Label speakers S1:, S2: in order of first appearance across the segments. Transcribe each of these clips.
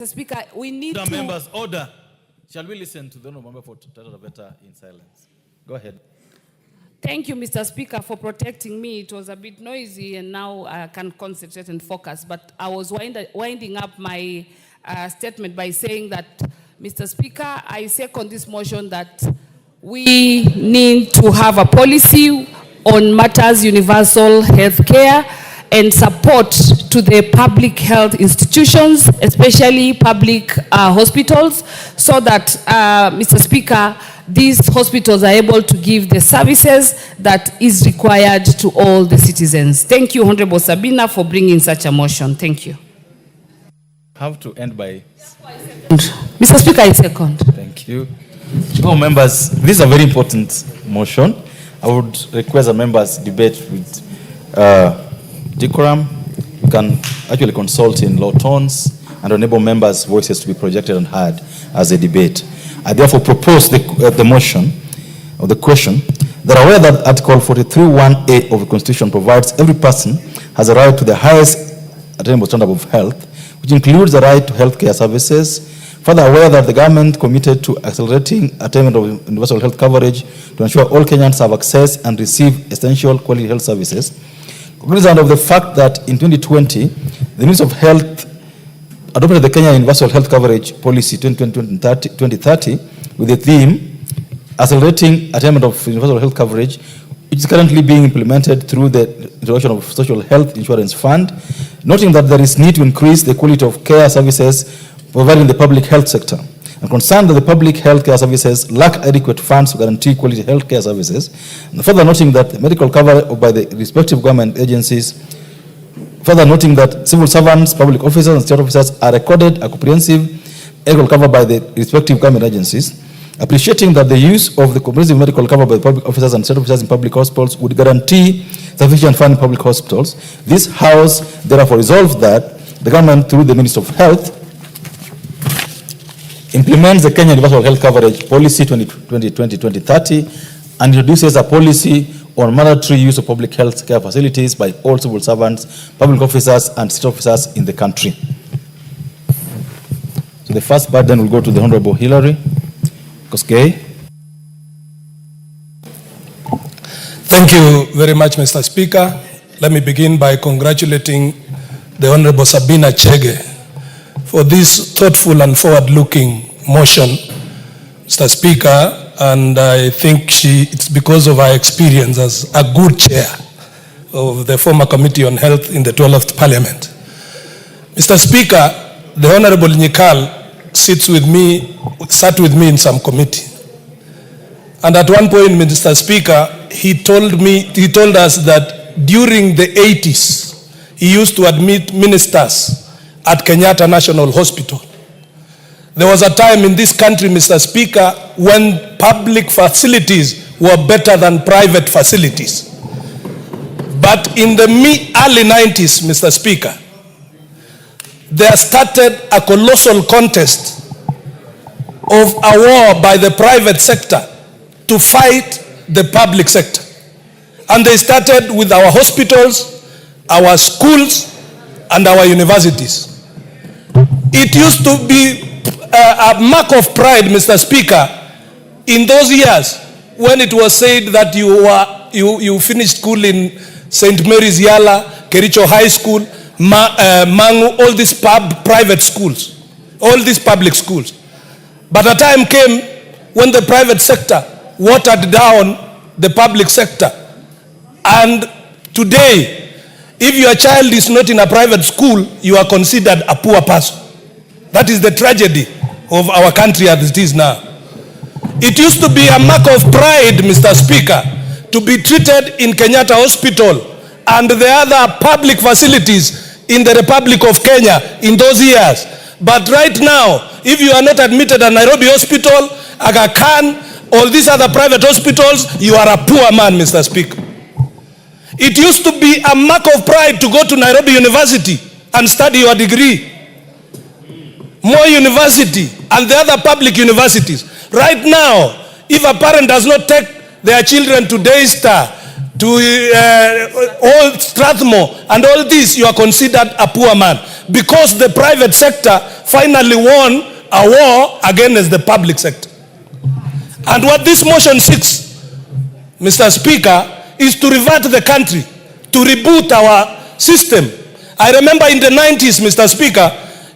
S1: Mr. Speaker, we need
S2: to... Members, order. Shall we listen to the Honourable Member for Tata in silence? Go ahead.
S1: Thank you, Mr. Speaker, for protecting me. It was a bit noisy and now I can concentrate and focus. But I was winding up my statement by saying that, Mr. Speaker, I second this motion that we need to have a policy on matters universal health care and support to the public health institutions, especially public hospitals, so that, Mr. Speaker, these hospitals are able to give the services that is required to all the citizens. Thank you, Honorable Sabina, for bringing such a motion. Thank you.
S2: Have to end by...
S1: Mr. Speaker, I second.
S2: Thank you. No, members, this is a very important motion. I would request the members debate with decorum. We can actually consult in low tones and enable members' voices to be projected and heard as a debate. I therefore propose the motion or the question that aware that Article 43(1)(a) of the Constitution provides every person has a right to the highest attainable standard of health, which includes the right to health care services. Further, aware that the government committed to accelerating attainment of universal health coverage to ensure all Kenyans have access and receive essential quality health services. Cognizant of the fact that in 2020, the Ministry of Health adopted the Kenya Universal Health Coverage Policy 2030 with the theme accelerating attainment of universal health coverage, which is currently being implemented through the introduction of Social Health Insurance Fund, noting that there is need to increase the quality of care services provided in the public health sector, and concerned that the public health care services lack adequate funds to guarantee quality health care services, and further noting that the medical cover by the respective government agencies, further noting that civil servants, public officers, and state officers are accorded a comprehensive medical cover by the respective government agencies, appreciating that the use of the comprehensive medical cover by the public officers and state officers in public hospitals would guarantee sufficient funding in public hospitals. This House therefore resolved that the government, through the Ministry of Health, implements the Kenya Universal Health Coverage Policy 2020-2030 and introduces a policy on mandatory use of public health care facilities by all civil servants, public officers, and state officers in the country. So the first part then will go to the Honorable Hilary Koskei.
S3: Thank you very much, Mr. Speaker. Let me begin by congratulating the Honorable Sabina Chege for this thoughtful and forward-looking motion, Mr. Speaker, and I think it's because of her experience as a good chair of the former Committee on Health in the 12th Parliament. Mr. Speaker, the Honorable Nyikal sat with me in some committee. And at one point, Mr. Speaker, he told us that during the 80s, he used to admit ministers at Kenyatta National Hospital. There was a time in this country, Mr. Speaker, when public facilities were better than private facilities. But in the early 90s, Mr. Speaker, there started a colossal contest of a war by the private sector to fight the public sector. And they started with our hospitals, our schools, and our universities. It used to be a mark of pride, Mr. Speaker, in those years when it was said that you finished school in St. Mary's Yala, Kericho High School, Mangu, all these private schools, all these public schools. But a time came when the private sector watered down the public sector. And today, if your child is not in a private school, you are considered a poor person. That is the tragedy of our country as it is now. It used to be a mark of pride, Mr. Speaker, to be treated in Kenyatta Hospital and the other public facilities in the Republic of Kenya in those years. But right now, if you are not admitted at Nairobi Hospital, Aga Khan, all these other private hospitals, you are a poor man, Mr. Speaker. It used to be a mark of pride to go to Nairobi University and study your degree. More University and the other public universities. Right now, if a parent does not take their children to Daystar, to all Strathmore and all this, you are considered a poor man because the private sector finally won a war against the public sector. And what this motion seeks, Mr. Speaker, is to revert the country, to reboot our system. I remember in the 90s, Mr. Speaker,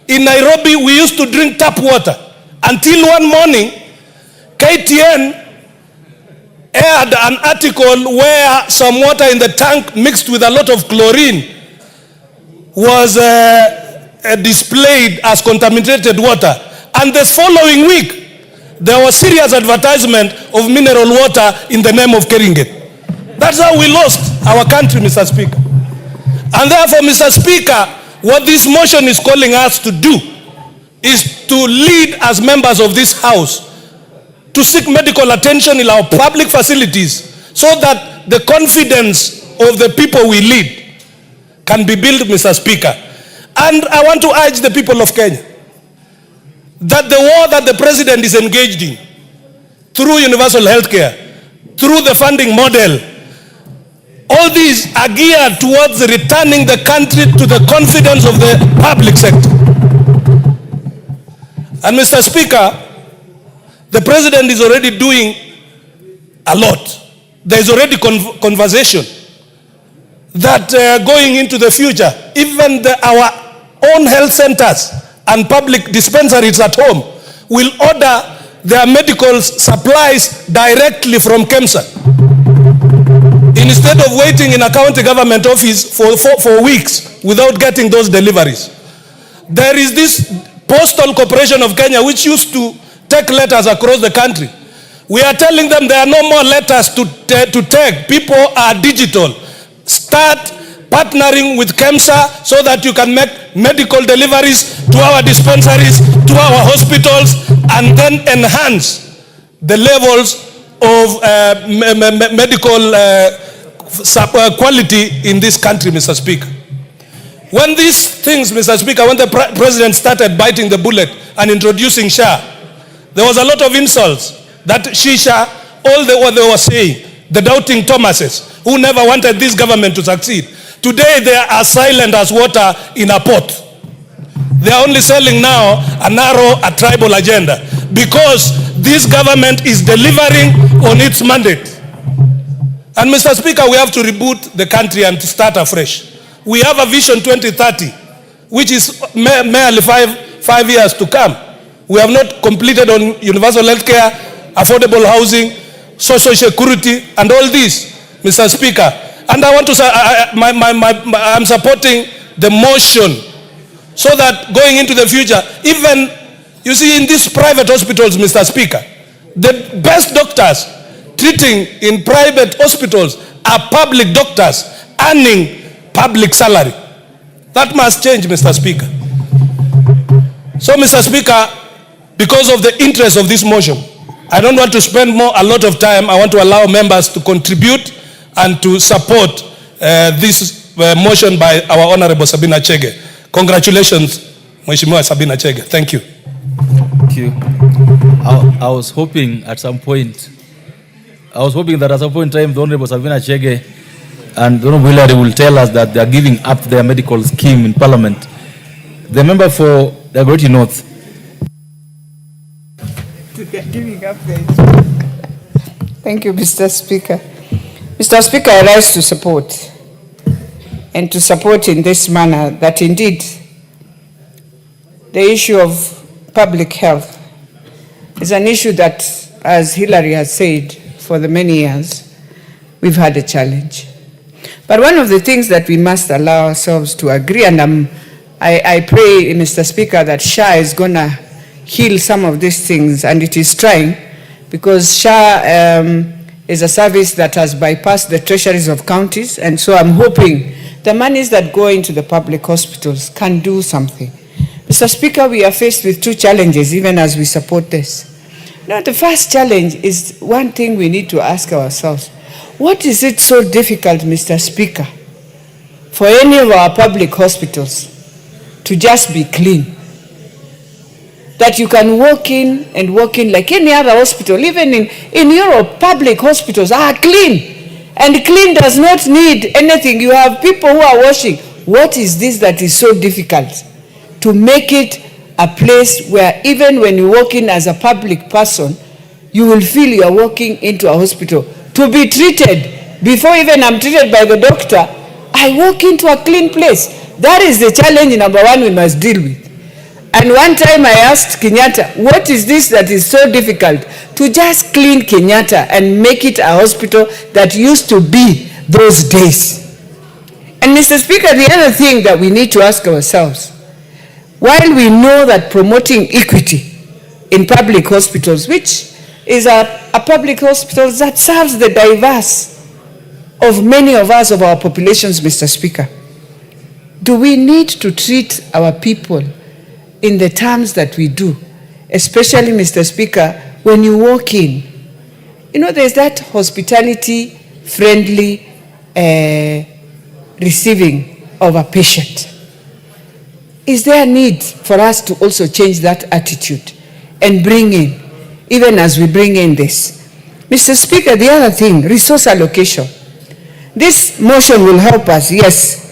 S3: in Nairobi, we used to drink tap water until one morning, KTN aired an article where some water in the tank mixed with a lot of chlorine was displayed as contaminated water. And the following week, there was serious advertisement of mineral water in the name of Keringet. That's how we lost our country, Mr. Speaker. And therefore, Mr. Speaker, what this motion is calling us to do is to lead as members of this House to seek medical attention in our public facilities so that the confidence of the people we lead can be built, Mr. Speaker. And I want to urge the people of Kenya that the war that the president is engaged in through universal health care, through the funding model, all these are geared towards returning the country to the confidence of the public sector. And Mr. Speaker, the president is already doing a lot. There is already conversation that going into the future, even our own health centers and public dispensaries at home will order their medical supplies directly from KEMSA. Instead of waiting in a county government office for weeks without getting those deliveries. There is this Postal Corporation of Kenya which used to take letters across the country. We are telling them there are no more letters to take. People are digital. Start partnering with KEMSA so that you can make medical deliveries to our dispensaries, to our hospitals, and then enhance the levels of medical quality in this country, Mr. Speaker. When these things, Mr. Speaker, when the president started biting the bullet and introducing SHA, there was a lot of insults that Shisha, all what they were saying, the doubting Thomases, who never wanted this government to succeed. Today they are as silent as water in a pot. They are only selling now a narrow, a tribal agenda because this government is delivering on its mandate. And Mr. Speaker, we have to reboot the country and to start afresh. We have a Vision 2030, which is merely five years to come. We have not completed on universal health care, affordable housing, social security, and all this, Mr. Speaker. And I want to say, I'm supporting the motion so that going into the future, even, you see, in these private hospitals, Mr. Speaker, the best doctors treating in private hospitals are public doctors earning public salary. That must change, Mr. Speaker. So, Mr. Speaker, because of the interest of this motion, I don't want to spend a lot of time. I want to allow members to contribute and to support this motion by our Honorable Sabina Chege. Congratulations, Mheshimiwa Sabina Chege. Thank you.
S2: Thank you. I was hoping that at some point in time, the Honorable Sabina Chege and the Honorable Hillary will tell us that they are giving up their medical scheme in Parliament. The member for the Agoroti North.
S4: They are giving up their... Thank you, Mr. Speaker. Mr. Speaker, I rise to support, and to support in this manner that indeed the issue of public health is an issue that, as Hillary has said, for the many years, we've had a challenge. But one of the things that we must allow ourselves to agree, and I pray, Mr. Speaker, that SHA is going to heal some of these things, and it is trying, because SHA is a service that has bypassed the treasuries of counties, and so I'm hoping the monies that go into the public hospitals can do something. Mr. Speaker, we are faced with two challenges even as we support this. Now, the first challenge is one thing we need to ask ourselves. What is it so difficult, Mr. Speaker, for any of our public hospitals to just be clean? That you can walk in and walk in like any other hospital. Even in Europe, public hospitals are clean. And clean does not need anything. You have people who are washing. What is this that is so difficult? To make it a place where even when you walk in as a public person, you will feel you are walking into a hospital. To be treated, before even I'm treated by the doctor, I walk into a clean place. That is the challenge number one we must deal with. And one time I asked Kenyatta, what is this that is so difficult? To just clean Kenyatta and make it a hospital that used to be those days. And Mr. Speaker, the other thing that we need to ask ourselves, while we know that promoting equity in public hospitals, which is a public hospital that serves the diverse of many of us, of our populations, Mr. Speaker, do we need to treat our people in the terms that we do? Especially, Mr. Speaker, when you walk in, you know, there's that hospitality, friendly receiving of a patient. Is there a need for us to also change that attitude and bring in, even as we bring in this? Mr. Speaker, the other thing, resource allocation. This motion will help us, yes,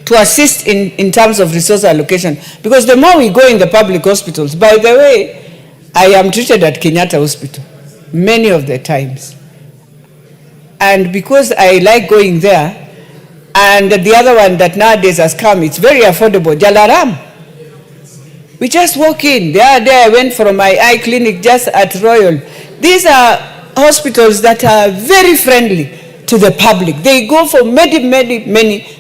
S4: to assist in terms of resource allocation, because the more we go in the public hospitals, by the way, I am treated at Kenyatta Hospital many of the times. And because I like going there, and the other one that nowadays has come, it's very affordable, Jalaram. We just walk in. The other day I went for my eye clinic just at Royal. These are hospitals that are very friendly to the public. They go for many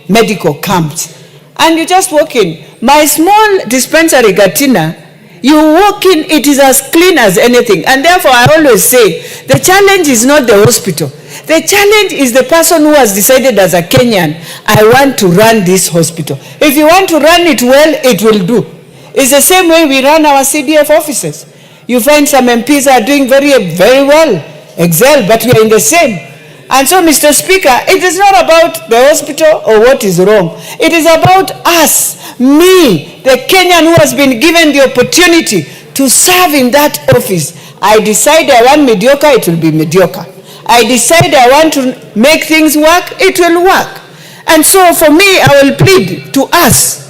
S4: medical camps. And you just walk in. My small dispensary, Gatina, you walk in, it is as clean as anything. And therefore I always say, the challenge is not the hospital. The challenge is the person who has decided as a Kenyan, I want to run this hospital. If you want to run it well, it will do. It's the same way we run our CDF offices. You find some MPs are doing very well, excel, but we are in the same. And so, Mr. Speaker, it is not about the hospital or what is wrong. It is about us, me, the Kenyan who has been given the opportunity to serve in that office. I decide I want mediocre, it will be mediocre. I decide I want to make things work, it will work. And so for me, I will plead to us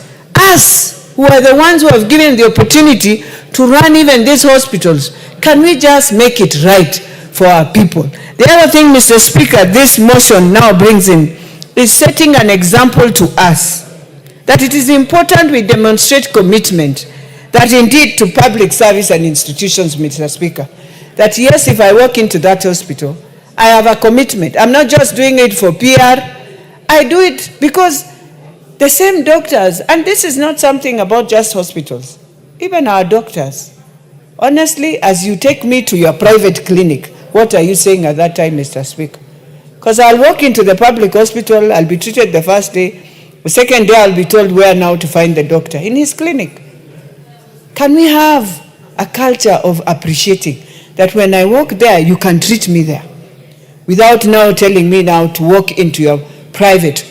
S4: who are the ones who have given the opportunity to run even these hospitals, can we just make it right for our people? The other thing, Mr. Speaker, this motion now brings in is setting an example to us that it is important we demonstrate commitment, that indeed to public service and institutions, Mr. Speaker, that yes, if I walk into that hospital, I have a commitment. I'm not just doing it for PR. I do it because the same doctors, and this is not something about just hospitals, even our doctors. Honestly, as you take me to your private clinic, what are you saying at that time, Mr. Speaker? Because I'll walk into the public hospital, I'll be treated the first day, the second day I'll be told where now to find the doctor, in his clinic. Can we have a culture of appreciating that when I walk there, you can treat me there, without now telling me now to walk into your private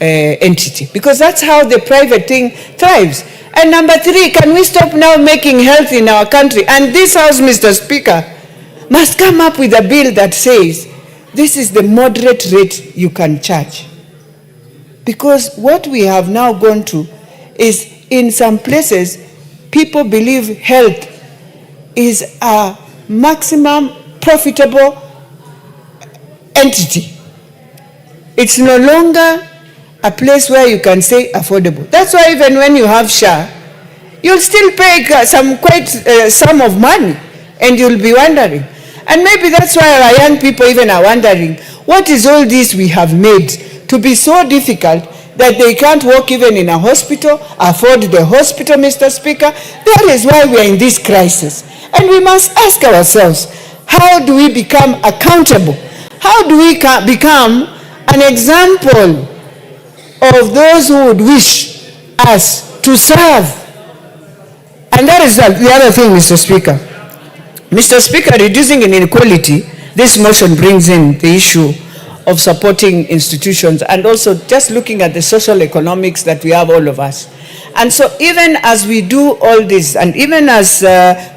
S4: entity? Because that's how the private thing thrives. And number three, can we stop now making health in our country? And this House, Mr. Speaker, must come up with a bill that says, this is the moderate rate you can charge. Because what we have now gone to is, in some places, people believe health is a maximum profitable entity. It's no longer a place where you can say affordable. That's why even when you have SHA, you'll still pay some sum of money, and you'll be wondering. And maybe that's why our young people even are wondering, what is all this we have made to be so difficult that they can't walk even in a hospital, afford the hospital, Mr. Speaker? That is why we are in this crisis. And we must ask ourselves, how do we become accountable? How do we become an example of those who would wish us to serve? And that is the other thing, Mr. Speaker. Mr. Speaker, reducing inequality, this motion brings in the issue of supporting institutions and also just looking at the social economics that we have, all of us. And so even as we do all this, and even as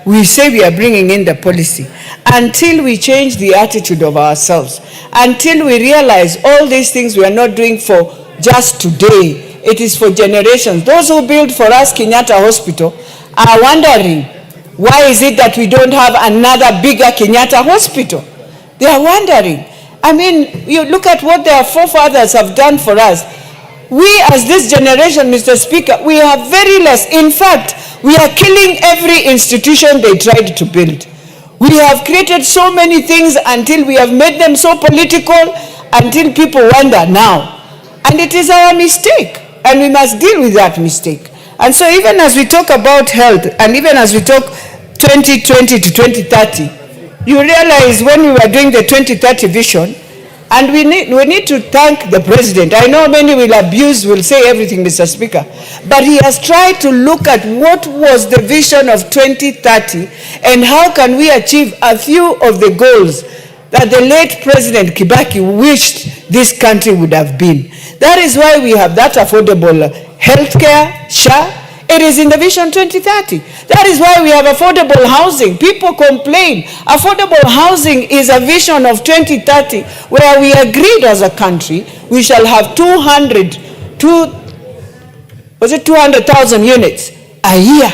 S4: we say we are bringing in the policy, until we change the attitude of ourselves, until we realize all these things we are not doing for just today, it is for generations. Those who built for us Kenyatta Hospital are wondering, why is it that we don't have another bigger Kenyatta Hospital? They are wondering. I mean, you look at what their forefathers have done for us. We as this generation, Mr. Speaker, we have very less. In fact, we are killing every institution they tried to build. We have created so many things until we have made them so political, until people wonder now. And it is our mistake, and we must deal with that mistake. And so even as we talk about health, and even as we talk 2020 to 2030, you realize when we were doing the 2030 vision, and we need to thank the president. I know many will say everything, Mr. Speaker, but he has tried to look at what was the vision of 2030 and how can we achieve a few of the goals that the late President Kibaki wished this country would have been. That is why we have that affordable healthcare, SHA. It is in the Vision 2030. That is why we have affordable housing. People complain. Affordable housing is a vision of 2030 where we agreed as a country we shall have 200,000 units a year,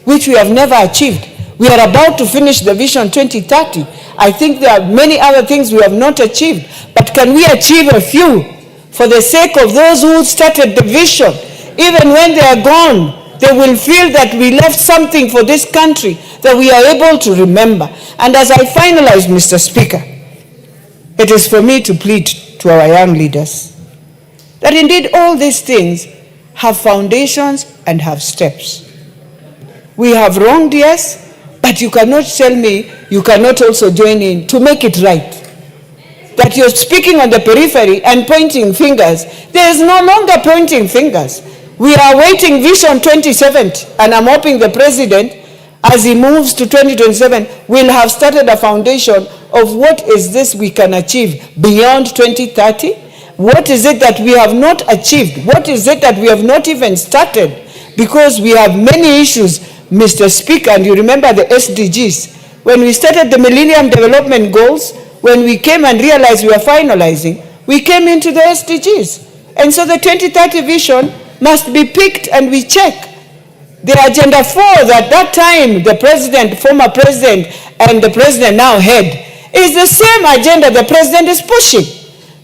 S4: which we have never achieved. We are about to finish the Vision 2030. I think there are many other things we have not achieved. But can we achieve a few for the sake of those who started the vision? Even when they are gone, they will feel that we left something for this country that we are able to remember. And as I finalize, Mr. Speaker, it is for me to plead to our young leaders that indeed all these things have foundations and have steps. We have wronged, yes, but you cannot tell me you cannot also join in to make it right. That you're speaking on the periphery and pointing fingers. There is no longer pointing fingers. We are awaiting Vision 2070, and I'm hoping the President, as he moves to 2027, will have started a foundation of what is this we can achieve beyond 2030? What is it that we have not achieved? What is it that we have not even started? Because we have many issues, Mr. Speaker, and you remember the SDGs. When we started the Millennium Development Goals, when we came and realized we were finalizing, we came into the SDGs. And so the 2030 vision must be picked and we check. The Agenda 4 that time the president, former president, and the president now head is the same agenda the president is pushing.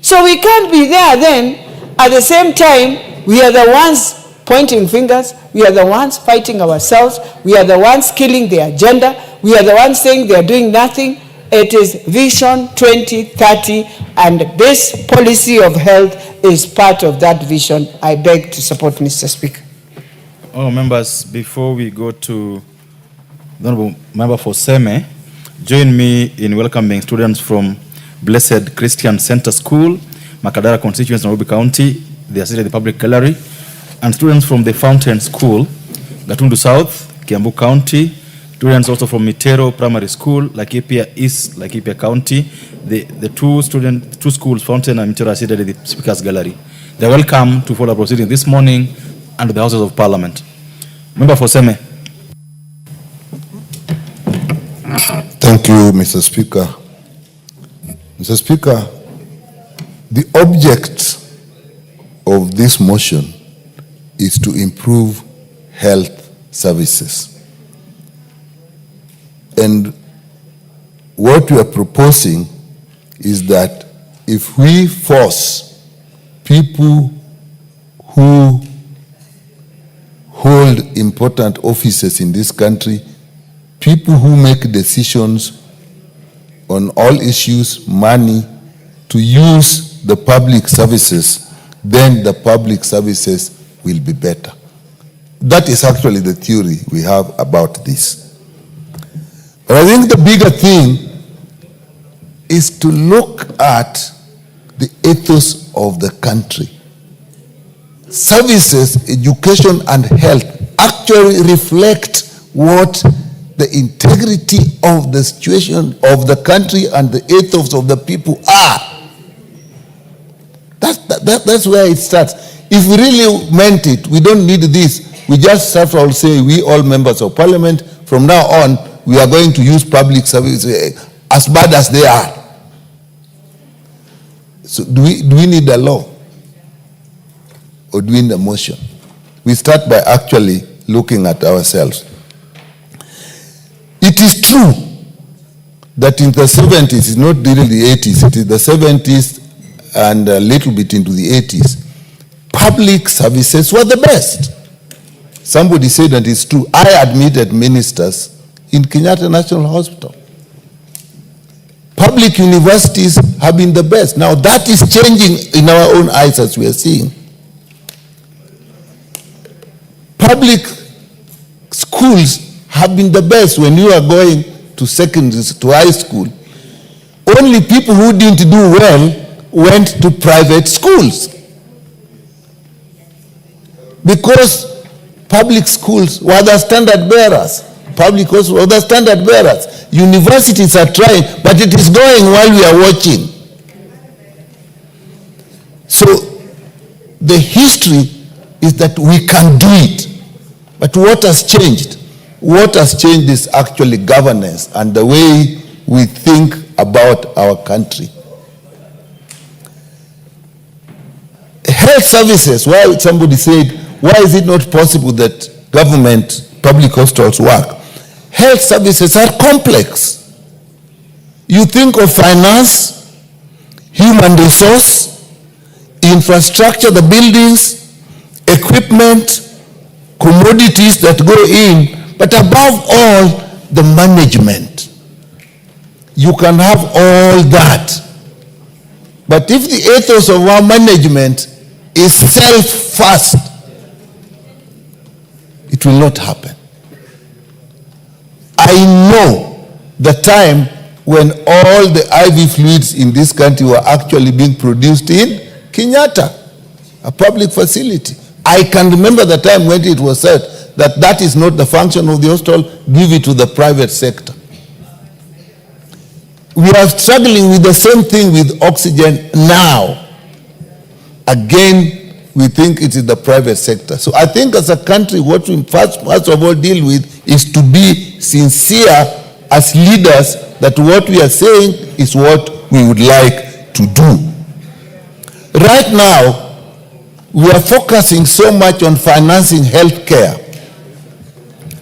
S4: So we can't be there then. At the same time, we are the ones pointing fingers. We are the ones fighting ourselves. We are the ones killing the agenda. We are the ones saying they are doing nothing. It is Vision 2030, and this policy of health is part of that vision. I beg to support, Mr. Speaker.
S2: All members, before we go to the Honorable Member for Seme, join me in welcoming students from Blessed Christian Center School, Makadara constituency, Nairobi County. They are seated in the public gallery, and students from the Fountain School, Gatundu South, Kiambu County. Students also from Mitero Primary School, Laikipia East, Laikipia County. The two schools, Fountain and Mitero, are seated in the Speaker's Gallery. They are welcome to follow proceedings this morning under the Houses of Parliament. Member for Seme.
S5: Thank you, Mr. Speaker. Mr. Speaker, the object of this motion is to improve health services. And what we are proposing is that if we force people who hold important offices in this country, people who make decisions on all issues, money, to use the public services, then the public services will be better. That is actually the theory we have about this. But I think the bigger thing is to look at the ethos of the country. Services, education, and health actually reflect what the integrity of the situation of the country and the ethos of the people are. That's where it starts. If we really meant it, we don't need this we just have to all say, we all members of parliament, from now on, we are going to use public services as bad as they are. So do we need a law? Or do we need a motion? We start by actually looking at ourselves. It is true that in the 70s, it's not really the 80s, it is the 70s and a little bit into the 80s, public services were the best. Somebody said that it's true. I admitted ministers in Kenyatta National Hospital. Public universities have been the best. Now that is changing in our own eyes as we are seeing. Public schools have been the best. When you are going to secondary, to high school, only people who didn't do well went to private schools. Because public schools were the standard bearers. Public schools were the standard bearers. Universities are trying, but it is going while we are watching. So the history is that we can do it. But what has changed? What has changed is actually governance and the way we think about our country. Health services, why somebody said, why is it not possible that government public hospitals work? Health services are complex. You think of finance, human resource, infrastructure, the buildings, equipment, commodities that go in, but above all, the management. You can have all that. But if the ethos of our management is self first, it will not happen. I know the time when all the IV fluids in this country were actually being produced in Kenyatta, a public facility. I can remember the time when it was said that that is not the function of the hospital, give it to the private sector. We are struggling with the same thing with oxygen now. Again, we think it is the private sector. So I think as a country, what we first of all deal with is to be sincere as leaders that what we are saying is what we would like to do. Right now, we are focusing so much on financing health care.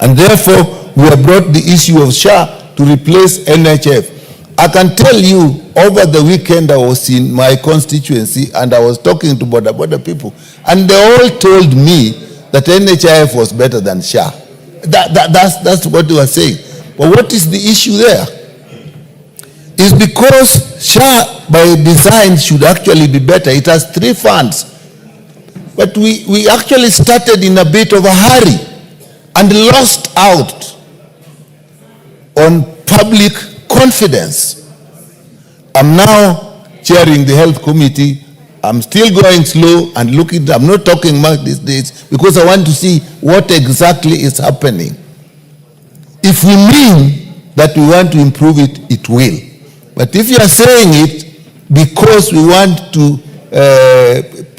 S5: And therefore, we have brought the issue of SHA to replace NHF. I can tell you, over the weekend I was in my constituency and I was talking to border people, and they all told me that NHIF was better than SHA. That's what they were saying. But what is the issue there? It's because SHA by design should actually be better. It has 3 funds. But we actually started in a bit of a hurry and lost out on public confidence. I'm now chairing the health committee. I'm still going slow and looking. I'm not talking much these days because I want to see what exactly is happening. If we mean that we want to improve it, it will. But if you are saying it because we want to,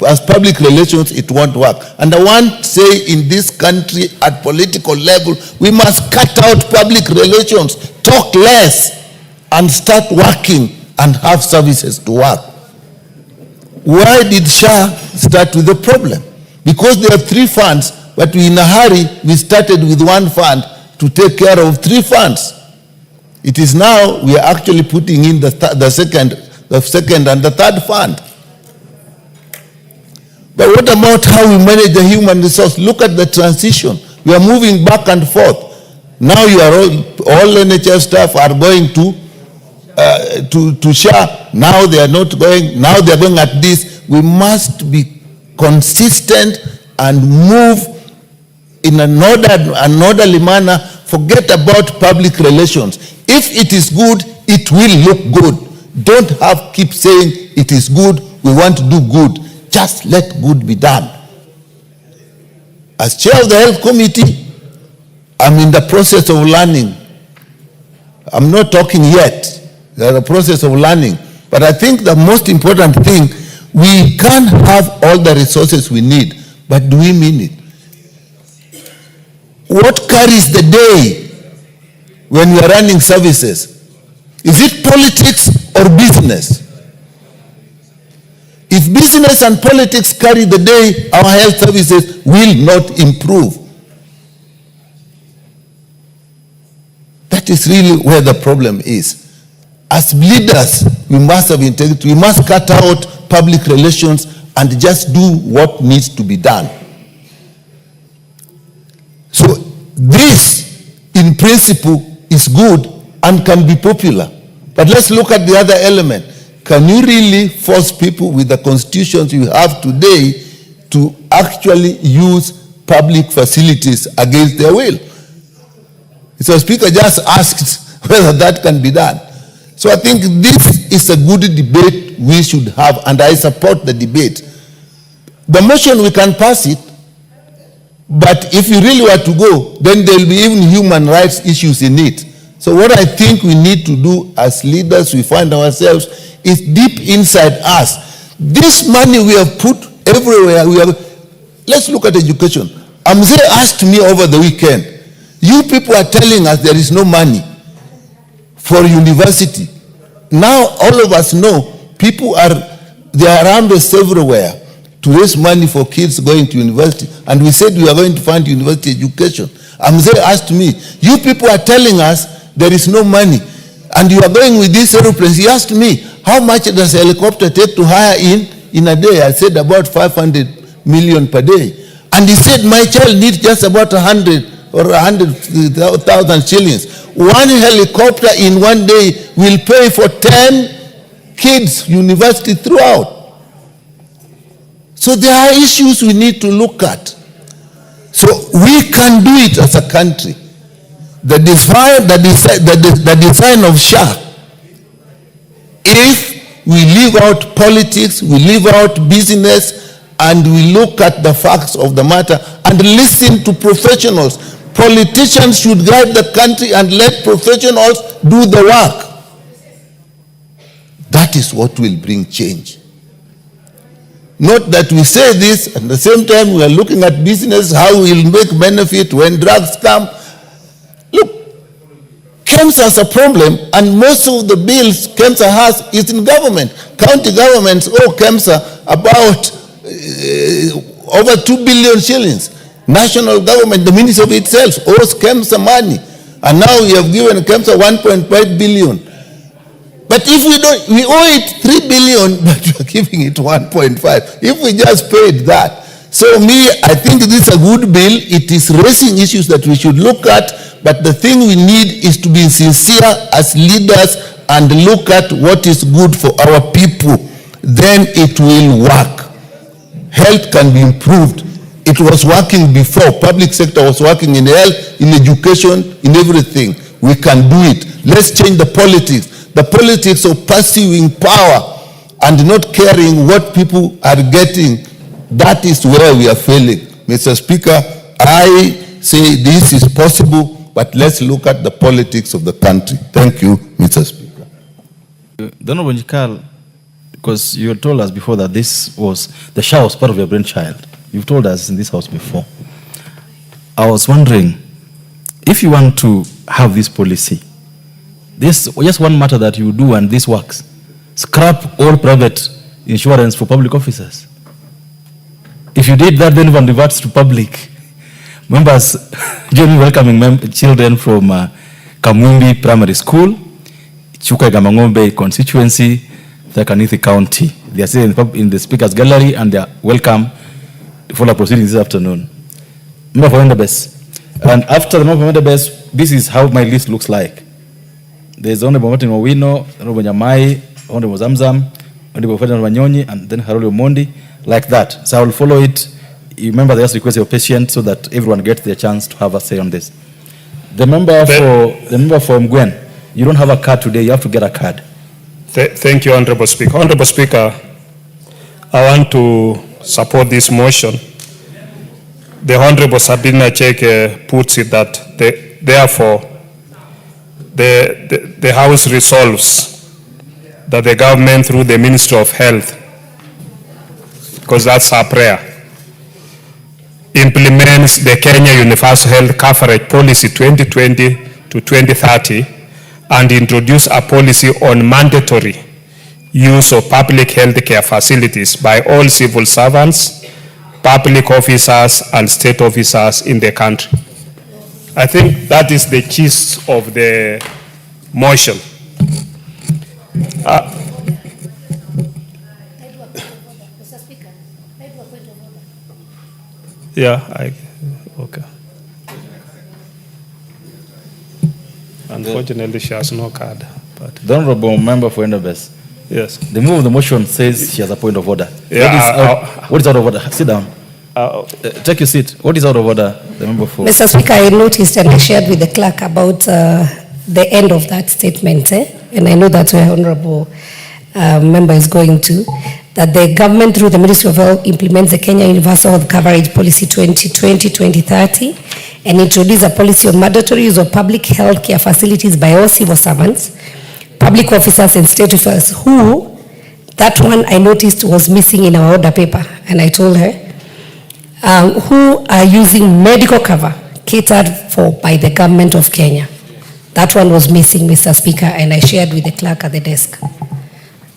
S5: as public relations, it won't work. And I want to say in this country at political level, we must cut out public relations, talk less, and start working and have services to work. Why did SHA start with the problem? Because there are 3 funds, but we in a hurry, we started with 1 fund to take care of 3 funds. It is now we are actually putting in the second and the 3rd fund. But what about how we manage the human resource? Look at the transition. We are moving back and forth. Now you are all NHS staff are going to SHA. Now they are not going. Now they are going at this. We must be consistent and move in an orderly manner. Forget about public relations. If it is good, it will look good. Don't keep saying it is good. We want to do good. Just let good be done. As chair of the health committee, I'm in the process of learning. I'm not talking yet. There's a process of learning. But I think the most important thing, we can have all the resources we need, but do we mean it? What carries the day when we are running services? Is it politics or business? If business and politics carry the day, our health services will not improve. That is really where the problem is. As leaders, we must have integrity. We must cut out public relations and just do what needs to be done. So this, in principle, is good and can be popular. But let's look at the other element. Can you really force people with the constitutions you have today to actually use public facilities against their will? So Speaker just asked whether that can be done. So I think this is a good debate we should have, and I support the debate. The motion, we can pass it, but if you really were to go, then there will be even human rights issues in it. So what I think we need to do as leaders, we find ourselves, is deep inside us. This money we have put everywhere. Let's look at education. Amze asked me over the weekend, you people are telling us there is no money for university. Now all of us know they are around us everywhere to raise money for kids going to university. And we said we are going to fund university education. Amze asked me, you people are telling us there is no money and you are going with these aeroplanes. He asked me, how much does a helicopter take to hire in a day? I said about 500 million per day. And he said, my child needs just about 100 or 100,000 shillings. One helicopter in one day will pay for 10 kids' university throughout. So there are issues we need to look at. So we can do it as a country. The design of SHA, if we leave out politics, we leave out business, and we look at the facts of the matter and listen to professionals. Politicians should guide the country and let professionals do the work. That is what will bring change. Not that we say this, at the same time we are looking at business, how we will make benefit when drugs come. Look, KEMSA has a problem, and most of the bills KEMSA has is in government. County governments owe KEMSA about over 2 billion shillings. National government, the ministry of itself, owes KEMSA money. And now we have given KEMSA 1.5 billion. But if we owe it 3 billion, but we are giving it 1.5. If we just paid that. So I think this is a good bill. It is raising issues that we should look at. But the thing we need is to be sincere as leaders and look at what is good for our people. Then it will work. Health can be improved. It was working before. Public sector was working in health, in education, in everything. We can do it. Let's change the politics. The politics of pursuing power and not caring what people are getting. That is where we are failing. Mr. Speaker, I say this is possible, but let's look at the politics of the country. Thank you, Mr. Speaker.
S2: The Honorable Njikal, because you told us before that the SHA was part of your brainchild. You've told us in this house before. I was wondering, if you want to have this policy, this just one matter that you do and this works, scrap all private insurance for public officers. If you did that, then one reverts to public. Members, join welcoming children from Kamwimbi Primary School, Chuka Gamangombe constituency, Tharaka-Nithi County. They are sitting in the speaker's gallery and they are welcome to follow proceedings this afternoon. Member for Endabes. And after the member for Endabes, this is how my list looks like. There's Honorable Martin Owino, Honorable Nyamai, Honorable Zamzam, Honorable Ferdinand Wanyonyi, and then Harold Omondi, like that. So I will follow it. You remember, they just request your patience so that everyone gets their chance to have a say on this. The member for Mgwen, you don't have a card today. You have to get a card.
S6: Thank you, Honorable Speaker. Honorable Speaker, I want to support this motion. The Honorable Sabina Chege puts it that therefore the House resolves that the government through the Ministry of Health, because that's our prayer, implements the Kenya Universal Health Coverage Policy 2020 to 2030 and introduce a policy on mandatory use of public health care facilities by all civil servants, public officers, and state officers in the country. I think that is the gist of the motion. Okay. Unfortunately, she has no card. But
S2: The Honorable Member for Endabes.
S6: yes.
S2: The move of the motion says she has a point of order.
S6: Yeah,
S2: What is out of order? Sit down. Take your seat. What is out of order? The member for.
S7: Mr. Speaker, I noticed and I shared with the clerk about the end of that statement, and I know that's where Honorable Member is going to, that the government through the Ministry of Health implements the Kenya Universal Health Coverage Policy 2020-2030 and introduce a policy on mandatory use of public health care facilities by all civil servants, public officers and state officials who, that one I noticed was missing in our order paper, and I told her, who are using medical cover catered for by the government of Kenya. That one was missing, Mr. Speaker, and I shared with the clerk at the desk.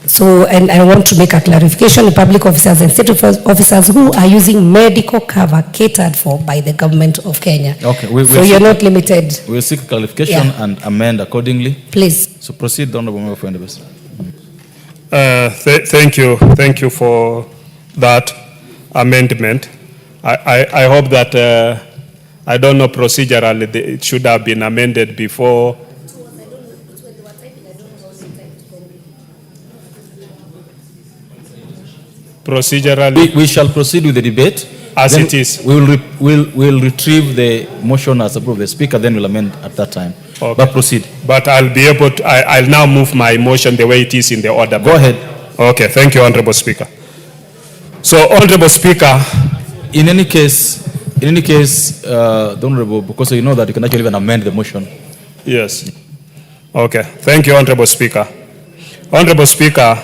S7: So, and I want to make a clarification, the public officers and state officers who are using medical cover catered for by the government of Kenya.
S2: Okay,
S7: so you're not limited.
S2: We'll seek clarification and amend accordingly.
S7: Please.
S2: So proceed, the Honorable Member for Endabes.
S6: Thank you for that amendment. I hope that, I don't know procedurally, it should have been amended before. Procedurally.
S2: We shall proceed with the debate.
S6: As
S2: Then
S6: it is.
S2: We'll retrieve the motion as approved by the Speaker, then we'll amend at that time.
S6: Okay.
S2: But proceed.
S6: But I'll be able to, I'll now move my motion the way it is in the order.
S2: Go ahead.
S6: Okay, thank you, Honorable Speaker. So, Honorable Speaker.
S2: In any case, the Honorable, because you know that you can actually even amend the motion.
S6: Yes. Okay, thank you, Honorable Speaker. Honorable Speaker,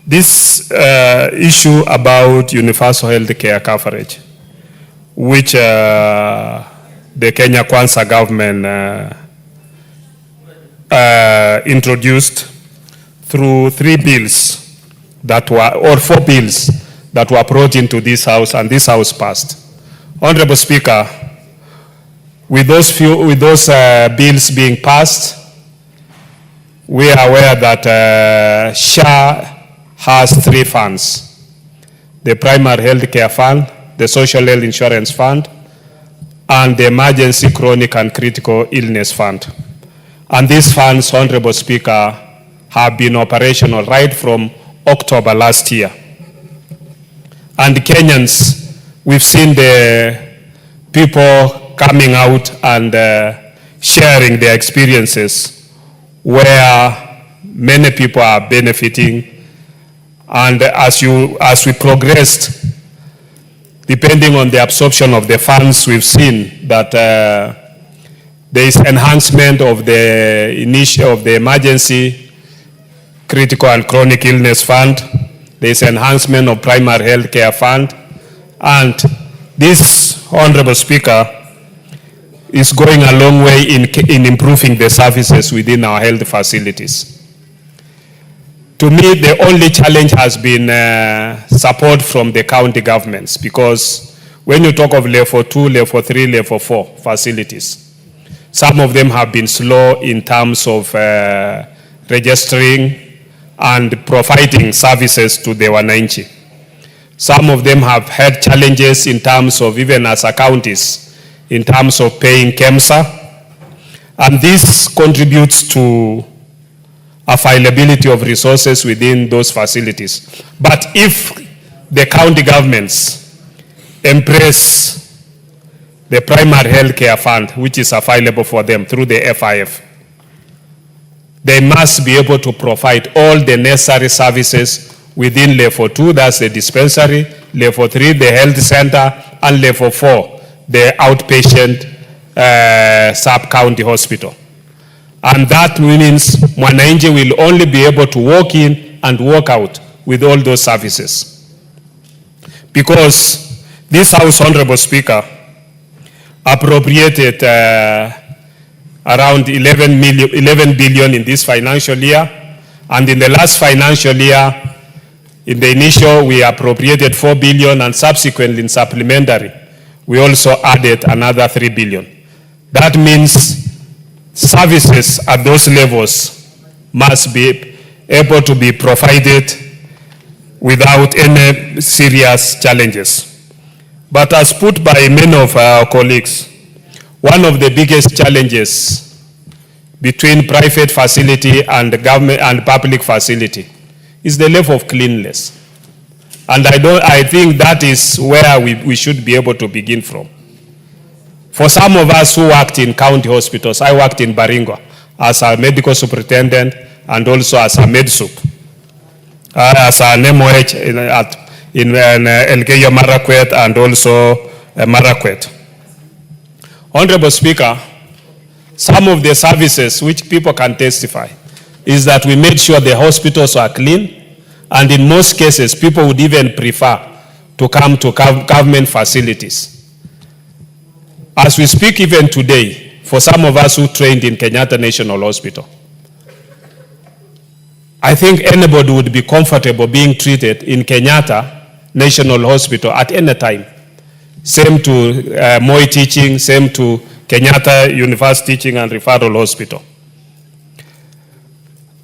S6: this issue about universal health care coverage, which the Kenya Kwanza government introduced through 4 bills that were brought into this House, and this House passed. Honorable Speaker, with those bills being passed, we are aware that SHA has 3 funds: the Primary Health Care Fund, the Social Health Insurance Fund, and the Emergency Chronic and Critical Illness Fund. And these funds, Honorable Speaker, have been operational right from October last year. And Kenyans, we've seen the people coming out and sharing their experiences where many people are benefiting. And as we progressed, depending on the absorption of the funds, we've seen that there is enhancement of the emergency critical and chronic illness fund. There is enhancement of primary health care fund. And this, Honorable Speaker, is going a long way in improving the services within our health facilities. To me, the only challenge has been support from the county governments, because when you talk of level 2, level 3, level 4 facilities, some of them have been slow in terms of registering and providing services to the wananchi. Some of them have had challenges in terms of, even as counties, in terms of paying KEMSA. And this contributes to availability of resources within those facilities. But if the county governments embrace the primary health care fund, which is available for them through the FIF, they must be able to provide all the necessary services within level 2, that's the dispensary, level 3, the health center, and level 4, the outpatient sub-county hospital. And that means Mwananchi will only be able to walk in and walk out with all those services. because this House, Honorable Speaker, appropriated around 11 billion in this financial year, and in the last financial year, in the initial, we appropriated 4 billion, and subsequently in supplementary, we also added another 3 billion. That means services at those levels must be able to be provided without any serious challenges. But as put by many of our colleagues, one of the biggest challenges between private facility and government and public facility is the level of cleanliness. And I think that is where we should be able to begin from. For some of us who worked in county hospitals, I worked in Baringo as a medical superintendent and also as a medsup, as an MOH in Elgeyo Marakwet and also Marakwet. Honorable Speaker, some of the services which people can testify is that we made sure the hospitals are clean, and in most cases, people would even prefer to come to government facilities. As we speak even today, for some of us who trained in Kenyatta National Hospital, I think anybody would be comfortable being treated in Kenyatta National Hospital at any time. Same to Moi Teaching, same to Kenyatta University Teaching and Referral Hospital.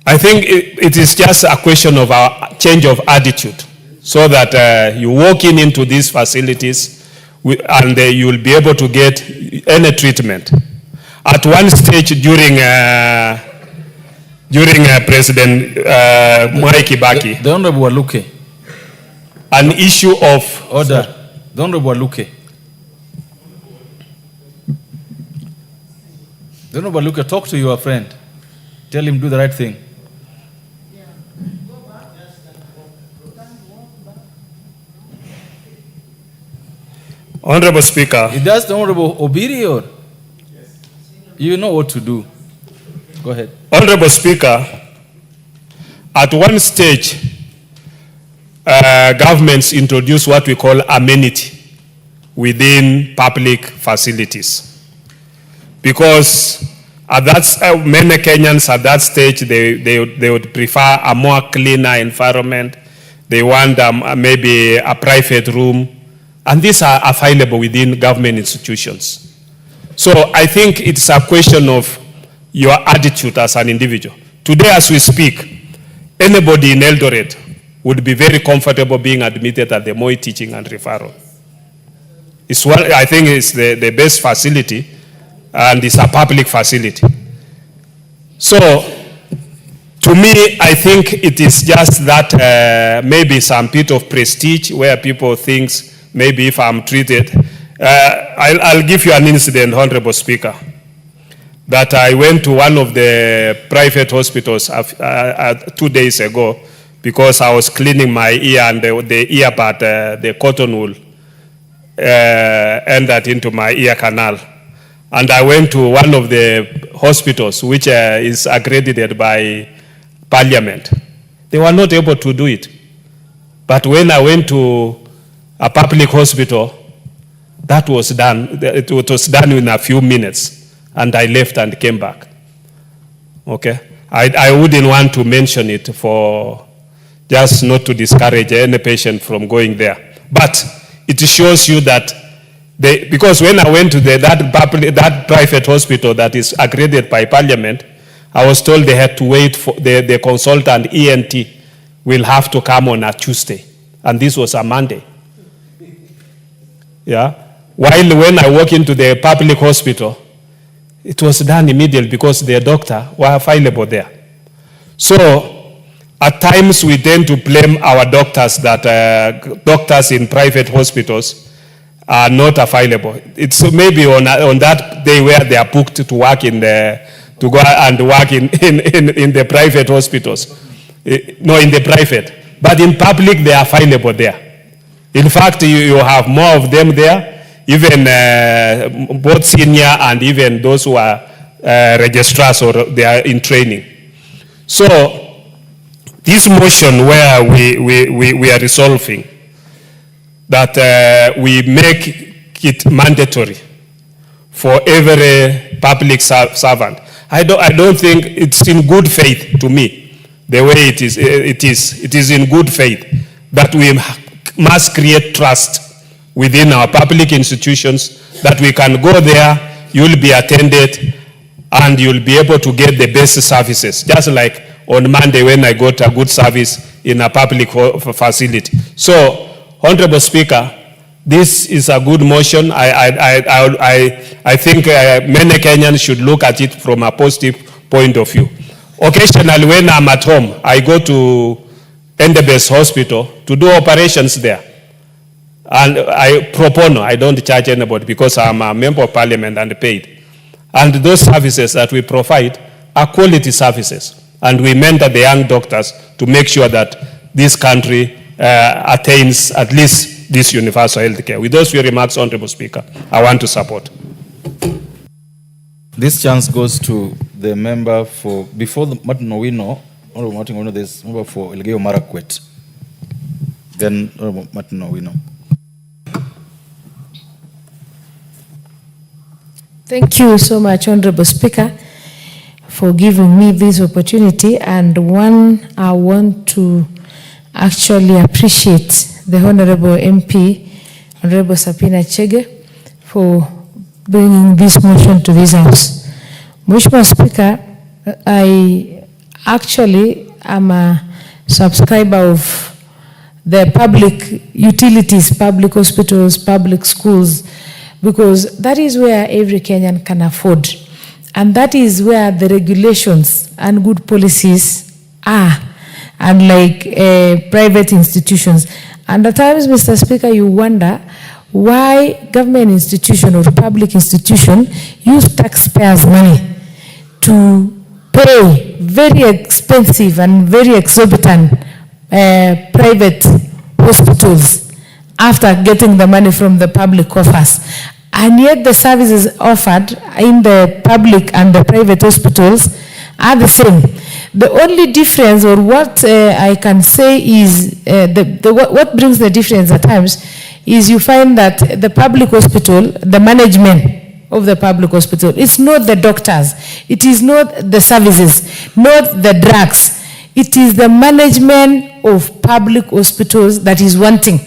S6: I think it is just a question of a change of attitude, so that you walk into these facilities and you will be able to get any treatment. At one stage during President Mwai Kibaki,
S2: The Honorable Waluke.
S6: an issue of
S2: Order. The Honorable Waluke. The Honorable Waluke, talk to your friend. Tell him do the right thing.
S6: Honorable Speaker.
S2: If that's the Honorable Obirio, you know what to do. Go ahead.
S6: Honorable Speaker, at one stage, governments introduced what we call amenity within public facilities. Because at that, many Kenyans at that stage, they would prefer a more cleaner environment. They want maybe a private room. And these are available within government institutions. So I think it's a question of your attitude as an individual. Today, as we speak, anybody in Eldoret would be very comfortable being admitted at the Moi Teaching and Referral. It's one, I think it's the best facility, and it's a public facility. So, to me, I think it is just that maybe some bit of prestige where people think maybe if I'm treated. I'll give you an incident, Honorable Speaker, that I went to one of the private hospitals 2 days ago because I was cleaning my ear, and the ear part, the cotton wool, entered into my ear canal. And I went to one of the hospitals which is accredited by Parliament. They were not able to do it. But when I went to a public hospital, that was done. It was done in a few minutes, and I left and came back. Okay? I wouldn't want to mention it for just not to discourage any patient from going there. But it shows you that because when I went to that private hospital that is accredited by Parliament, I was told they had to wait for the consultant ENT will have to come on a Tuesday, and this was a Monday. Yeah. While when I walk into the public hospital, it was done immediately because the doctor were available there. So at times we tend to blame our doctors that doctors in private hospitals are not available. It's maybe on that day where they are booked to work to go and work in the private hospitals. No, in the private. But in public, they are available there. In fact, you have more of them there, even both senior and even those who are registrars or they are in training. So this motion where we are resolving that we make it mandatory for every public servant. I don't think it's in good faith to me, the way it is. It is in good faith that we must create trust within our public institutions, that we can go there, you'll be attended, and you'll be able to get the best services. Just like on Monday when I got a good service in a public facility. So, Honorable Speaker, this is a good motion. I think many Kenyans should look at it from a positive point of view. Occasionally, when I'm at home, I go to Endebess Hospital to do operations there. And I pro bono, I don't charge anybody because I'm a member of parliament and paid. And those services that we provide are quality services. And we mentor the young doctors to make sure that this country attains at least this universal health care. With those few remarks, Honorable Speaker, I want to support.
S2: This chance goes to the member for, before the Martin Owino, Honorable Martin Owino, there's member for Elgeyo Marakwet. Then Honorable Martin Owino.
S8: Thank you so much, Honorable Speaker, for giving me this opportunity. And one, I want to actually appreciate the Honorable MP, Honorable Sabina Chege, for bringing this motion to this House. Mheshimiwa Speaker, I actually am a subscriber of the public utilities, public hospitals, public schools, because that is where every Kenyan can afford. And that is where the regulations and good policies are, unlike private institutions. And at times, Mr. Speaker, you wonder why government institution or public institution use taxpayers' money to pay very expensive and very exorbitant private hospitals after getting the money from the public coffers. And yet the services offered in the public and the private hospitals are the same. The only difference, or what I can say is, what brings the difference at times, is you find that the public hospital, the management of the public hospital, it's not the doctors, it is not the services, not the drugs, it is the management of public hospitals that is wanting.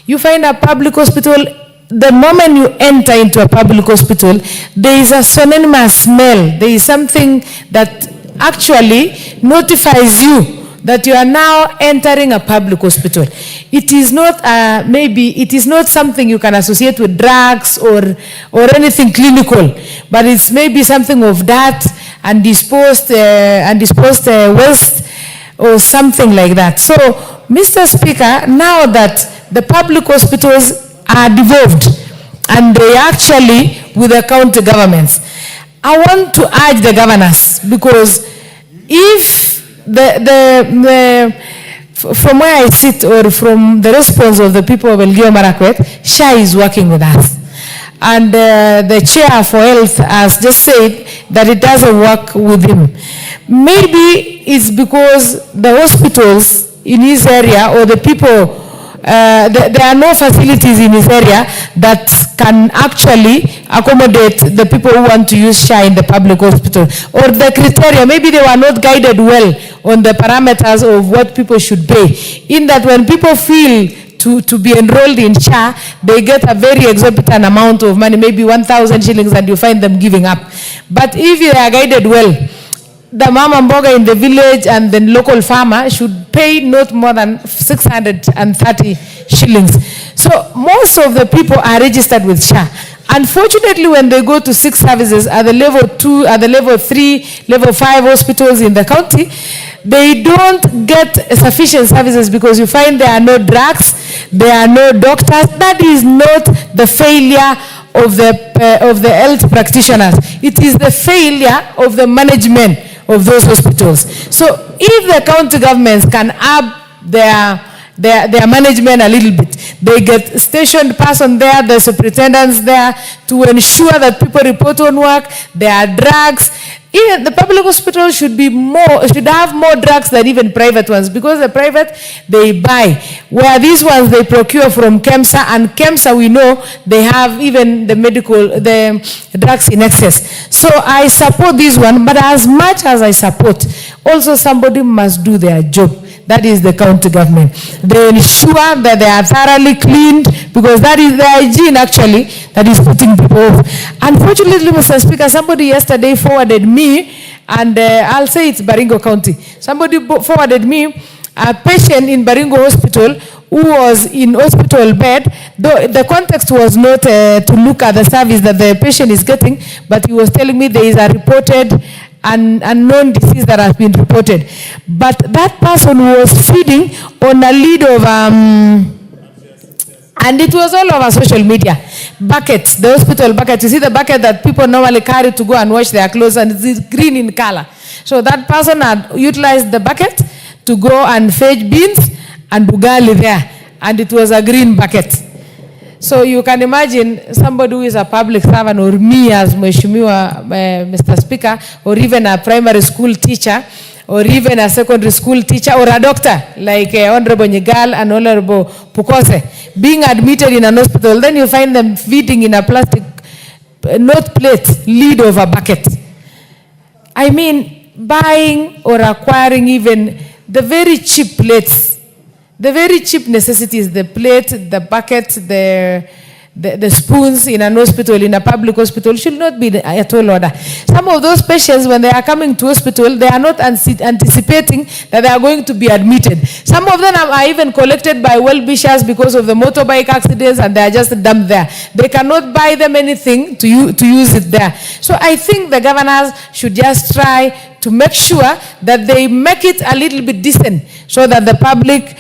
S8: You find a public hospital, the moment you enter into a public hospital, there is a synonymous smell. There is something that actually notifies you that you are now entering a public hospital. It is not maybe it is not something you can associate with drugs or anything clinical, but it's maybe something of that and disposed waste or something like that. So, Mr. Speaker, now that the public hospitals are devolved and they actually with the county governments, I want to urge the governors, because if from where I sit or from the response of the people of Elgeyo Marakwet, SHA is working with us. And the chair for health has just said that it doesn't work with him. Maybe it's because the hospitals in his area or the people, there are no facilities in his area that can actually accommodate the people who want to use SHA in the public hospital. Or the criteria, maybe they were not guided well on the parameters of what people should pay. In that when people feel to be enrolled in SHA, they get a very exorbitant amount of money, maybe 1,000 shillings, and you find them giving up. But if you are guided well, the mama mboga in the village and the local farmer should pay not more than 630 shillings. So most of the people are registered with SHA. Unfortunately, when they go to 6 services at the level 2, at the level 3, level 5 hospitals in the county, they don't get sufficient services because you find there are no drugs, there are no doctors. That is not the failure of the health practitioners. It is the failure of the management of those hospitals. So if the county governments can up their management a little bit, they get stationed person there, the superintendents there to ensure that people report on work, there are drugs, Even the public hospital should have more drugs than even private ones, because the private, they buy, where these ones they procure from KEMSA, and KEMSA, we know they have even the drugs in excess. So I support this one, but as much as I support, also somebody must do their job. That is the county government. They ensure that they are thoroughly cleaned, because that is the hygiene actually that is putting people off. Unfortunately, Mr. Speaker, somebody yesterday forwarded me, and I'll say it's Baringo County. Somebody forwarded me a patient in Baringo Hospital who was in hospital bed. Though the context was not to look at the service that the patient is getting, but he was telling me there is a reported and unknown disease that has been reported. But that person was feeding on a lid of, and it was all over social media, buckets, the hospital bucket. You see the bucket that people normally carry to go and wash their clothes, and it's green in color. So that person had utilized the bucket to go and fetch beans and bugali there, and it was a green bucket. So you can imagine somebody who is a public servant, or me as Mheshimiwa, Mr. Speaker, or even a primary school teacher, or even a secondary school teacher, or a doctor, like Honorable Nyigal and Honorable Pukose, being admitted in an hospital, then you find them feeding in a plastic, not plate, lid of a bucket. I mean, buying or acquiring even the very cheap plates, the very cheap necessities, the plate, the bucket, the spoons in an hospital, in a public hospital, should not be a tall order. Some of those patients, when they are coming to hospital, they are not anticipating that they are going to be admitted. Some of them are even collected by well-wishers because of the motorbike accidents, and they are just dumped there. They cannot buy them anything to use it there. So I think the governors should just try to make sure that they make it a little bit decent, so that the public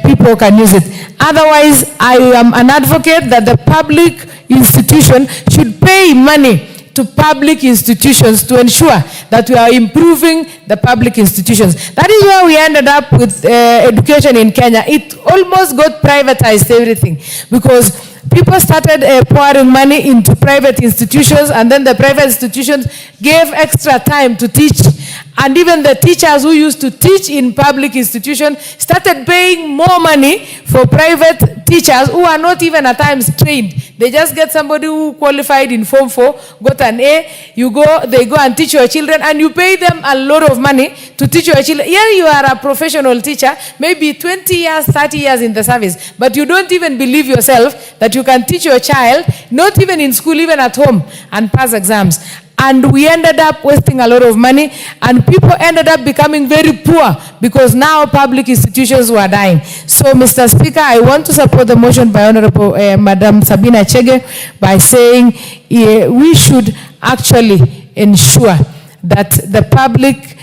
S8: people can use it. Otherwise, I am an advocate that the public institution should pay money to public institutions to ensure that we are improving the public institutions. That is where we ended up with education in Kenya. It almost got privatized, everything, because people started pouring money into private institutions, and then the private institutions gave extra time to teach. And even the teachers who used to teach in public institutions started paying more money for private teachers who are not even at times trained. They just get somebody who qualified in Form 4, got an A, they go and teach your children, and you pay them a lot of money to teach your children. Here you are a professional teacher, maybe 20 years, 30 years in the service, but you don't even believe yourself that you can teach your child, not even in school, even at home, and pass exams. And we ended up wasting a lot of money, and people ended up becoming very poor because now public institutions were dying. So, Mr. Speaker, I want to support the motion by Honorable Madam Sabina Chege by saying we should actually ensure that the public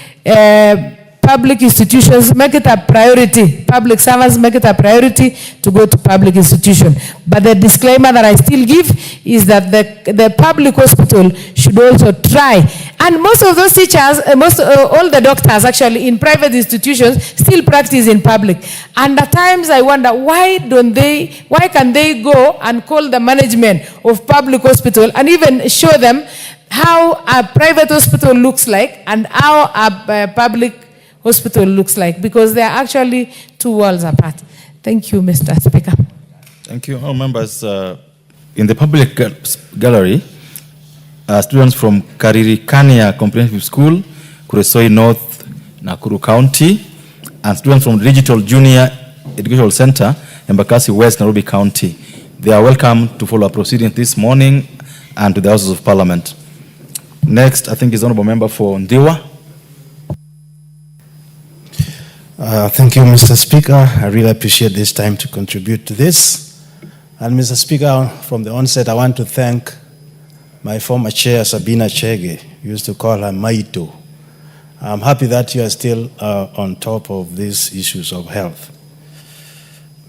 S8: institutions make it a priority, public servants make it a priority to go to public institution. But the disclaimer that I still give is that the public hospital should also try. And most of those teachers, all the doctors actually in private institutions still practice in public. And at times I wonder, why can they go and call the management of public hospital and even show them how a private hospital looks like and how a public hospital looks like, because they are actually two worlds apart. Thank you, Mr. Speaker.
S2: Thank you. All members, in the public gallery, students from Karirikania Comprehensive School, Kuresoi North, Nakuru County, and students from Digital Junior Educational Center, Embakasi West, Nairobi County. They are welcome to follow our proceedings this morning and to the Houses of Parliament. Next, I think is Honorable Member for Ndiwa.
S9: Thank you, Mr. Speaker. I really appreciate this time to contribute to this. And Mr. Speaker, from the onset, I want to thank my former chair, Sabina Chege. We used to call her Maito. I'm happy that you are still on top of these issues of health.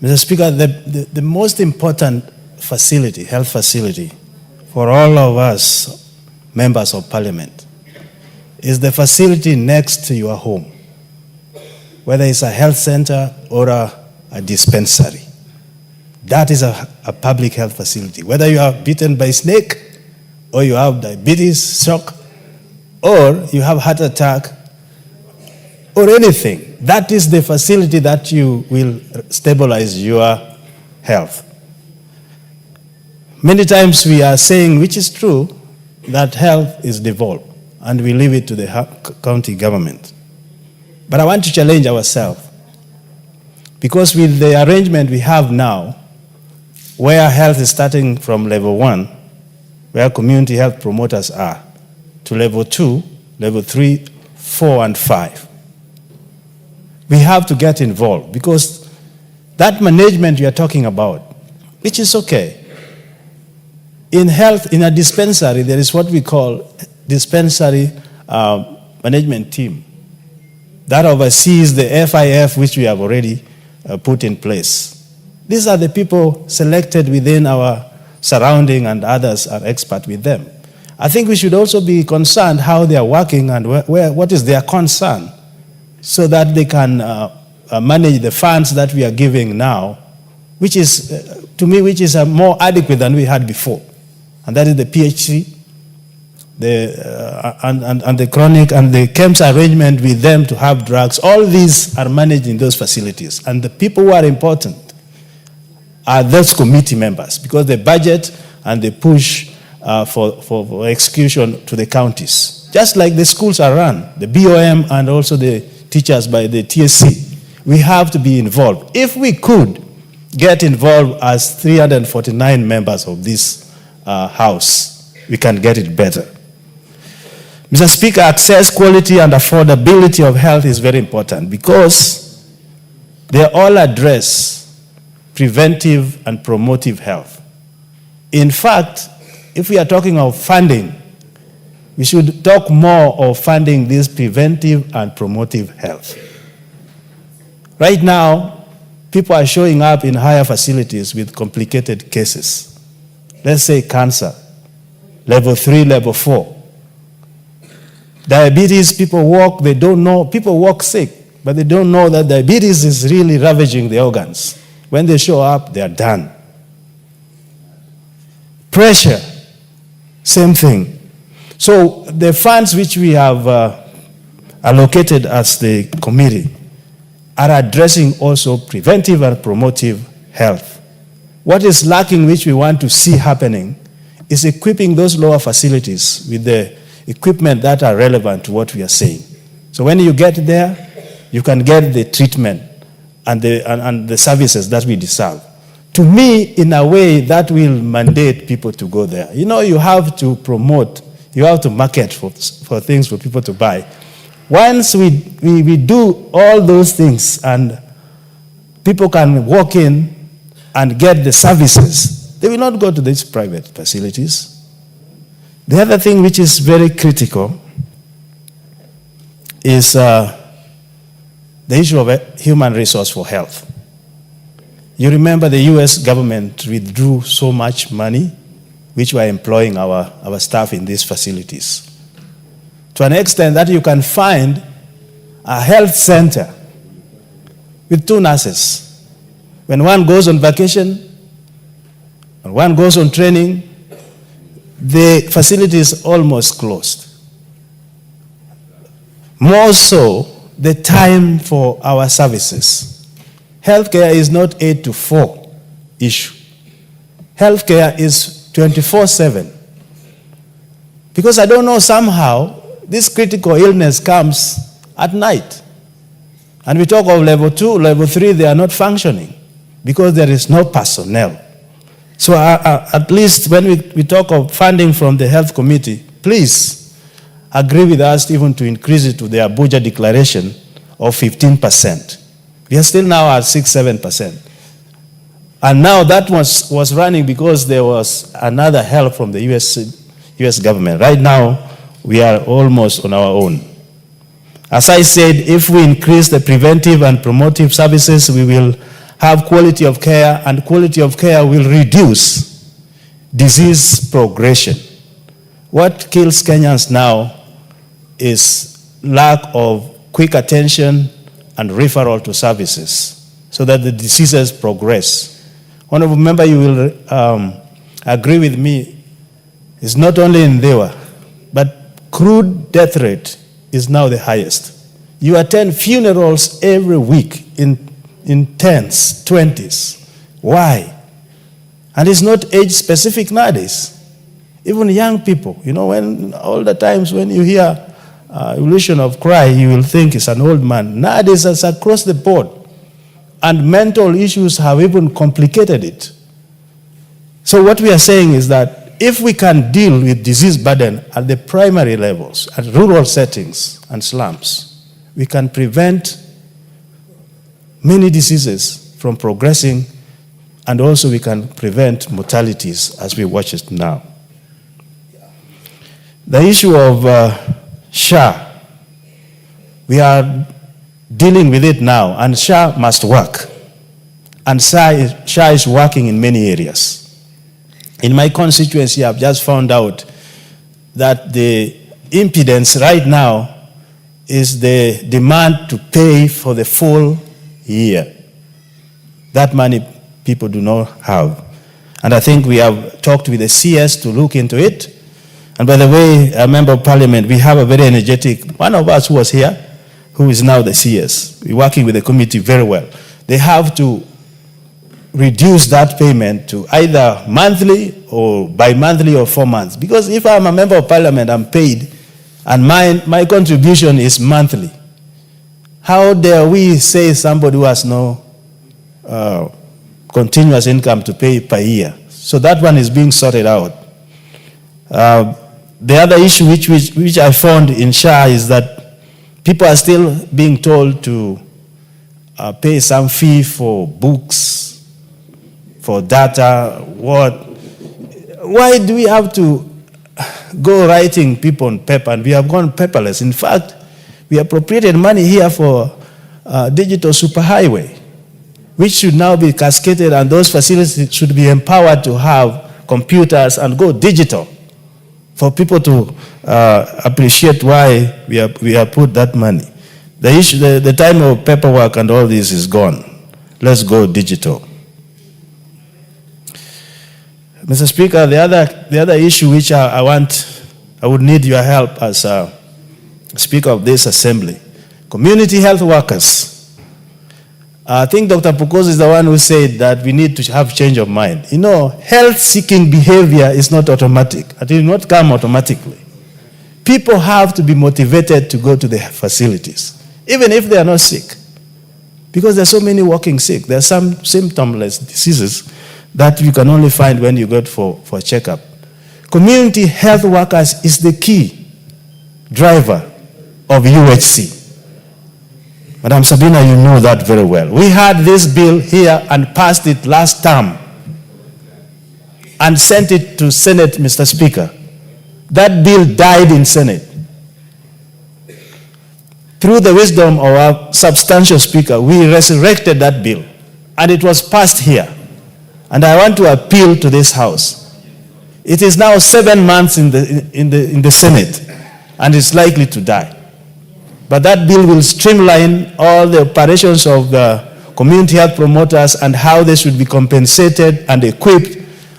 S9: Mr. Speaker, the most important facility, health facility, for all of us members of Parliament, is the facility next to your home, whether it's a health center or a dispensary. That is a public health facility. Whether you are bitten by a snake or you have diabetes, shock, or you have heart attack, or anything, that is the facility that you will stabilize your health. Many times we are saying, which is true, that health is devolved, and we leave it to the county government. But I want to challenge ourselves, because with the arrangement we have now, where health is starting from level 1, where community health promoters are, to level 2, level 3, 4, and 5. We have to get involved, because that management you are talking about, which is okay. In health, in a dispensary, there is what we call dispensary management team that oversees the FIF, which we have already put in place. These are the people selected within our surrounding, and others are expert with them. I think we should also be concerned how they are working and what is their concern, so that they can manage the funds that we are giving now, which is, to me, which is more adequate than we had before. And that is the PHC, and the chronic, and the CAMS arrangement with them to have drugs. All these are managed in those facilities. And the people who are important are those committee members, because they budget and they push for execution to the counties. Just like the schools are run, the BOM and also the teachers by the TSC. We have to be involved. If we could get involved as 349 members of this House, we can get it better. Mr. Speaker, access, quality, and affordability of health is very important, because they all address preventive and promotive health. In fact, if we are talking of funding, we should talk more of funding this preventive and promotive health. Right now, people are showing up in higher facilities with complicated cases. Let's say cancer, level 3, level 4. Diabetes, people walk, they don't know, people walk sick, but they don't know that diabetes is really ravaging the organs. When they show up, they are done. Pressure, same thing. So the funds which we have allocated as the committee are addressing also preventive and promotive health. What is lacking, which we want to see happening, is equipping those lower facilities with the equipment that are relevant to what we are saying. So when you get there, you can get the treatment and the services that we deserve. To me, in a way, that will mandate people to go there. You know, you have to promote, you have to market for things for people to buy. Once we do all those things and people can walk in and get the services, they will not go to these private facilities. The other thing which is very critical is the issue of human resource for health. You remember the US government withdrew so much money, which were employing our staff in these facilities. To an extent that you can find a health center with 2 nurses. When one goes on vacation, and one goes on training, the facility is almost closed. More so, the time for our services. Healthcare is not 8 to 4 issue. Healthcare is 24/7. Because I don't know, somehow, this critical illness comes at night. And we talk of level 2, level 3, they are not functioning because there is no personnel. So at least when we talk of funding from the health committee, please agree with us even to increase it to the Abuja declaration of 15%. We are still now at 6-7%. And now that was running because there was another help from the US government. Right now, we are almost on our own. As I said, if we increase the preventive and promotive services, we will have quality of care, and quality of care will reduce disease progression. What kills Kenyans now is lack of quick attention and referral to services so that the diseases progress. Honorable member, you will agree with me, it's not only in Dewa, but crude death rate is now the highest. You attend funerals every week in 10s, 20s. Why? And it's not age specific nowadays. Even young people, when all the times when you hear evolution of cry, you will think it's an old man. Nowadays, it's across the board. And mental issues have even complicated it. So what we are saying is that if we can deal with disease burden at the primary levels, at rural settings and slums, we can prevent many diseases from progressing, and also we can prevent mortalities as we watch it now. The issue of SHA, we are dealing with it now, and SHA must work. And SHA is working in many areas. In my constituency, I've just found out that the impedance right now is the demand to pay for the full year. That money people do not have. And I think we have talked with the CS to look into it. And by the way, a member of parliament, we have a very energetic, one of us who was here, who is now the CS. We're working with the committee very well. They have to reduce that payment to either monthly or bi-monthly or 4 months. Because if I'm a member of parliament, I'm paid, and my contribution is monthly. How dare we say somebody who has no continuous income to pay per year? So that one is being sorted out. The other issue which I found in SHA is that people are still being told to pay some fee for books, for data. Why do we have to go writing people on paper, and we have gone paperless? In fact, we appropriated money here for digital superhighway, which should now be cascaded, and those facilities should be empowered to have computers and go digital for people to appreciate why we have put that money. The time of paperwork and all this is gone. Let's go digital. Mr. Speaker, the other issue which I would need your help as Speaker of this Assembly, community health workers. I think Dr. Pukoz is the one who said that we need to have change of mind. Health-seeking behavior is not automatic. It will not come automatically. People have to be motivated to go to the facilities, even if they are not sick. Because there are so many walking sick. There are some symptomless diseases that you can only find when you go for a checkup. Community health workers is the key driver of UHC. Madam Sabina, you know that very well. We had this bill here and passed it last term and sent it to Senate, Mr. Speaker. That bill died in Senate. Through the wisdom of our substantial Speaker, we resurrected that bill, and it was passed here. And I want to appeal to this House. It is now 7 months in the Senate, and it's likely to die. But that bill will streamline all the operations of the community health promoters and how they should be compensated and equipped,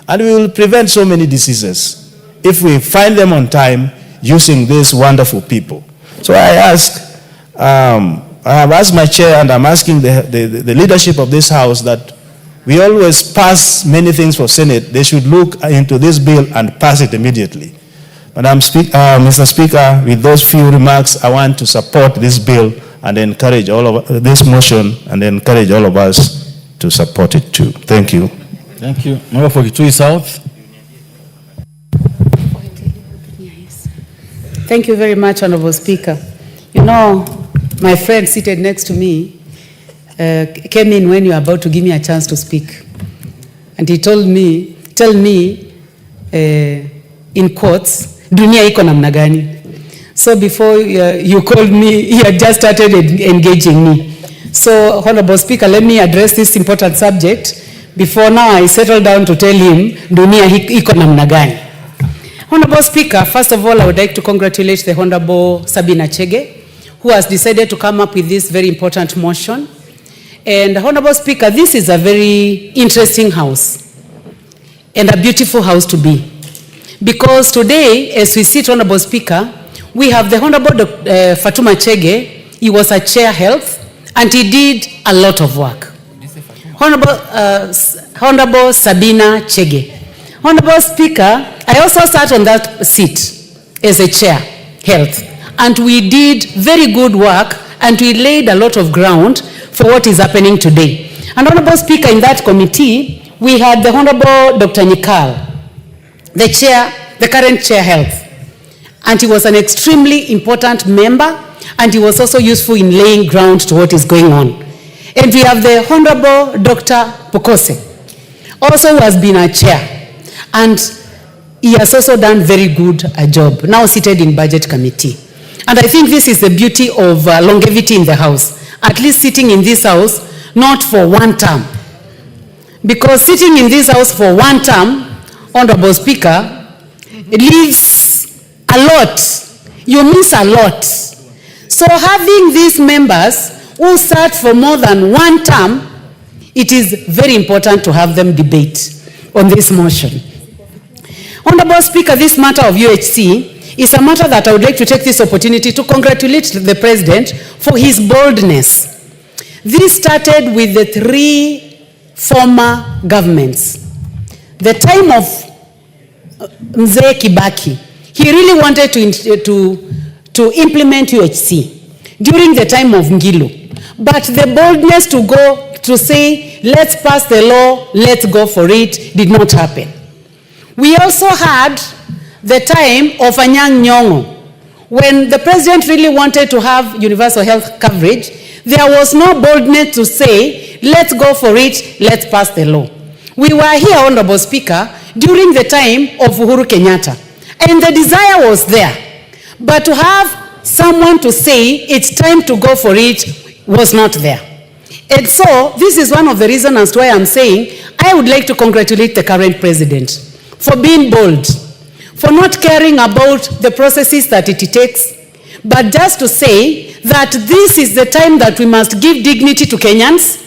S9: and we will prevent so many diseases if we find them on time using these wonderful people. So I have asked my chair, and I'm asking the leadership of this House, that we always pass many things for Senate. They should look into this bill and pass it immediately. Mr. Speaker, with those few remarks, I want to support this bill and encourage this motion and encourage all of us to support it too. Thank you.
S2: Thank you. Member for Kitui South.
S10: Thank you very much, Honorable Speaker. My friend seated next to me came in when you were about to give me a chance to speak. And he told me, tell me, in quotes, dunia iko namna gani. So before you called me, he had just started engaging me. So, Honorable Speaker, let me address this important subject before now I settle down to tell him dunia iko namna gani. Honorable Speaker, first of all, I would like to congratulate the Honorable Sabina Chege, who has decided to come up with this very important motion. And Honorable Speaker, this is a very interesting house and a beautiful house to be. Because today, as we sit, Honorable Speaker, we have the Honorable Fatuma Chege. He was a chair health, and he did a lot of work. Honorable Sabina Chege. Honorable Speaker, I also sat on that seat as a chair health, and we did very good work, and we laid a lot of ground for what is happening today. And Honorable Speaker, in that committee, we had the Honorable Dr. Nikal, the current chair health, and he was an extremely important member, and he was also useful in laying ground to what is going on. And we have the Honorable Dr. Pokose, also who has been a chair, and he has also done very good a job, now seated in Budget Committee. And I think this is the beauty of longevity in the House, at least sitting in this House, not for one term. Because sitting in this House for one term, Honorable Speaker, it leaves a lot. You miss a lot. So having these members who sat for more than one term, it is very important to have them debate on this motion. Honorable Speaker, this matter of UHC is a matter that I would like to take this opportunity to congratulate the President for his boldness. This started with the 3 former governments. The time of Mzee Kibaki, he really wanted to implement UHC during the time of Ngilu. But the boldness to go to say, let's pass the law, let's go for it, did not happen. We also had the time of Anyang' Nyong'o, when the President really wanted to have universal health coverage. There was no boldness to say, let's go for it, let's pass the law. We were here, Honorable Speaker, during the time of Uhuru Kenyatta, and the desire was there. But to have someone to say, it's time to go for it, was not there. And so, this is one of the reasons as to why I'm saying, I would like to congratulate the current President for being bold, for not caring about the processes that it takes, but just to say that this is the time that we must give dignity to Kenyans,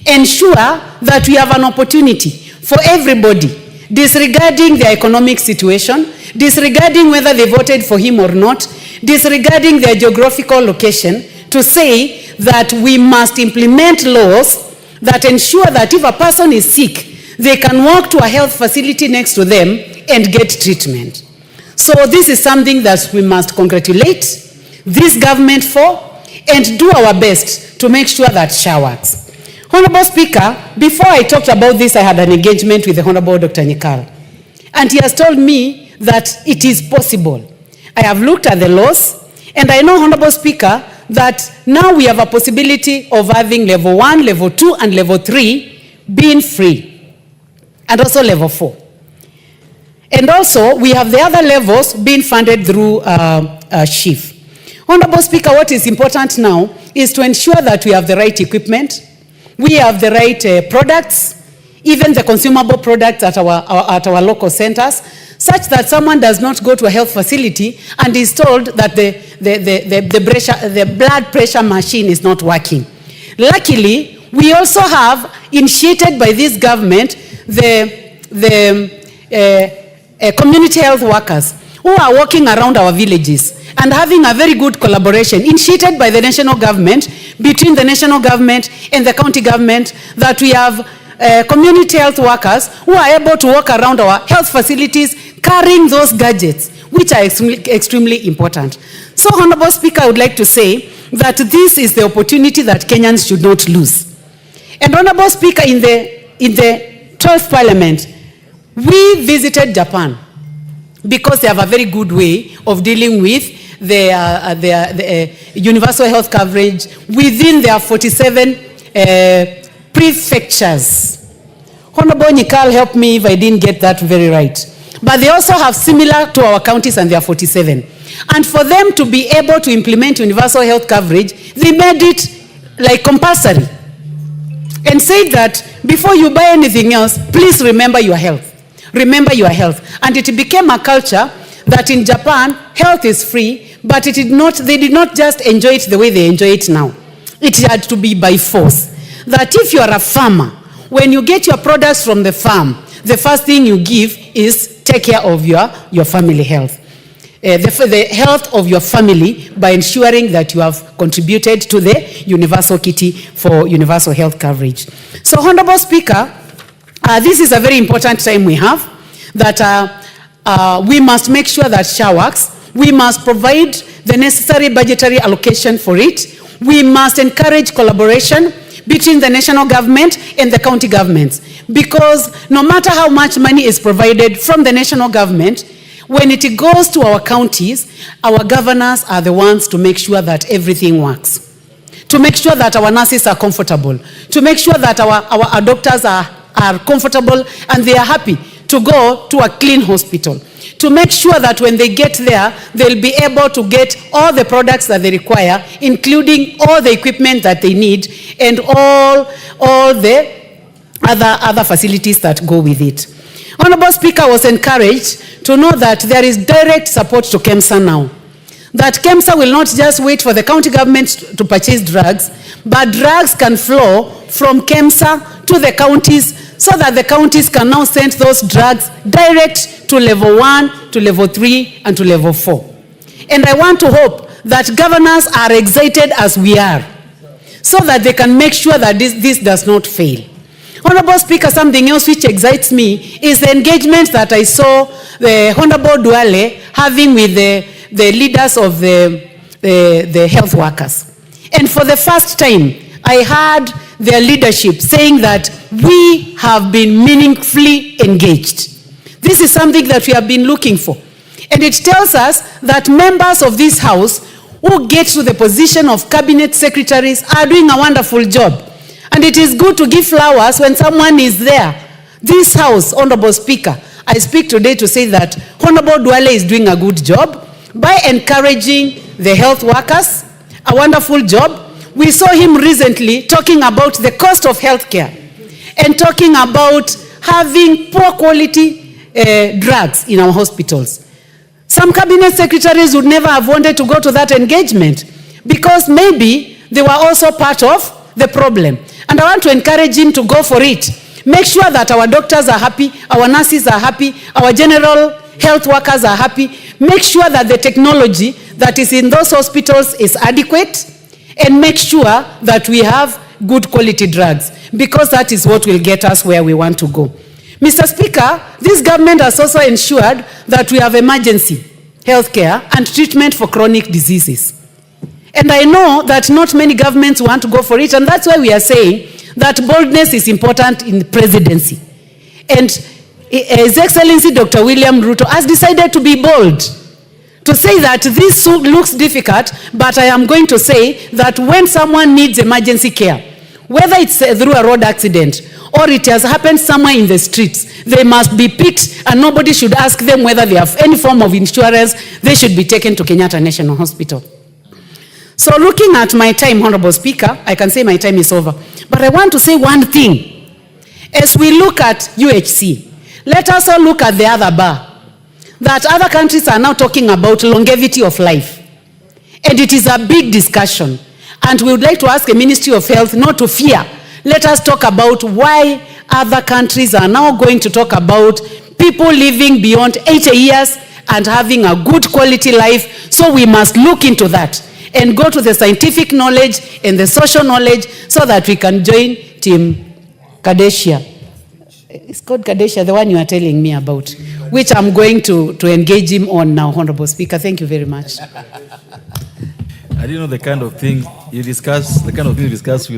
S10: ensure that we have an opportunity for everybody, disregarding their economic situation, disregarding whether they voted for him or not, disregarding their geographical location, to say that we must implement laws that ensure that if a person is sick, they can walk to a health facility next to them and get treatment. So this is something that we must congratulate this government for and do our best to make sure that SHA works. Honorable Speaker, before I talked about this, I had an engagement with the Honorable Dr. Nikal, and he has told me that it is possible. I have looked at the laws, and I know, Honorable Speaker, that now we have a possibility of having level 1, level 2, and level 3 being free, and also level 4. And also, we have the other levels being funded through SHIF. Honorable Speaker, what is important now is to ensure that we have the right equipment, we have the right products, even the consumable products at our local centers, such that someone does not go to a health facility and is told that the blood pressure machine is not working. Luckily, we also have initiated by this government the community health workers who are walking around our villages and having a very good collaboration initiated by the national government, between the national government and the county government, that we have community health workers who are able to walk around our health facilities carrying those gadgets, which are extremely important. So, Honorable Speaker, I would like to say that this is the opportunity that Kenyans should not lose. And Honorable Speaker, in the 12th Parliament, we visited Japan because they have a very good way of dealing with the universal health coverage within their 47 prefectures. Honorable Nikal, help me if I didn't get that very right. But they also have similar to our counties, and they are 47. And for them to be able to implement universal health coverage, they made it like compulsory and said that before you buy anything else, please remember your health. Remember your health. And it became a culture that in Japan, health is free, but they did not just enjoy it the way they enjoy it now. It had to be by force. That if you are a farmer, when you get your products from the farm, the first thing you give is take care of your family health. the health of your family by ensuring that you have contributed to the universal kitty for universal health coverage. So, Honorable Speaker, this is a very important time we have, that we must make sure that SHA works. We must provide the necessary budgetary allocation for it. We must encourage collaboration between the national government and the county governments, because no matter how much money is provided from the national government, when it goes to our counties, our governors are the ones to make sure that everything works, to make sure that our nurses are comfortable, to make sure that our doctors are comfortable and they are happy to go to a clean hospital, to make sure that when they get there, they'll be able to get all the products that they require, including all the equipment that they need and all the other facilities that go with it. Honorable Speaker was encouraged to know that there is direct support to KEMSA now. That KEMSA will not just wait for the county government to purchase drugs, but drugs can flow from KEMSA to the counties, so that the counties can now send those drugs direct to level 1, to level 3, and to level 4. And I want to hope that governors are excited as we are, so that they can make sure that this does not fail. Honorable Speaker, something else which excites me is the engagement that I saw the Honorable Duale having with the leaders of the health workers. And for the first time, I heard their leadership saying that we have been meaningfully engaged. This is something that we have been looking for. And it tells us that members of this house who get to the position of cabinet secretaries are doing a wonderful job. And it is good to give flowers when someone is there. This house, Honorable Speaker, I speak today to say that Honorable Duale is doing a good job by encouraging the health workers, a wonderful job. We saw him recently talking about the cost of healthcare and talking about having poor quality drugs in our hospitals. Some cabinet secretaries would never have wanted to go to that engagement because maybe they were also part of the problem. And I want to encourage him to go for it. Make sure that our doctors are happy, our nurses are happy, our general health workers are happy. Make sure that the technology that is in those hospitals is adequate, and make sure that we have good quality drugs, because that is what will get us where we want to go. Mr. Speaker, this government has also ensured that we have emergency healthcare and treatment for chronic diseases. And I know that not many governments want to go for it, and that's why we are saying that boldness is important in the presidency. And His Excellency Dr. William Ruto has decided to be bold, to say that this looks difficult, but I am going to say that when someone needs emergency care, whether it's through a road accident or it has happened somewhere in the streets, they must be picked and nobody should ask them whether they have any form of insurance. They should be taken to Kenyatta National Hospital. So looking at my time, Honorable Speaker, I can say my time is over. But I want to say one thing. As we look at UHC, let us all look at the other bar. That other countries are now talking about longevity of life. And it is a big discussion. And we would like to ask the Ministry of Health not to fear. Let us talk about why other countries are now going to talk about people living beyond 80 years and having a good quality life. So we must look into that and go to the scientific knowledge and the social knowledge so that we can join Team Kadesia. It's called Kadesia, the one you are telling me about, which I'm going to engage him on now, Honorable Speaker. Thank you very much.
S2: I didn't know the kind of thing you discuss with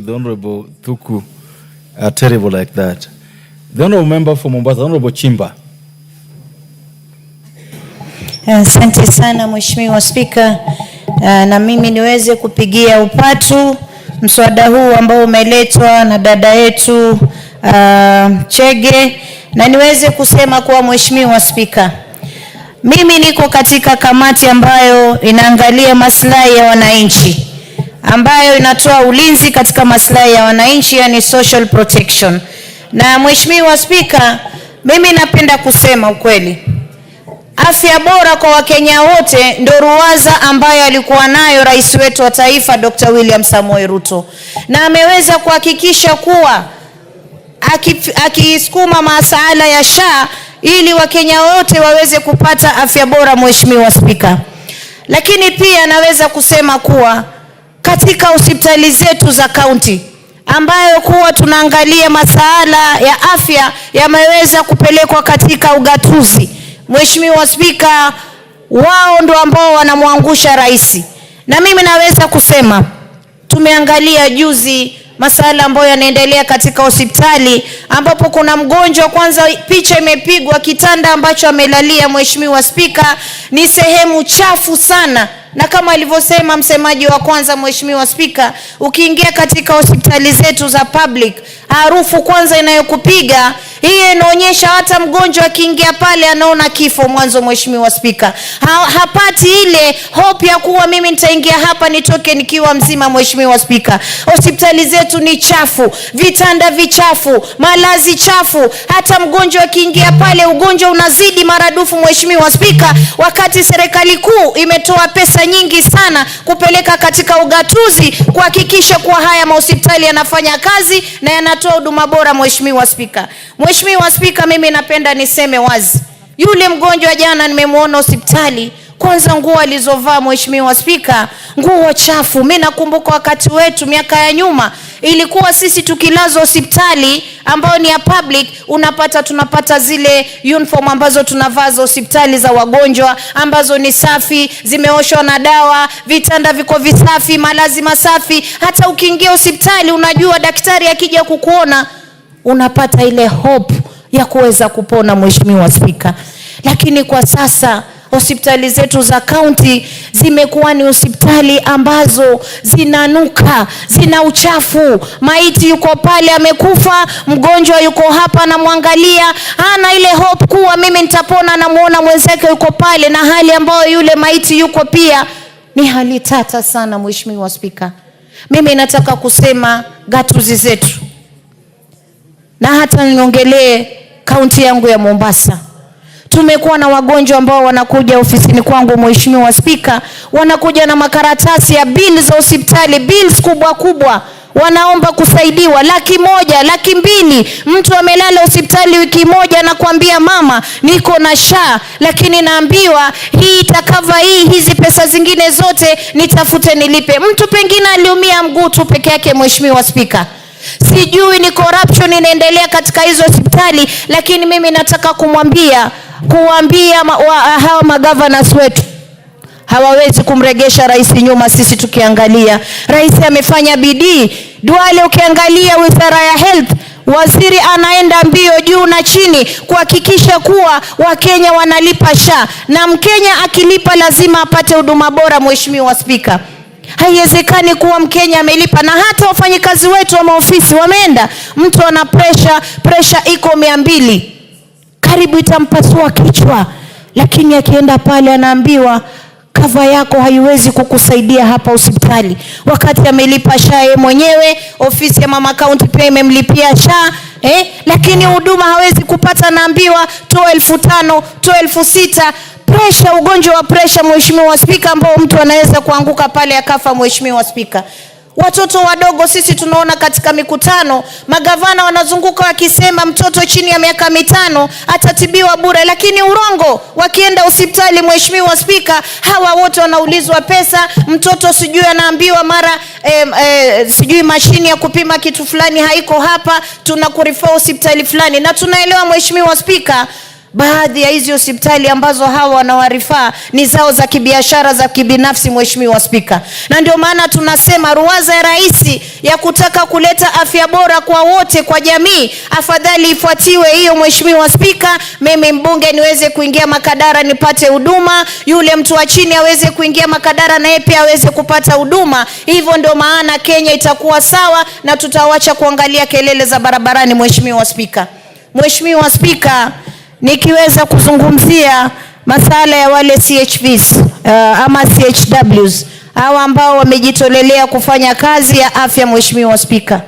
S2: the Honorable Thuku are terrible like that. The Honorable Member for Mombasa, Honorable Chimba.
S11: Asante sana Mheshimiwa Spika, na mimi niweze kupigia upatu mswada huu ambao umeletwa na dada yetu Chege, na niweze kusema kwa Mheshimiwa Spika, mimi niko katika kamati ambayo inaangalia maslahi ya wananchi, ambayo inatoa ulinzi katika maslahi ya wananchi, yani social protection. Na Mheshimiwa Spika, mimi napenda kusema ukweli, afya bora kwa Wakenya wote ndio ruwaza ambayo alikuwa nayo rais wetu wa taifa Dr. William Samoei Ruto, na ameweza kuhakikisha kuwa akisukuma masuala ya SHA ili Wakenya wote waweze kupata afya bora, Mheshimiwa Spika. Lakini pia naweza kusema kuwa katika hospitali zetu za kaunti ambayo kuwa tunaangalia masuala ya afya yameweza kupelekwa katika ugatuzi, Mheshimiwa Spika, wao ndio ambao wanamwangusha rais. Na mimi naweza kusema tumeangalia juzi masuala ambayo yanaendelea katika hospitali ambapo kuna mgonjwa, kwanza picha imepigwa kitanda ambacho amelalia, Mheshimiwa Spika, ni sehemu chafu sana. Na kama alivyosema msemaji wa kwanza, Mheshimiwa Spika, ukiingia katika hospitali zetu za public, harufu kwanza inayokupiga, hii inaonyesha hata mgonjwa akiingia pale anaona kifo mwanzo, Mheshimiwa Spika. Hapati ile hope ya kuwa mimi nitaingia hapa nitoke nikiwa mzima, Mheshimiwa Spika. Hospitali zetu ni chafu, vitanda vichafu, malazi chafu. Hata mgonjwa akiingia pale ugonjwa unazidi maradufu, Mheshimiwa Spika, wakati serikali kuu imetoa pesa nyingi sana kupeleka katika ugatuzi kuhakikisha kuwa haya mahospitali yanafanya kazi na yanatoa huduma bora, Mheshimiwa Spika. Mheshimiwa Spika, mimi napenda niseme wazi, yule mgonjwa jana nimemuona hospitali, kwanza nguo alizovaa, Mheshimiwa Spika, nguo chafu. Mimi nakumbuka wakati wetu miaka ya nyuma ilikuwa sisi tukilazwa hospitali ambao ni ya public, tunapata zile uniform ambazo tunavaa za hospitali za wagonjwa ambazo ni safi, zimeoshwa na dawa, vitanda viko visafi, malazi masafi. Hata ukiingia hospitali unajua daktari akija kukuona unapata ile hope ya kuweza kupona, Mheshimiwa Spika. Lakini kwa sasa hospitali zetu za kaunti zimekuwa ni hospitali ambazo zinanuka, zina uchafu. Maiti yuko pale amekufa, mgonjwa yuko hapa anamwangalia, hana ile hope kuwa mimi nitapona, namuona mwenzake yuko pale na hali ambayo yule maiti yuko pia ni hali tata sana, Mheshimiwa Spika. Mimi nataka kusema gatuzi zetu, na hata niongelee kaunti yangu ya Mombasa, tumekuwa na wagonjwa ambao wanakuja ofisini kwangu, Mheshimiwa Spika, wanakuja na makaratasi ya bills za hospitali, bills kubwa kubwa, wanaomba kusaidiwa 100,000, 200,000. Mtu amelala hospitali wiki moja na kuambia mama niko na SHA, lakini naambiwa hii itakava hizi pesa zingine zote nitafute nilipe. Mtu pengine aliumia mguu tu peke yake, Mheshimiwa Spika. Sijui ni corruption inaendelea katika hizo hospitali, lakini mimi nataka kuambia hawa magovernors wetu hawawezi kumregesha rais nyuma. Sisi tukiangalia rais amefanya bidii. Duale ukiangalia wizara ya health, waziri anaenda mbio juu na chini kuhakikisha kuwa Wakenya wanalipa SHA, na Mkenya akilipa lazima apate huduma bora, Mheshimiwa Spika. Haiwezekani kuwa Mkenya amelipa na hata wafanyikazi wetu wa maofisi wameenda, mtu ana pressure iko 200 karibu itampasua kichwa, lakini akienda pale anaambiwa kava yako haiwezi kukusaidia hapa hospitali, wakati amelipa SHA yeye mwenyewe. Ofisi ya mama county pia imemlipia SHA, lakini huduma hawezi kupata, naambiwa toa 5,000, toa 6,000. Pressure, ugonjwa wa pressure, Mheshimiwa Spika, ambao mtu anaweza kuanguka pale akafa, Mheshimiwa Spika. Watoto wadogo sisi tunaona katika mikutano magavana wanazunguka wakisema mtoto chini ya miaka 5 atatibiwa bure, lakini urongo. Wakienda hospitali, Mheshimiwa Spika, hawa wote wanaulizwa pesa. Mtoto sijui anaambiwa mara sijui mashini ya kupima kitu fulani haiko hapa, tunakurifa hospitali fulani. Na tunaelewa, Mheshimiwa Spika, baadhi ya hizi hospitali ambazo hawa wanawarifaa ni zao za kibiashara za kibinafsi, Mheshimiwa Spika. Na ndio maana tunasema ruwaza ya rais ya kutaka kuleta afya bora kwa wote, kwa jamii, afadhali ifuatiwe hiyo, Mheshimiwa Spika. Mimi mbunge niweze kuingia Makadara nipate huduma, yule mtu wa chini aweze kuingia Makadara na yeye pia aweze kupata huduma. Hivyo ndio maana Kenya itakuwa sawa na tutawacha kuangalia kelele za barabarani, Mheshimiwa Spika. Mheshimiwa Spika, nikiweza kuzungumzia masala ya wale CHVs ama CHWs, hawa ambao wamejitolelea kufanya kazi ya afya, Mheshimiwa Spika.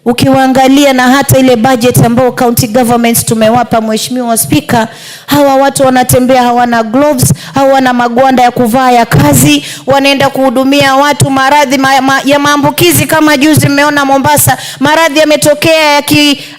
S11: Ukiwaangalia na hata ile budget ambayo county governments tumewapa, Mheshimiwa Spika, hawa watu wanatembea hawana gloves, hawana magwanda ya kuvaa ya kazi, wanaenda kuhudumia watu maradhi ya maambukizi. Kama juzi mmeona Mombasa, maradhi yametokea ya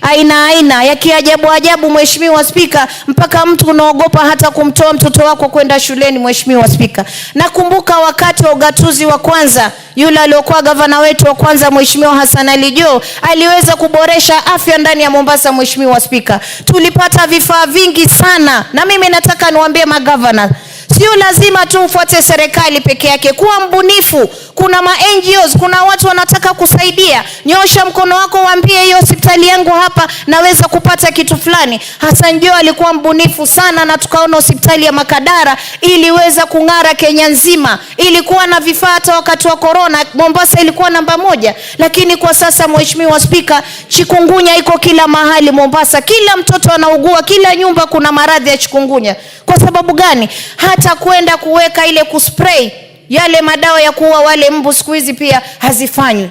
S11: aina ya kiajabu, Mheshimiwa Spika, mpaka mtu unaogopa hata kumtoa mtoto wako kwenda shuleni, Mheshimiwa Spika. Nakumbuka wakati wa ugatuzi wa kwanza, yule aliyokuwa gavana wetu wa kwanza, Mheshimiwa Hassan Ali Joho, aliweza kuboresha afya ndani ya Mombasa, Mheshimiwa Spika. Tulipata vifaa vingi sana, na mimi nataka niwaambie magavana, sio lazima tu ufuate serikali peke yake, kuwa mbunifu. Kuna NGOs, kuna watu wanataka kusaidia. Nyosha mkono wako, waambie hiyo hospitali yangu hapa naweza kupata kitu fulani. Hassan Joho alikuwa mbunifu sana, na tukaona hospitali ya Makadara iliweza kung'ara Kenya nzima. Ilikuwa na vifaa hata wakati wa corona, Mombasa ilikuwa namba 1. Lakini kwa sasa, Mheshimiwa Spika, chikungunya iko kila mahali Mombasa. Kila mtoto anaugua, kila nyumba kuna maradhi ya chikungunya. Kwa sababu gani? Hata kwenda kuweka ile kuspray yale madawa ya kuua wale mbu siku hizi pia hazifanywi.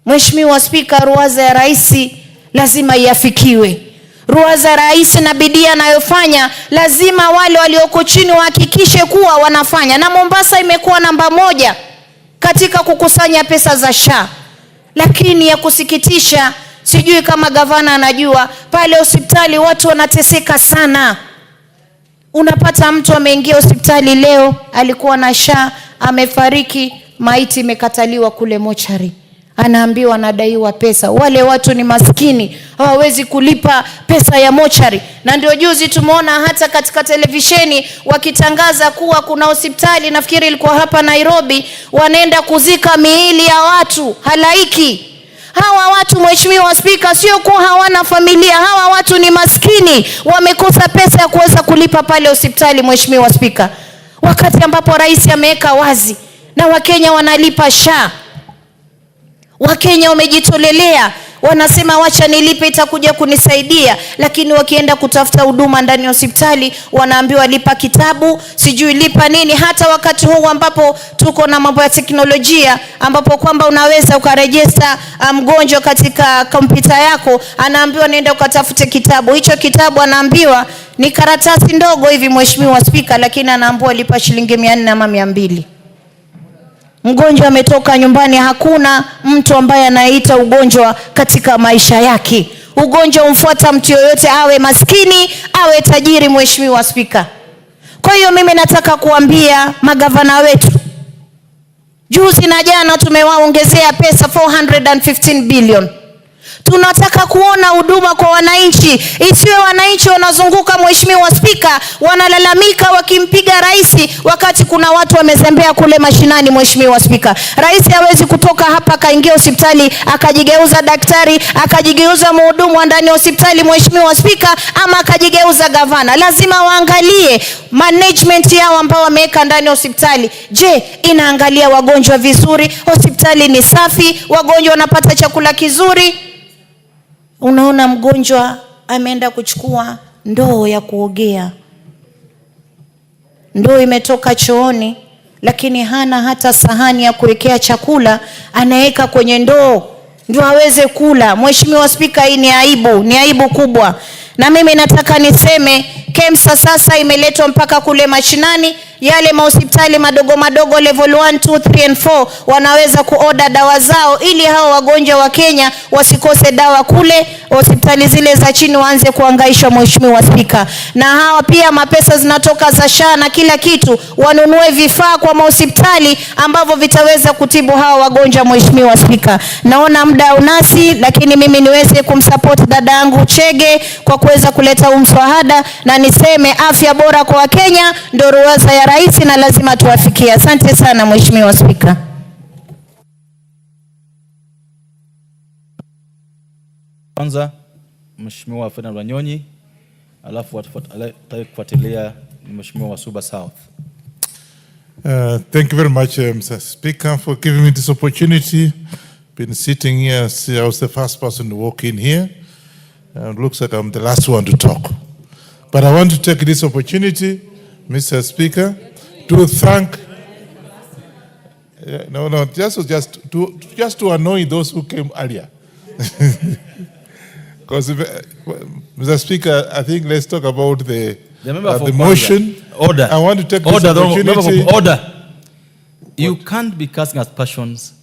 S11: Mheshimiwa Spika, ruwaza ya rais lazima iafikiwe. Ruwaza ya rais na bidii anayofanya, lazima wale walioko chini wahakikishe kuwa wanafanya. Na Mombasa imekuwa namba 1 katika kukusanya pesa za SHA. Lakini ya kusikitisha, sijui kama gavana anajua, pale hospitali watu wanateseka sana. Unapata mtu ameingia hospitali leo, alikuwa na SHA, amefariki, maiti imekataliwa kule mochari. Anaambiwa anadaiwa pesa. Wale watu ni maskini, hawawezi kulipa pesa ya mochari. Na ndio juzi tumeona hata katika televisheni wakitangaza kuwa kuna hospitali, nafikiri ilikuwa hapa Nairobi, wanaenda kuzika miili ya watu halaiki. Hawa watu, Mheshimiwa Spika, sio kuwa hawana familia. Hawa watu ni maskini, wamekosa pesa ya kuweza kulipa pale hospitali, Mheshimiwa Spika. Wakati ambapo rais ameweka wazi na Wakenya wanalipa SHA. Wakenya wamejitolelea, wanasema wacha nilipe itakuja kunisaidia. Lakini wakienda kutafuta huduma ndani ya hospitali, wanaambiwa lipa kitabu, sijui lipa nini. Hata wakati huu ambapo tuko na mambo ya teknolojia, ambapo kwamba unaweza ukarejesta mgonjwa katika kompyuta yako, anaambiwa nenda ukatafute kitabu. Hicho kitabu anaambiwa ni karatasi ndogo hivi, Mheshimiwa Spika, lakini anaambiwa lipa shilingi 400 ama 200. Mgonjwa ametoka nyumbani, hakuna mtu ambaye anaita ugonjwa katika maisha yake. Ugonjwa umfuata mtu yoyote, awe maskini, awe tajiri, Mheshimiwa Spika. Kwa hiyo mimi nataka kuambia magavana wetu, juzi na jana tumewaongezea pesa 415 billion. Tunataka kuona huduma kwa wananchi, isiwe wananchi wanazunguka, Mheshimiwa Spika, wanalalamika wakimpiga rais, wakati kuna watu wamezembea kule mashinani, Mheshimiwa Spika. Rais hawezi kutoka hapa akaingia hospitali akajigeuza daktari, akajigeuza mhudumu ndani ya hospitali, Mheshimiwa Spika, ama akajigeuza gavana. Lazima waangalie management yao ambao wameweka ndani ya hospitali. Je, inaangalia wagonjwa vizuri? Hospitali ni safi? Wagonjwa wanapata chakula kizuri? Unaona mgonjwa ameenda kuchukua ndoo ya kuogea, ndoo imetoka chooni, lakini hana hata sahani ya kuwekea chakula, anaweka kwenye ndoo ndio aweze kula. Mheshimiwa Spika, hii ni aibu, ni aibu kubwa. Na mimi nataka niseme KEMSA sasa imeletwa mpaka kule mashinani. Yale mahospitali madogo level 1, 2, 3 and 4 wanaweza kuoda dawa zao, ili hao wagonjwa wa Kenya wasikose dawa kule. Hospitali zile za chini waanze kuhangaishwa, Mheshimiwa Spika. Na hawa pia mapesa zinatoka za SHA na kila kitu, wanunue vifaa kwa mahospitali ambavyo vitaweza kutibu hawa wagonjwa, Mheshimiwa Spika. Naona muda unasi, lakini mimi niweze kumsupport dada yangu Chege kwa kuweza kuleta mswada, na niseme afya bora kwa Wakenya ndio ruwaza ya rais, na lazima tuwafikie. Asante sana, Mheshimiwa Spika.
S2: Kwanza Mheshimiwa Ferdinand Wanyonyi, alafu atakufuatilia Mheshimiwa Wasuba South.
S12: Thank you very much, Mr. Speaker, for giving me this opportunity. Been sitting here, I was the first person to walk in here. Looks like I'm the last one to talk. But I want to take this opportunity, Mr. Speaker, to thank, just to annoy those who came earlier. Because, Mr. Speaker, I think let's talk about the motion.
S2: Order.
S12: I want to take this
S2: Order.
S12: opportunity.
S2: Order. You can't be casting aspersions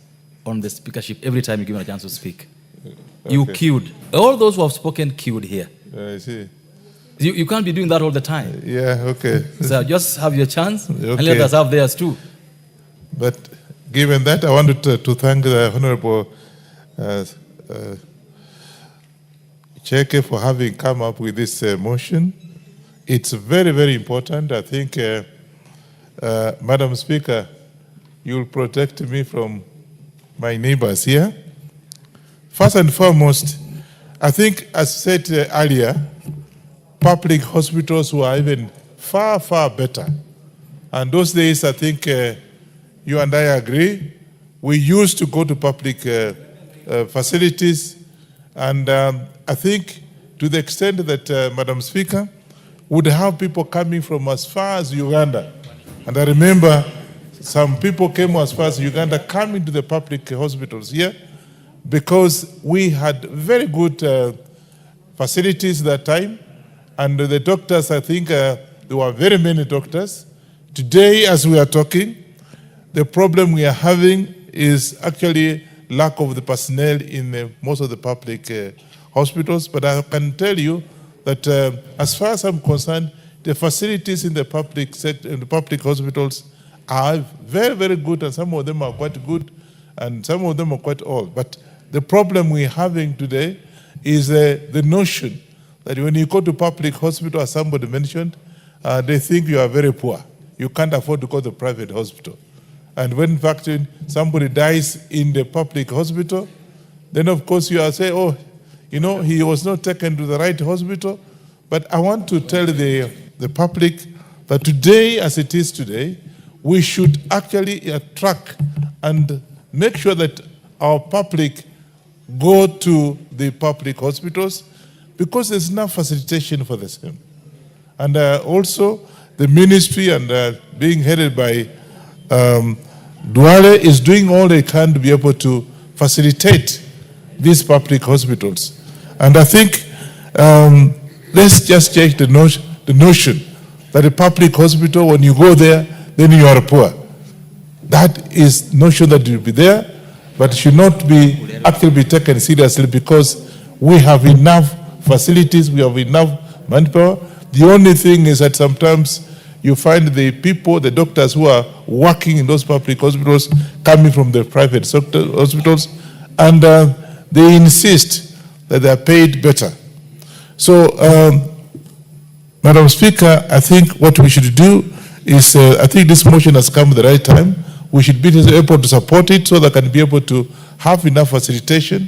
S2: on the speakership every time you give me a chance to speak.
S12: Okay.
S2: You queued. All those who have spoken queued here.
S12: I see.
S2: You can't be doing that all the time.
S12: Yeah, okay.
S2: So just have your chance and
S12: Okay.
S2: let us have theirs too.
S12: But given that, I wanted to thank the Honorable Cheke for having come up with this motion. It's very, very important. I think, Madam Speaker, you'll protect me from my neighbors here. First and foremost, I think, as said earlier, public hospitals were even far, far better. And those days, I think you and I agree, we used to go to public facilities. And I think to the extent that, Madam Speaker, would have people coming from as far as Uganda. And I remember some people came as far as Uganda coming to the public hospitals here because we had very good facilities that time. And the doctors, I think there were very many doctors. Today, as we are talking, the problem we are having is actually lack of the personnel in most of the public hospitals. But I can tell you that as far as I'm concerned, the facilities in the public sector, in the public hospitals are very, very good, and some of them are quite good, and some of them are quite old. But the problem we're having today is the notion that when you go to public hospital, as somebody mentioned, they think you are very poor. You can't afford to go to private hospital. And when in fact somebody dies in the public hospital, then of course you are saying, oh, you know, he was not taken to the right hospital. But I want to tell the public that today, as it is today, we should actually attract and make sure that our public go to the public hospitals because there's enough facilitation for the same. And also, the ministry and being headed by Duale is doing all they can to be able to facilitate these public hospitals. And I think let's just check the notion that a public hospital, when you go there, then you are poor. That is notion that will be there, but should not be actually be taken seriously because we have enough facilities, we have enough manpower. The only thing is that sometimes you find the people, the doctors who are working in those public hospitals coming from the private sector hospitals, and they insist that they are paid better. So, Madam Speaker, I think what we should do is, I think this motion has come at the right time. We should be able to support it so that can be able to have enough facilitation.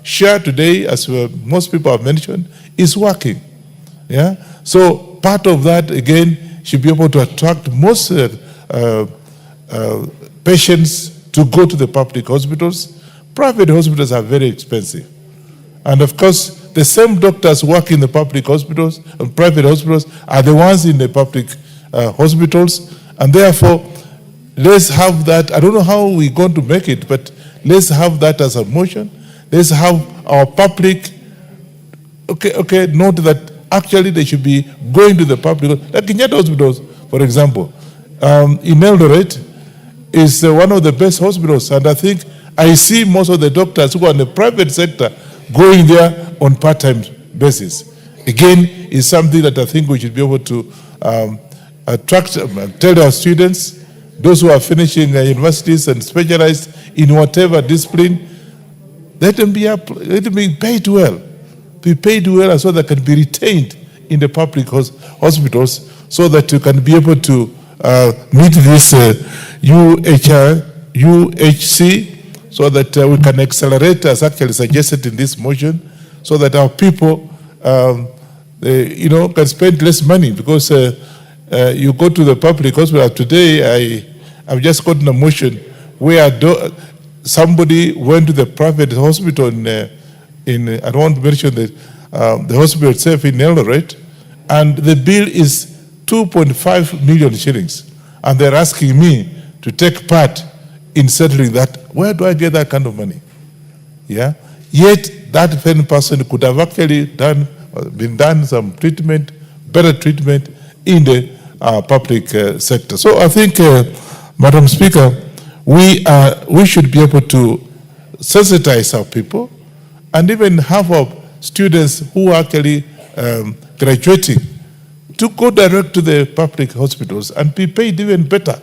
S12: Share today, as most people have mentioned, is working. Yeah. So part of that again should be able to attract most patients to go to the public hospitals. Private hospitals are very expensive, and of course, the same doctors work in the public hospitals and private hospitals are the ones in the public hospitals, and therefore, let's have that. I don't know how we're going to make it, but let's have that as a motion. Let's have our public, note that actually they should be going to the public, like Kenyatta hospitals, for example. In Eldoret is one of the best hospitals, and I think I see most of the doctors who are in the private sector going there on part-time basis. Again, is something that I think we should be able to attract, tell our students, those who are finishing universities and specialized in whatever discipline, let them be paid well. Be paid well so that can be retained in the public hospitals so that you can be able to meet this UHC so that we can accelerate as actually suggested in this motion so that our people can spend less money because you go to the public hospital. Today, I've just gotten a motion where somebody went to the private hospital I don't want to mention the hospital itself in Eldoret, and the bill is 2.5 million shillings. And they're asking me to take part in settling that. Where do I get that kind of money? Yeah? Yet that same person could have actually been done some treatment, better treatment in the public sector. So I think, Madam Speaker, we should be able to sensitize our people and even have our students who are actually graduating to go direct to the public hospitals and be paid even better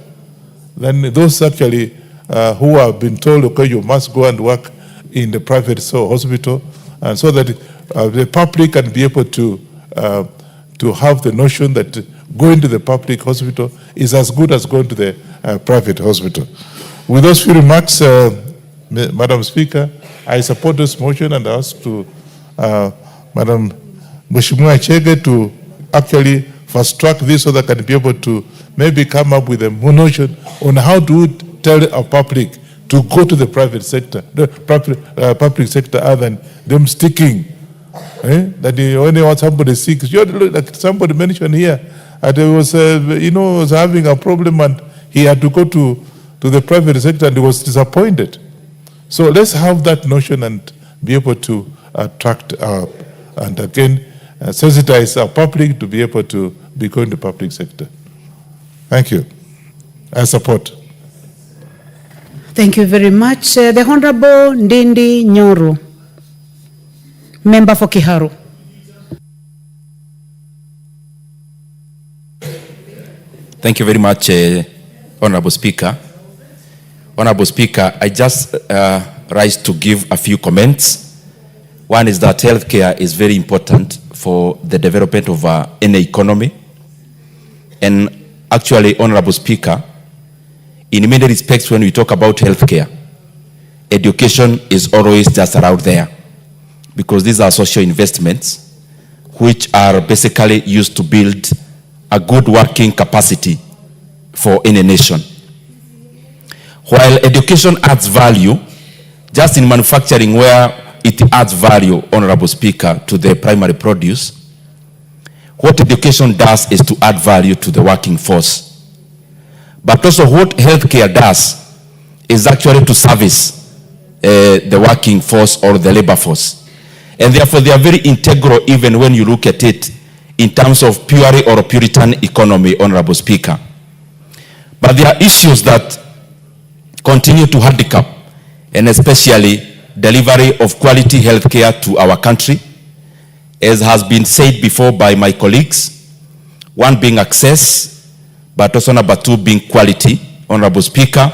S12: than those actually who have been told, okay, you must go and work in the private hospital, and so that the public can be able to have the notion that going to the public hospital is as good as going to the private hospital. With those few remarks, Madam Speaker, I support this motion and ask to Madam Mheshimiwa Chege to actually fast track this so that I can be able to maybe come up with a notion on how to tell our public to go to the private sector, the public sector, other than them sticking. That when somebody sick, like somebody mentioned here, that he was, was having a problem and he had to go to the private sector and he was disappointed. So let's have that notion and be able to attract and again sensitize our public to be able to be going to the public sector. Thank you. I support.
S10: Thank you very much. The Honorable Ndindi Nyoro, Member for Kiharu.
S13: Thank you very much, Honorable Speaker. Honorable Speaker, I just rise to give a few comments. One is that healthcare is very important for the development of any economy. And actually, Honorable Speaker, in many respects, when we talk about healthcare, education is always just around there, because these are social investments which are basically used to build a good working capacity for any nation. While education adds value, just in manufacturing where it adds value, Honorable Speaker, to the primary produce, what education does is to add value to the working force. But also what healthcare does is actually to service the working force or the labor force. And therefore they are very integral even when you look at it in terms of purely or Puritan economy, Honorable Speaker. But there are issues that continue to handicap, and especially delivery of quality healthcare to our country, as has been said before by my colleagues, one being access, but also number two being quality, Honorable Speaker,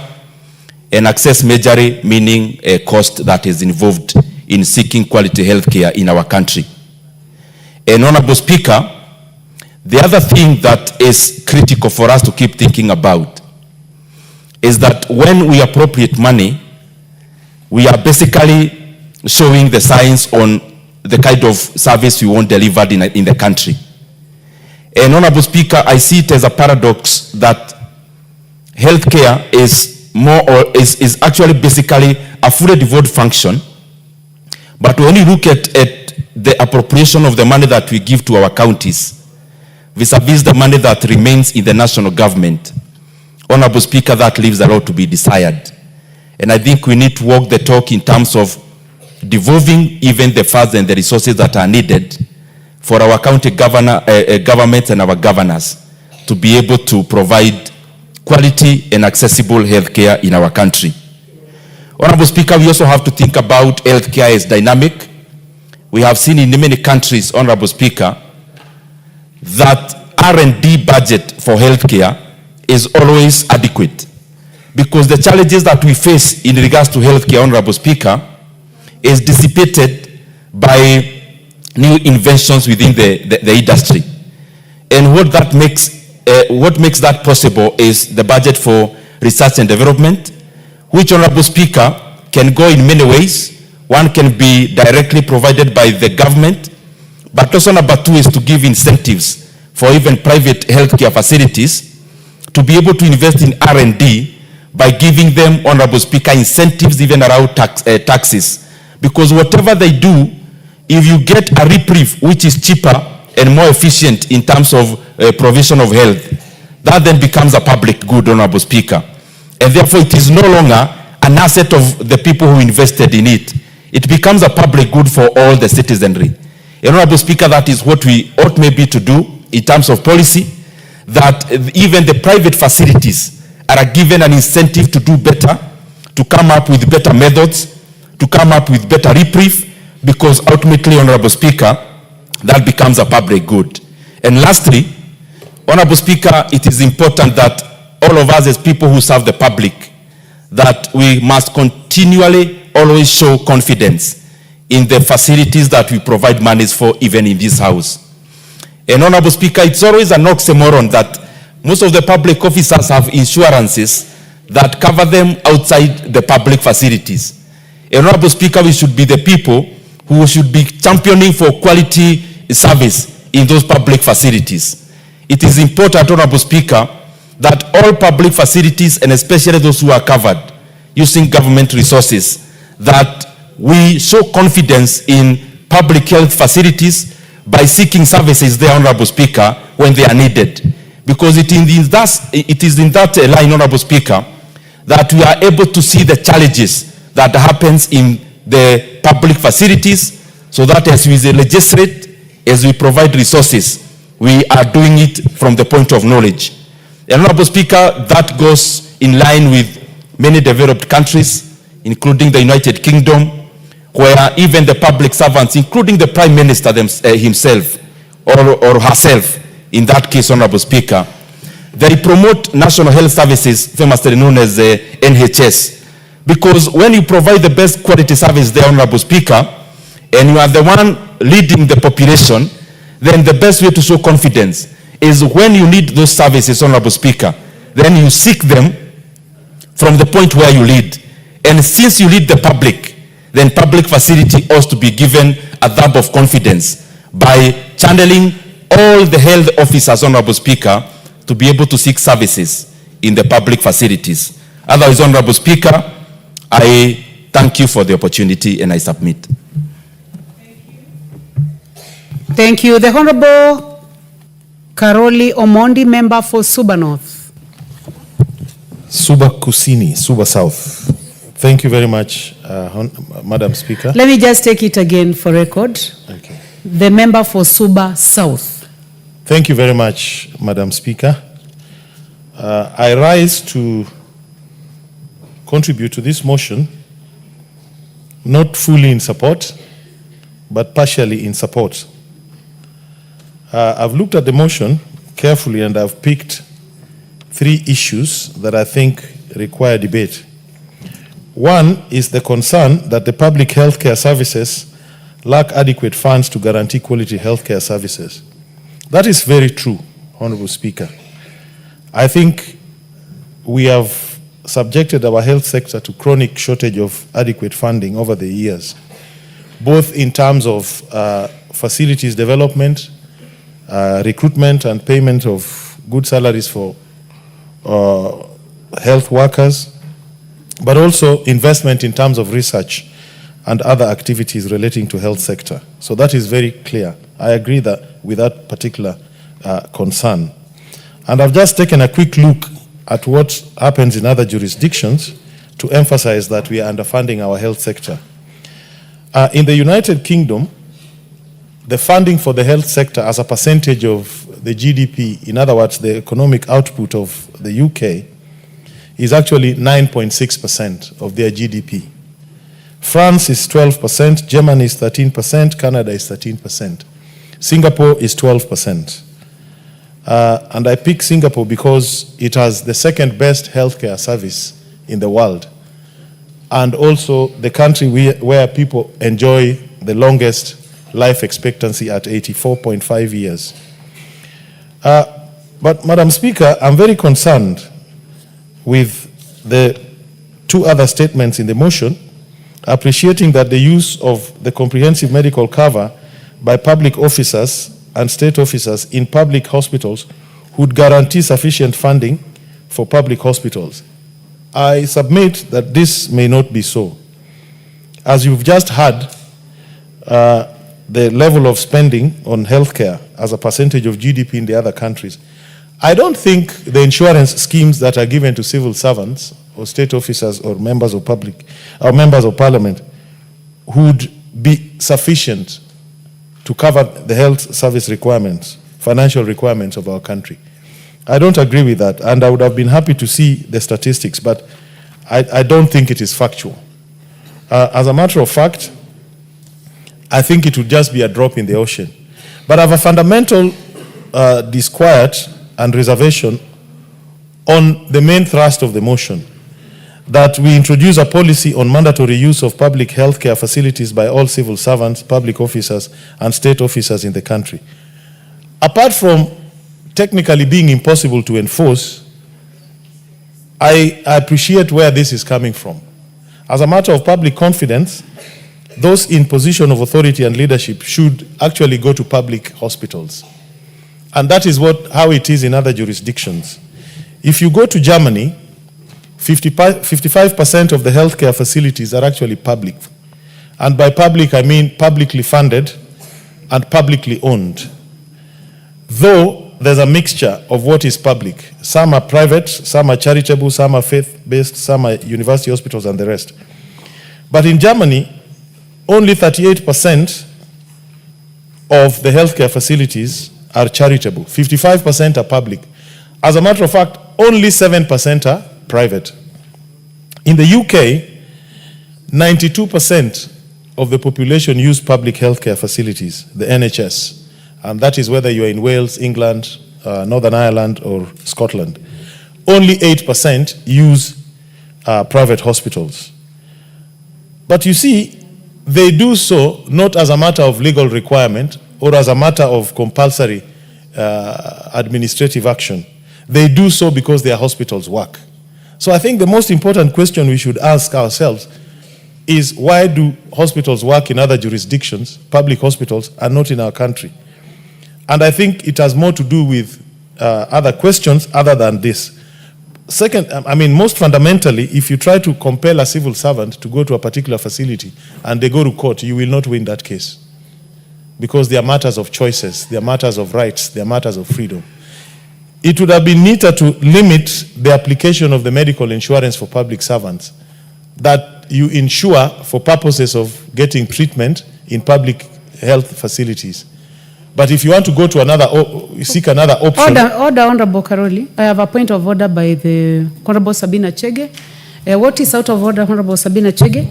S13: and access majorly meaning a cost that is involved in seeking quality healthcare in our country. And Honorable Speaker, the other thing that is critical for us to keep thinking about is that when we appropriate money, we are basically showing the signs on the kind of service we want delivered in the country. And Honorable Speaker, I see it as a paradox that healthcare is is actually basically a fully devolved function. But when you look at the appropriation of the money that we give to our counties vis-a-vis the money that remains in the national government, Honorable Speaker, that leaves a lot to be desired. And I think we need to walk the talk in terms of devolving even the funds and the resources that are needed for our county governments and our governors to be able to provide quality and accessible healthcare in our country. Honorable Speaker, we also have to think about healthcare as dynamic. We have seen in many countries, Honorable Speaker, that R&D budget for healthcare is always adequate, because the challenges that we face in regards to healthcare, Honorable Speaker, is dissipated by new inventions within the industry. And what makes that possible is the budget for research and development, which, Honorable Speaker, can go in many ways. One can be directly provided by the government, but also number two is to give incentives for even private healthcare facilities to be able to invest in R&D by giving them, Honorable Speaker, incentives even around taxes. Because whatever they do, if you get a reprieve which is cheaper and more efficient in terms of provision of health, that then becomes a public good, Honorable Speaker. And therefore it is no longer an asset of the people who invested in it. it becomes a public good for all the citizenry. Honorable Speaker, that is what we ought maybe to do in terms of policy, that even the private facilities are given an incentive to do better, to come up with better methods, to come up with better reprieve, because ultimately, Honorable Speaker, that becomes a public good. And lastly, Honorable Speaker, it is important that all of us as people who serve the public, that we must continually always show confidence in the facilities that we provide monies for, even in this house. And Honorable Speaker, it's always an oxymoron that most of the public officers have insurances that cover them outside the public facilities. And Honorable Speaker, we should be the people who should be championing for quality service in those public facilities. It is important, Honorable Speaker, that all public facilities, and especially those who are covered using government resources, that we show confidence in public health facilities by seeking services there, Honorable Speaker, when they are needed. Because it is in that line, Honorable Speaker, that we are able to see the challenges that happens in the public facilities, so that as we legislate, as we provide resources, we are doing it from the point of knowledge. And Honorable Speaker, that goes in line with many developed countries, including the United Kingdom, where even the public servants, including the Prime Minister himself or herself, in that case, Honorable Speaker, they promote national health services, famously known as NHS. Because when you provide the best quality service there, Honorable Speaker, and you are the one leading the population, then the best way to show confidence is when you need those services, Honorable Speaker, then you seek them from the point where you lead. And since you lead the public, then public facility ought to be given a dab of confidence by channeling all the health officers, Honorable Speaker, to be able to seek services in the public facilities. Otherwise, Honorable Speaker, I thank you for the opportunity and I submit.
S10: Thank you. The Honorable Karoli Omondi, member for Suba North.
S14: Suba Kusini, Suba South. Thank you very much, Madam Speaker.
S10: Let me just take it again for record.
S14: Okay.
S10: The member for Suba South.
S14: Thank you very much, Madam Speaker. I rise to contribute to this motion, not fully in support, but partially in support. I've looked at the motion carefully and I've picked 3 issues that I think require debate. One is the concern that the public healthcare services lack adequate funds to guarantee quality healthcare services. That is very true, Honorable Speaker. I think we have subjected our health sector to chronic shortage of adequate funding over the years, both in terms of facilities development, recruitment and payment of good salaries for health workers, but also investment in terms of research and other activities relating to health sector. So that is very clear. I agree with that particular concern. And I've just taken a quick look at what happens in other jurisdictions to emphasize that we are underfunding our health sector. In the United Kingdom, the funding for the health sector as a percentage of the GDP, in other words, the economic output of the UK, is actually 9.6% of their GDP. France is 12%, Germany is 13%, Canada is 13%. Singapore is 12%. And I pick Singapore because it has the second best healthcare service in the world, and also the country where people enjoy the longest life expectancy at 84.5 years. But Madam Speaker, I'm very concerned with the 2 other statements in the motion, appreciating that the use of the comprehensive medical cover by public officers and state officers in public hospitals would guarantee sufficient funding for public hospitals. I submit that this may not be so. As you've just heard, the level of spending on healthcare as a percentage of GDP in the other countries, I don't think the insurance schemes that are given to civil servants or state officers or members of public or members of parliament would be sufficient to cover the health service requirements, financial requirements of our country. I don't agree with that, and I would have been happy to see the statistics, but I don't think it is factual. As a matter of fact, I think it would just be a drop in the ocean. But I have a fundamental disquiet and reservation on the main thrust of the motion, that we introduce a policy on mandatory use of public healthcare facilities by all civil servants, public officers, and state officers in the country. Apart from technically being impossible to enforce, I appreciate where this is coming from. As a matter of public confidence, those in position of authority and leadership should actually go to public hospitals. And that is how it is in other jurisdictions. If you go to Germany, 55% of the healthcare facilities are actually public. And by public, I mean publicly funded and publicly owned. Though there's a mixture of what is public. Some are private, some are charitable, some are faith-based, some are university hospitals, and the rest. But in Germany, only 38% of the healthcare facilities are charitable. 55% are public. As a matter of fact, only 7% are private. In the UK, 92% of the population use public healthcare facilities, the NHS. And that is whether you are in Wales, England, Northern Ireland, or Scotland. Only 8% use private hospitals. But you see, they do so not as a matter of legal requirement or as a matter of compulsory administrative action. They do so because their hospitals work. So I think the most important question we should ask ourselves is, why do hospitals work in other jurisdictions, public hospitals, and not in our country? And I think it has more to do with other questions other than this. Second, I mean, most fundamentally, if you try to compel a civil servant to go to a particular facility and they go to court, you will not win that case. Because they are matters of choices, they are matters of rights, they are matters of freedom. It would have been neater to limit the application of the medical insurance for public servants, that you insure for purposes of getting treatment in public health facilities. But if you want to go to another, seek another option.
S10: Order, Honorable Karoli. I have a point of order by the Honorable Sabina Chege. What is out of order, Honorable Sabina Chege?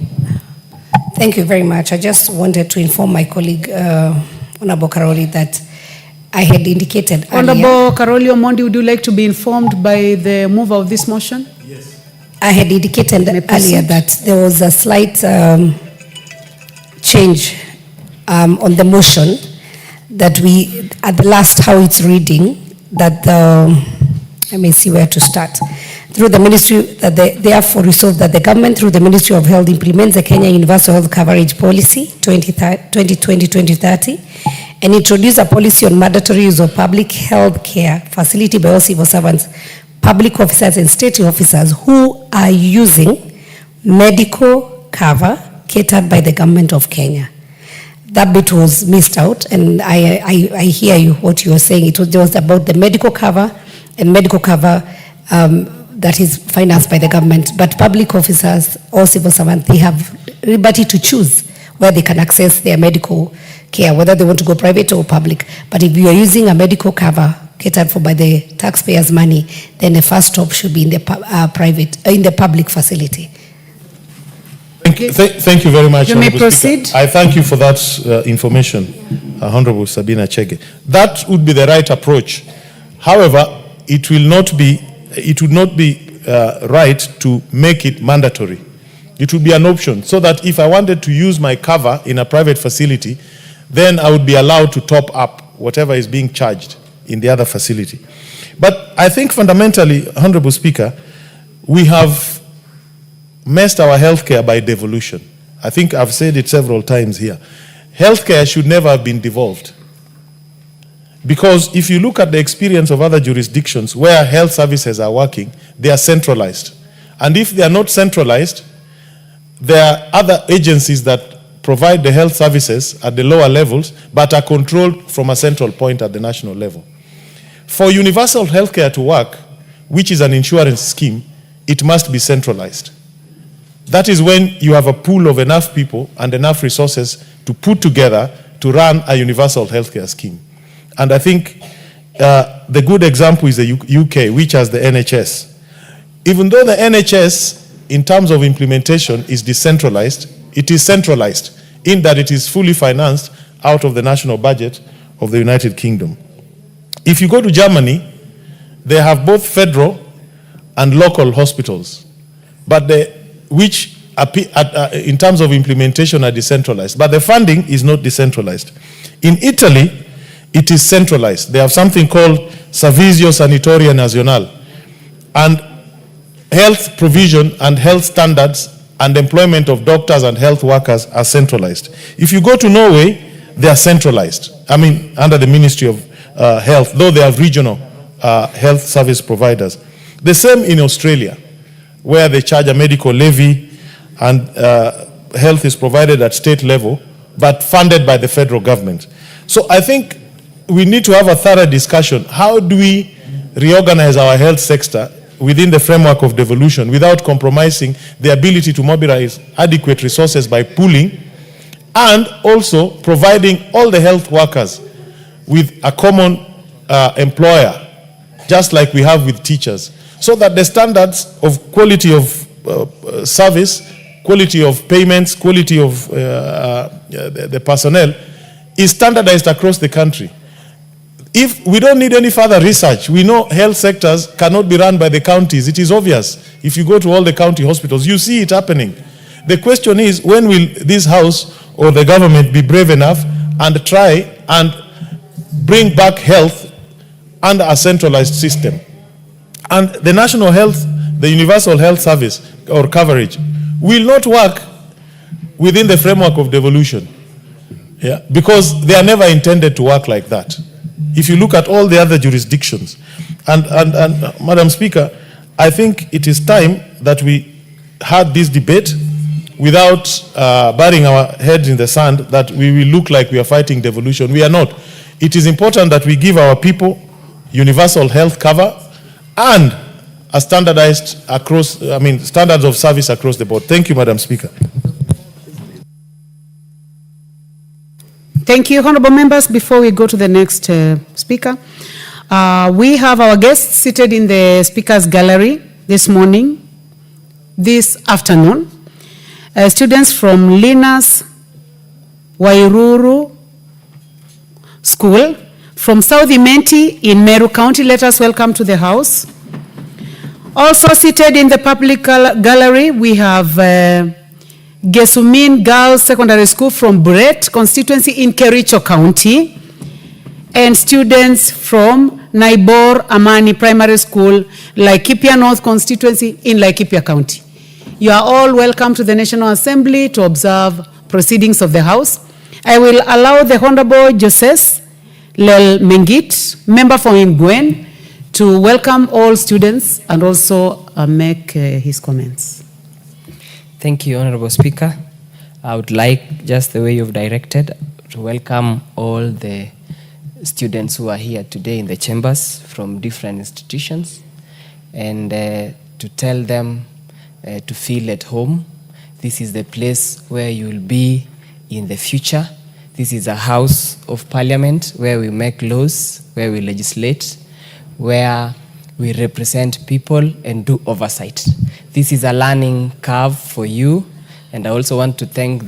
S7: Thank you very much. I just wanted to inform my colleague, Honorable Karoli, that I had indicated earlier.
S10: Honorable Karoli Omondi, would you like to be informed by the mover of this motion?
S7: Yes. I had indicated earlier that there was a slight change on the motion, that we, at the last how it's reading, that let me see where to start. Through the ministry, that therefore resolved that the government through the Ministry of Health implements the Kenya Universal Health Coverage Policy 2020-2030 and introduce a policy on mandatory use of public health care facility by all civil servants, public officers and state officers who are using medical cover catered by the government of Kenya. That bit was missed out, and I hear you, what you were saying. It was about the medical cover, and medical cover that is financed by the government. But public officers or civil servants, they have liberty to choose where they can access their medical care, whether they want to go private or public. But if you are using a medical cover catered for by the taxpayers' money, then the first stop should be in the in the public facility.
S14: Thank you very much.
S10: You may proceed.
S14: Speaker. I thank you for that information, Honorable Sabina Chege. That would be the right approach. However, it would not be right to make it mandatory. It would be an option, so that if I wanted to use my cover in a private facility, then I would be allowed to top up whatever is being charged in the other facility. But I think fundamentally, Honorable Speaker, we have messed our healthcare by devolution. I think I've said it several times here. Healthcare should never have been devolved. Because if you look at the experience of other jurisdictions where health services are working, they are centralized. And if they are not centralized, there are other agencies that provide the health services at the lower levels, but are controlled from a central point at the national level. For universal healthcare to work, which is an insurance scheme, it must be centralized. That is when you have a pool of enough people and enough resources to put together to run a universal healthcare scheme. And I think the good example is the UK, which has the NHS. Even though the NHS, in terms of implementation, is decentralized, it is centralized in that it is fully financed out of the national budget of the United Kingdom. If you go to Germany, they have both federal and local hospitals, but which in terms of implementation are decentralized, but the funding is not decentralized. In Italy, it is centralized. They have something called Servizio Sanitario Nazionale, and health provision and health standards and employment of doctors and health workers are centralized. If you go to Norway, they are centralized. I mean, under the Ministry of Health, though they have regional health service providers. The same in Australia, where they charge a medical levy and health is provided at state level, but funded by the federal government. So I think we need to have a thorough discussion. How do we reorganize our health sector within the framework of devolution without compromising the ability to mobilize adequate resources by pooling, and also providing all the health workers with a common employer, just like we have with teachers, so that the standards of quality of service, quality of payments, quality of the personnel is standardized across the country. If we don't need any further research, we know health sectors cannot be run by the counties. It is obvious. If you go to all the county hospitals, you see it happening. The question is, when will this house or the government be brave enough and try and bring back health under a centralized system? And the national health, the universal health service or coverage will not work within the framework of devolution. Yeah, because they are never intended to work like that. If you look at all the other jurisdictions. And Madam Speaker, I think it is time that we had this debate without burying our heads in the sand, that we will look like we are fighting devolution. We are not. It is important that we give our people universal health cover and a standardized standards of service across the board. Thank you, Madam Speaker.
S10: Thank you, honorable members. Before we go to the next speaker, we have our guests seated in the speakers gallery this afternoon. Students from Linas Wairuru School from South Imenti in Meru County. Let us welcome to the house. Also seated in the public gallery, we have Gesumin Girls Secondary School from Brett constituency in Kericho County, and students from Naibor Amani Primary School, Laikipia North constituency in Laikipia County. You are all welcome to the National Assembly to observe proceedings of the House. I will allow the Honorable Joses Lel Mengit, member for Ingwen, to welcome all students and also make his comments.
S15: Thank you, Honorable Speaker. I would like, just the way you've directed, to welcome all the students who are here today in the chambers from different institutions, and to tell them to feel at home. This is the place where you'll be in the future. This is a house of parliament where we make laws, where we legislate, where we represent people and do oversight. This is a learning curve for you, and I also want to thank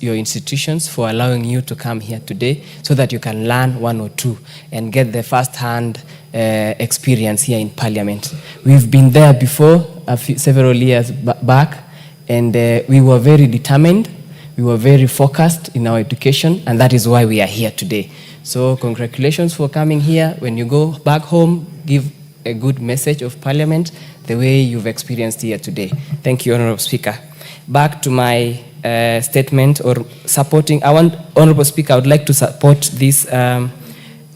S15: your institutions for allowing you to come here today so that you can learn one or two and get the first-hand experience here in Parliament. We've been there before, several years back, and we were very determined, we were very focused in our education, and that is why we are here today. So congratulations for coming here. When you go back home, give a good message of Parliament the way you've experienced here today. Thank you, Honorable Speaker. Back to my statement or supporting, Honorable Speaker, I would like to support this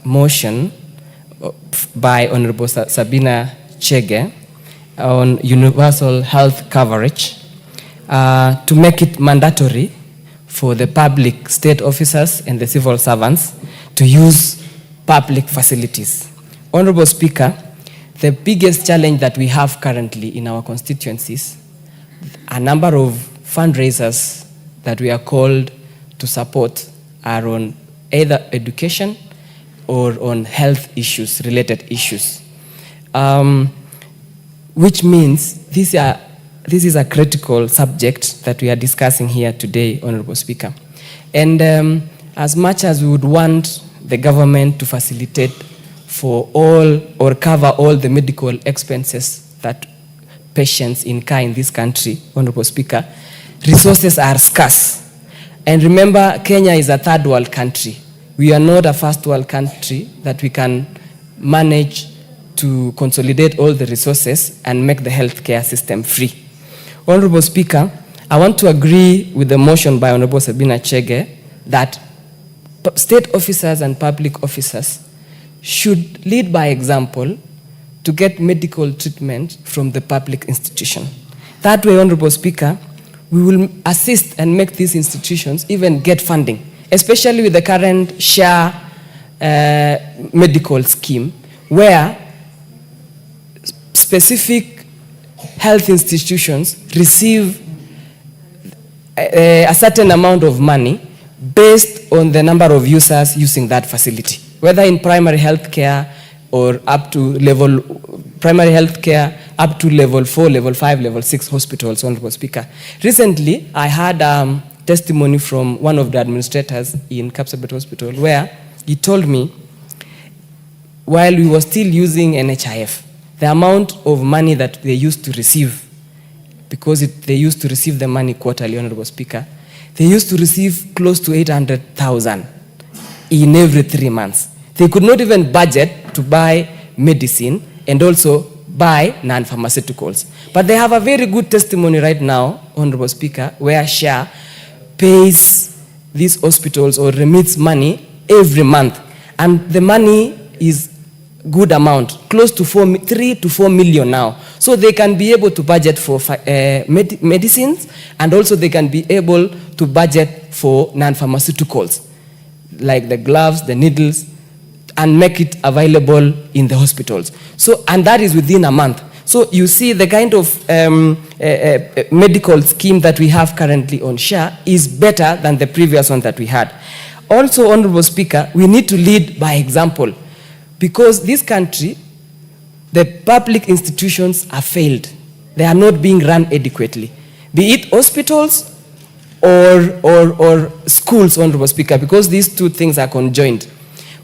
S15: motion by Honorable Sabina Chege on universal health coverage to make it mandatory for the public state officers and the civil servants to use public facilities. Honorable Speaker, the biggest challenge that we have currently in our constituencies a number of fundraisers that we are called to support are on either education or on health issues, related issues. Which means this is a critical subject that we are discussing here today, Honorable Speaker. And as much as we would want the government to facilitate for all or cover all the medical expenses that patients incur in this country, Honorable Speaker, resources are scarce. And remember, Kenya is a third world country. We are not a first world country that we can manage to consolidate all the resources and make the healthcare system free. Honorable Speaker, I want to agree with the motion by Honorable Sabina Chege that state officers and public officers should lead by example to get medical treatment from the public institution. That way, Honorable Speaker, we will assist and make these institutions even get funding, especially with the current SHA medical scheme, where specific health institutions receive a certain amount of money based on the number of users using that facility, whether in primary health care or up to primary health care up to level 4, level 5, level 6 hospitals, Honorable Speaker. Recently, I had testimony from one of the administrators in Kapsabet Hospital where he told me, while we were still using NHIF, the amount of money that they used to receive, because they used to receive the money quarterly, Honorable Speaker, they used to receive close to 800,000 in every 3 months. They could not even budget to buy medicine and also buy non-pharmaceuticals. But they have a very good testimony right now, Honorable Speaker, where SHA pays these hospitals or remits money every month. And the money is good amount, close to 3 to 4 million now. So they can be able to budget for medicines, and also they can be able to budget for non-pharmaceuticals, like the gloves, the needles, and make it available in the hospitals. So, and that is within a month. So you see the kind of medical scheme that we have currently on SHA is better than the previous one that we had. Also, Honorable Speaker, we need to lead by example, because this country, the public institutions are failed. They are not being run adequately, be it hospitals or schools, Honorable Speaker, because these two things are conjoined,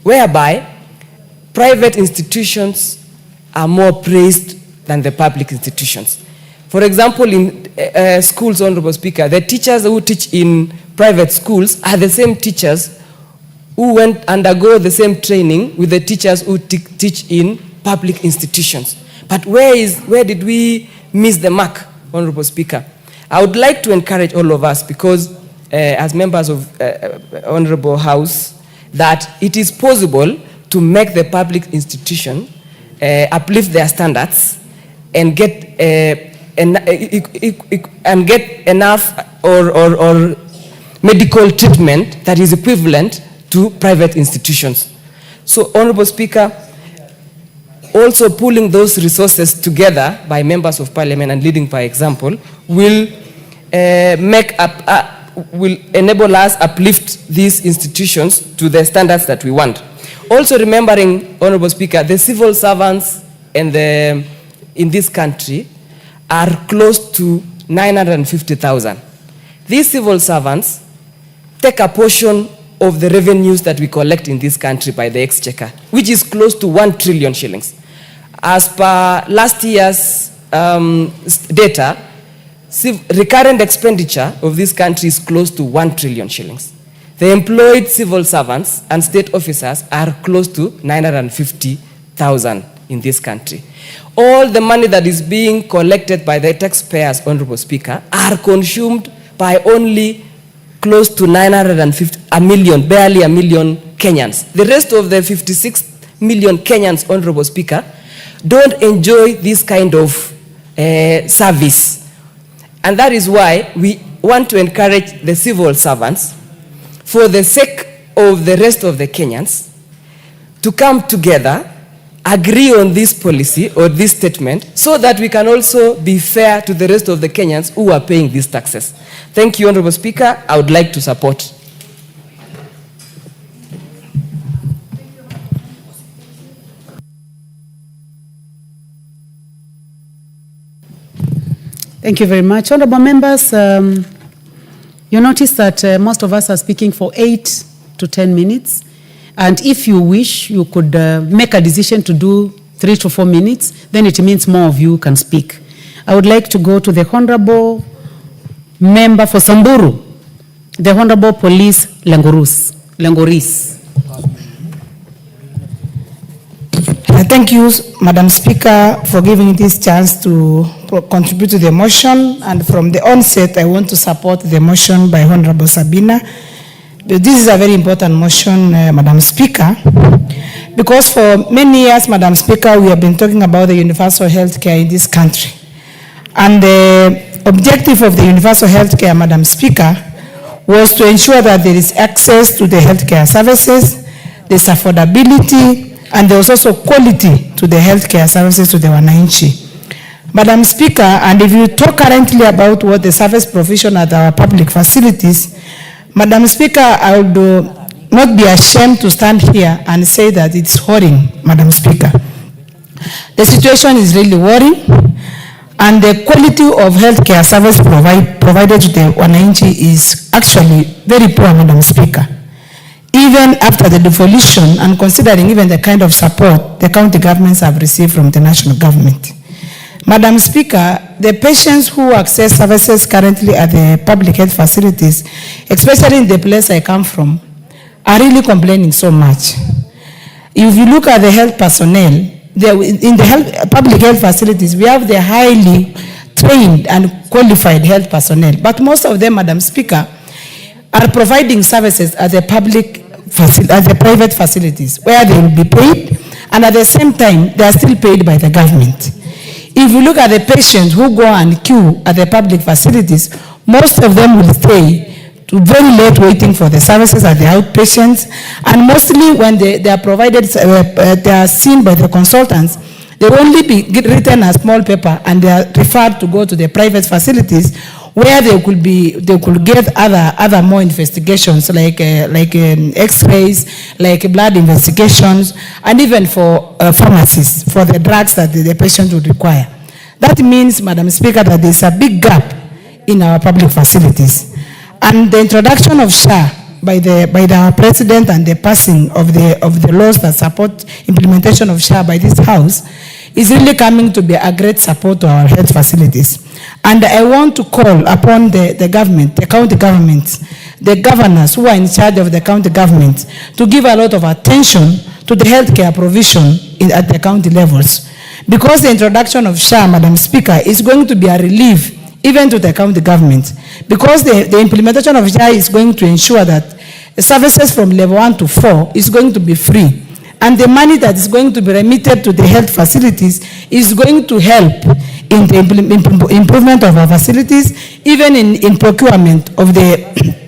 S15: whereby private institutions are more praised than the public institutions. For example, in schools, Honorable Speaker, the teachers who teach in private schools are the same teachers who undergo the same training with the teachers who teach in public institutions. But where did we miss the mark, Honorable Speaker? I would like to encourage all of us, because as members of Honorable House, that it is possible to make the public institution uplift their standards and get enough or medical treatment that is equivalent to private institutions. So, Honorable Speaker, also pulling those resources together by members of parliament and leading by example will will enable us uplift these institutions to the standards that we want. Also remembering, Honorable Speaker, the civil servants in this country are close to 950,000. These civil servants take a portion of the revenues that we collect in this country by the exchequer, which is close to 1 trillion shillings. As per last year's data, recurrent expenditure of this country is close to 1 trillion shillings. The employed civil servants and state officers are close to 950,000 in this country. All the money that is being collected by the taxpayers, Honorable Speaker, are consumed by only close to 950, barely a million Kenyans. The rest of the 56 million Kenyans, Honorable Speaker, don't enjoy this kind of service. And that is why we want to encourage the civil servants, for the sake of the rest of the Kenyans, to come together agree on this policy or this statement so that we can also be fair to the rest of the Kenyans who are paying these taxes. Thank you, Honorable Speaker. I would like to support.
S10: Thank you very much. Honorable members, you notice that most of us are speaking for 8 to 10 minutes. And if you wish, you could make a decision to do 3 to 4 minutes, then it means more of you can speak. I would like to go to the Honorable Member for Samburu, the Honorable Police Lengoris.
S16: Thank you, Madam Speaker, for giving me this chance to contribute to the motion. And from the onset, I want to support the motion by Honorable Sabina. This is a very important motion, Madam Speaker, because for many years, Madam Speaker, we have been talking about the universal health care in this country. And the objective of the universal health care, Madam Speaker, was to ensure that there is access to the health care services, there's affordability, and there was also quality to the healthcare services to the wananchi. Madam Speaker, and if you talk currently about what the service provision at our public facilities, Madam Speaker, I would not be ashamed to stand here and say that it's worrying, Madam Speaker. The situation is really worrying, and the quality of healthcare service provided to the wananchi is actually very poor, Madam Speaker. Even after the devolution and considering even the kind of support the county governments have received from the national government. Madam Speaker, the patients who access services currently at the public health facilities, especially in the place I come from, are really complaining so much. If you look at the health personnel, in the public health facilities, we have the highly trained and qualified health personnel, but most of them, Madam Speaker, are providing services at the private facilities where they will be paid, and at the same time, they are still paid by the government. If you look at the patients who go and queue at the public facilities, most of them will stay to very late waiting for the services at the outpatients, and mostly when they are provided, they are seen by the consultants, they will only be written a small paper and they are referred to go to the private facilities where they could get other more investigations like X-rays, like blood investigations, and even for pharmacies for the drugs that the patient would require. That means, Madam Speaker, that there is a big gap in our public facilities, and the introduction of SHA by our president and the passing of the laws that support implementation of SHA by this House is really coming to be a great support to our health facilities. And I want to call upon the government, the county governments, the governors who are in charge of the county government to give a lot of attention to the healthcare provision at the county levels. Because the introduction of SHA, Madam Speaker, is going to be a relief even to the county government. Because the implementation of SHA is going to ensure that services from level 1 to 4 is going to be free. And the money that is going to be remitted to the health facilities is going to help in the improvement of our facilities, even in procurement of the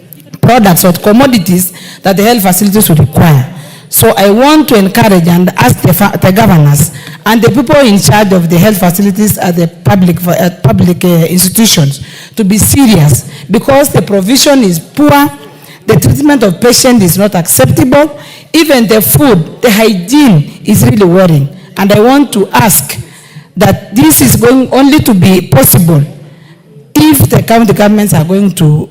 S16: products or commodities that the health facilities will require. So I want to encourage and ask the governors and the people in charge of the health facilities at the public institutions to be serious, because the provision is poor, the treatment of patients is not acceptable, even the food, the hygiene is really worrying. And I want to ask that this is going only to be possible if the county governments are going to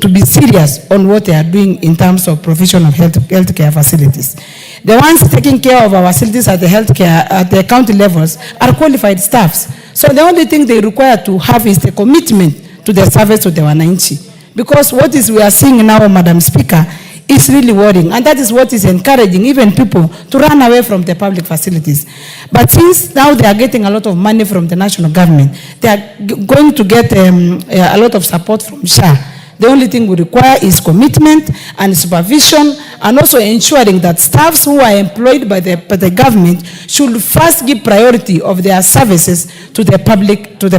S16: be serious on what they are doing in terms of provision of healthcare facilities. The ones taking care of our facilities at the healthcare at the county levels are qualified staffs. So the only thing they require to have is the commitment to the service to the wananchi. Because what we are seeing now, Madam Speaker, is really worrying, and that is what is encouraging even people to run away from the public facilities. But since now they are getting a lot of money from the national government, they are going to get a lot of support from SHA. The only thing we require is commitment and supervision, and also ensuring that staffs who are employed by the government should first give priority of their services to the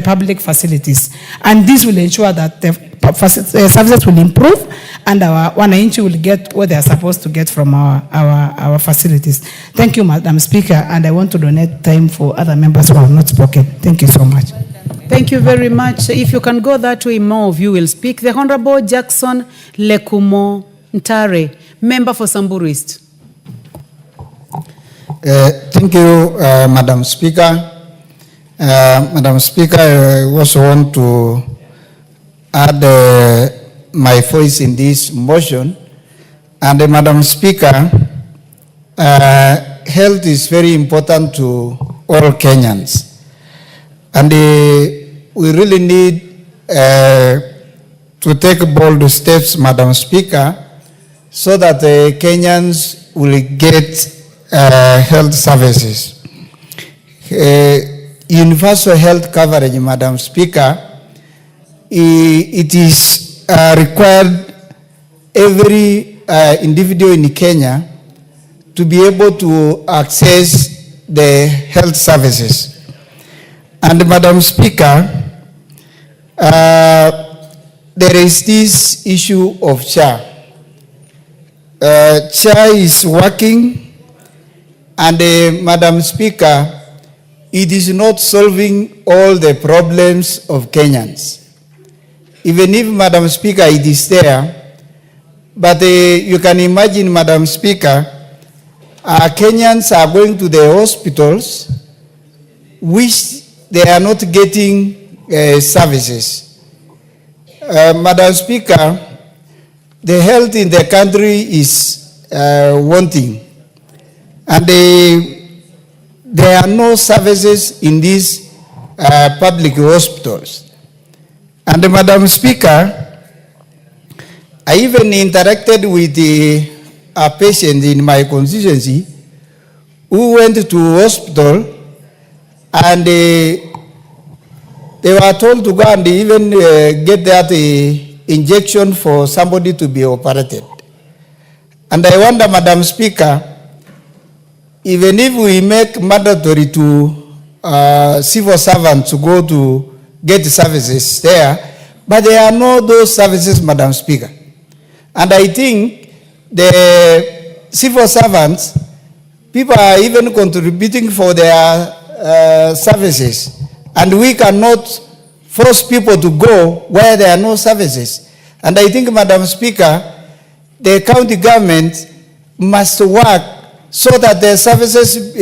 S16: public facilities. And this will ensure that services will improve, and our wananchi will get what they are supposed to get from our facilities. Thank you, Madam Speaker, and I want to donate time for other members who have not spoken. Thank you so much.
S10: Thank you very much. If you can go that way, more of you will speak. The Honorable Jackson Lekumo Ntare, member for Samburu East.
S17: Thank you, Madam Speaker. Madam Speaker, I also want to add my voice in this motion. And Madam Speaker, health is very important to all Kenyans. And we really need to take bold steps, Madam Speaker, so that the Kenyans will get health services. Universal health coverage, Madam Speaker, it is required every individual in Kenya to be able to access the health services. And Madam Speaker, there is this issue of CHA. CHA is working, and Madam Speaker, it is not solving all the problems of Kenyans. Even if, Madam Speaker, it is there, but you can imagine, Madam Speaker, Kenyans are going to the hospitals which they are not getting services. Madam Speaker, the health in the country is wanting, and there are no services in these public hospitals. And Madam Speaker, I even interacted with a patient in my constituency who went to hospital, and they were told to go and even get that injection for somebody to be operated. And I wonder, Madam Speaker, even if we make mandatory to civil servants to go to get services there, but there are no those services, Madam Speaker. And I think the civil servants, people are even contributing for their services, and we cannot force people to go where there are no services. And I think, Madam Speaker, the county government must work so that the services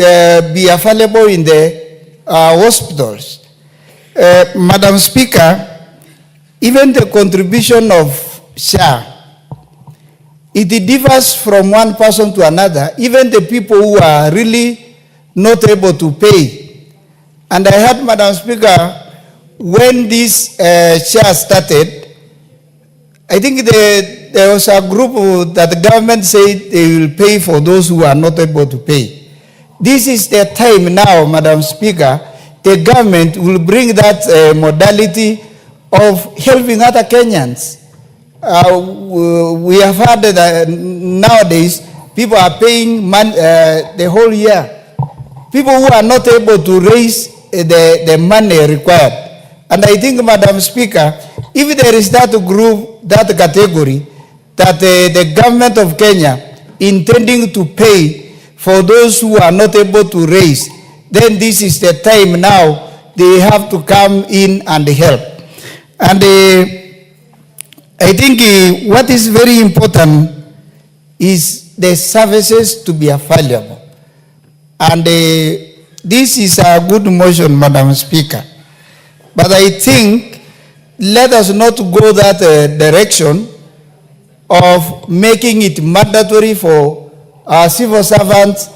S17: be available in the hospitals. Madam Speaker, even the contribution of SHA, it differs from one person to another, even the people who are really not able to pay. And I heard, Madam Speaker, when this SHA started, I think there was a group that the government said they will pay for those who are not able to pay. This is the time now, Madam Speaker, the government will bring that modality of helping other Kenyans. We have heard that nowadays people are paying the whole year. People who are not able to raise the money required. And I think, Madam Speaker, if there is that group, that category, that the government of Kenya intending to pay for those who are not able to raise, then this is the time now they have to come in and help. And I think what is very important is the services to be available. And this is a good motion, Madam Speaker. But I think let us not go that direction of making it mandatory for our civil servants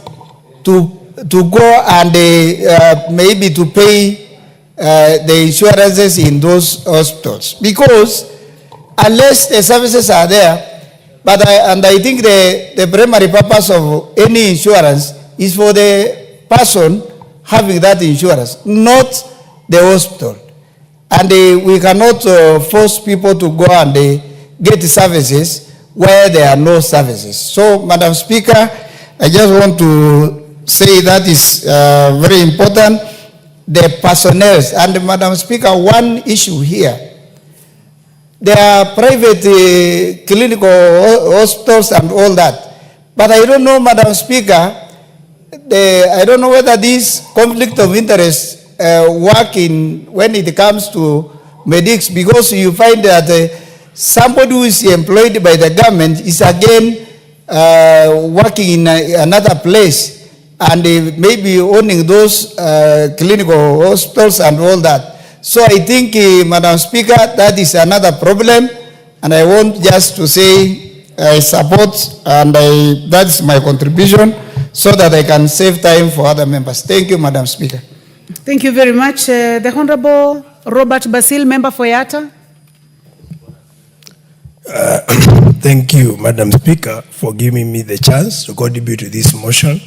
S17: to go and maybe to pay the insurances in those hospitals. Because unless the services are there, and I think the primary purpose of any insurance is for the person having that insurance, not the hospital. And we cannot force people to go and get services where there are no services. So, Madam Speaker, I just want to say that is very important, the personnel. And Madam Speaker, one issue here, there are private clinical hospitals and all that. But I don't know, Madam Speaker, I don't know whether this conflict of interest working when it comes to medics, because you find that somebody who is employed by the government is again working in another place and maybe owning those clinical hospitals and all that. So I think, Madam Speaker, that is another problem, and I want just to say I support, and that's my contribution, so that I can save time for other members. Thank you, Madam Speaker.
S10: Thank you very much. The Honorable Robert Basil, member for Yatta.
S18: Thank you, Madam Speaker, for giving me the chance to contribute to this motion.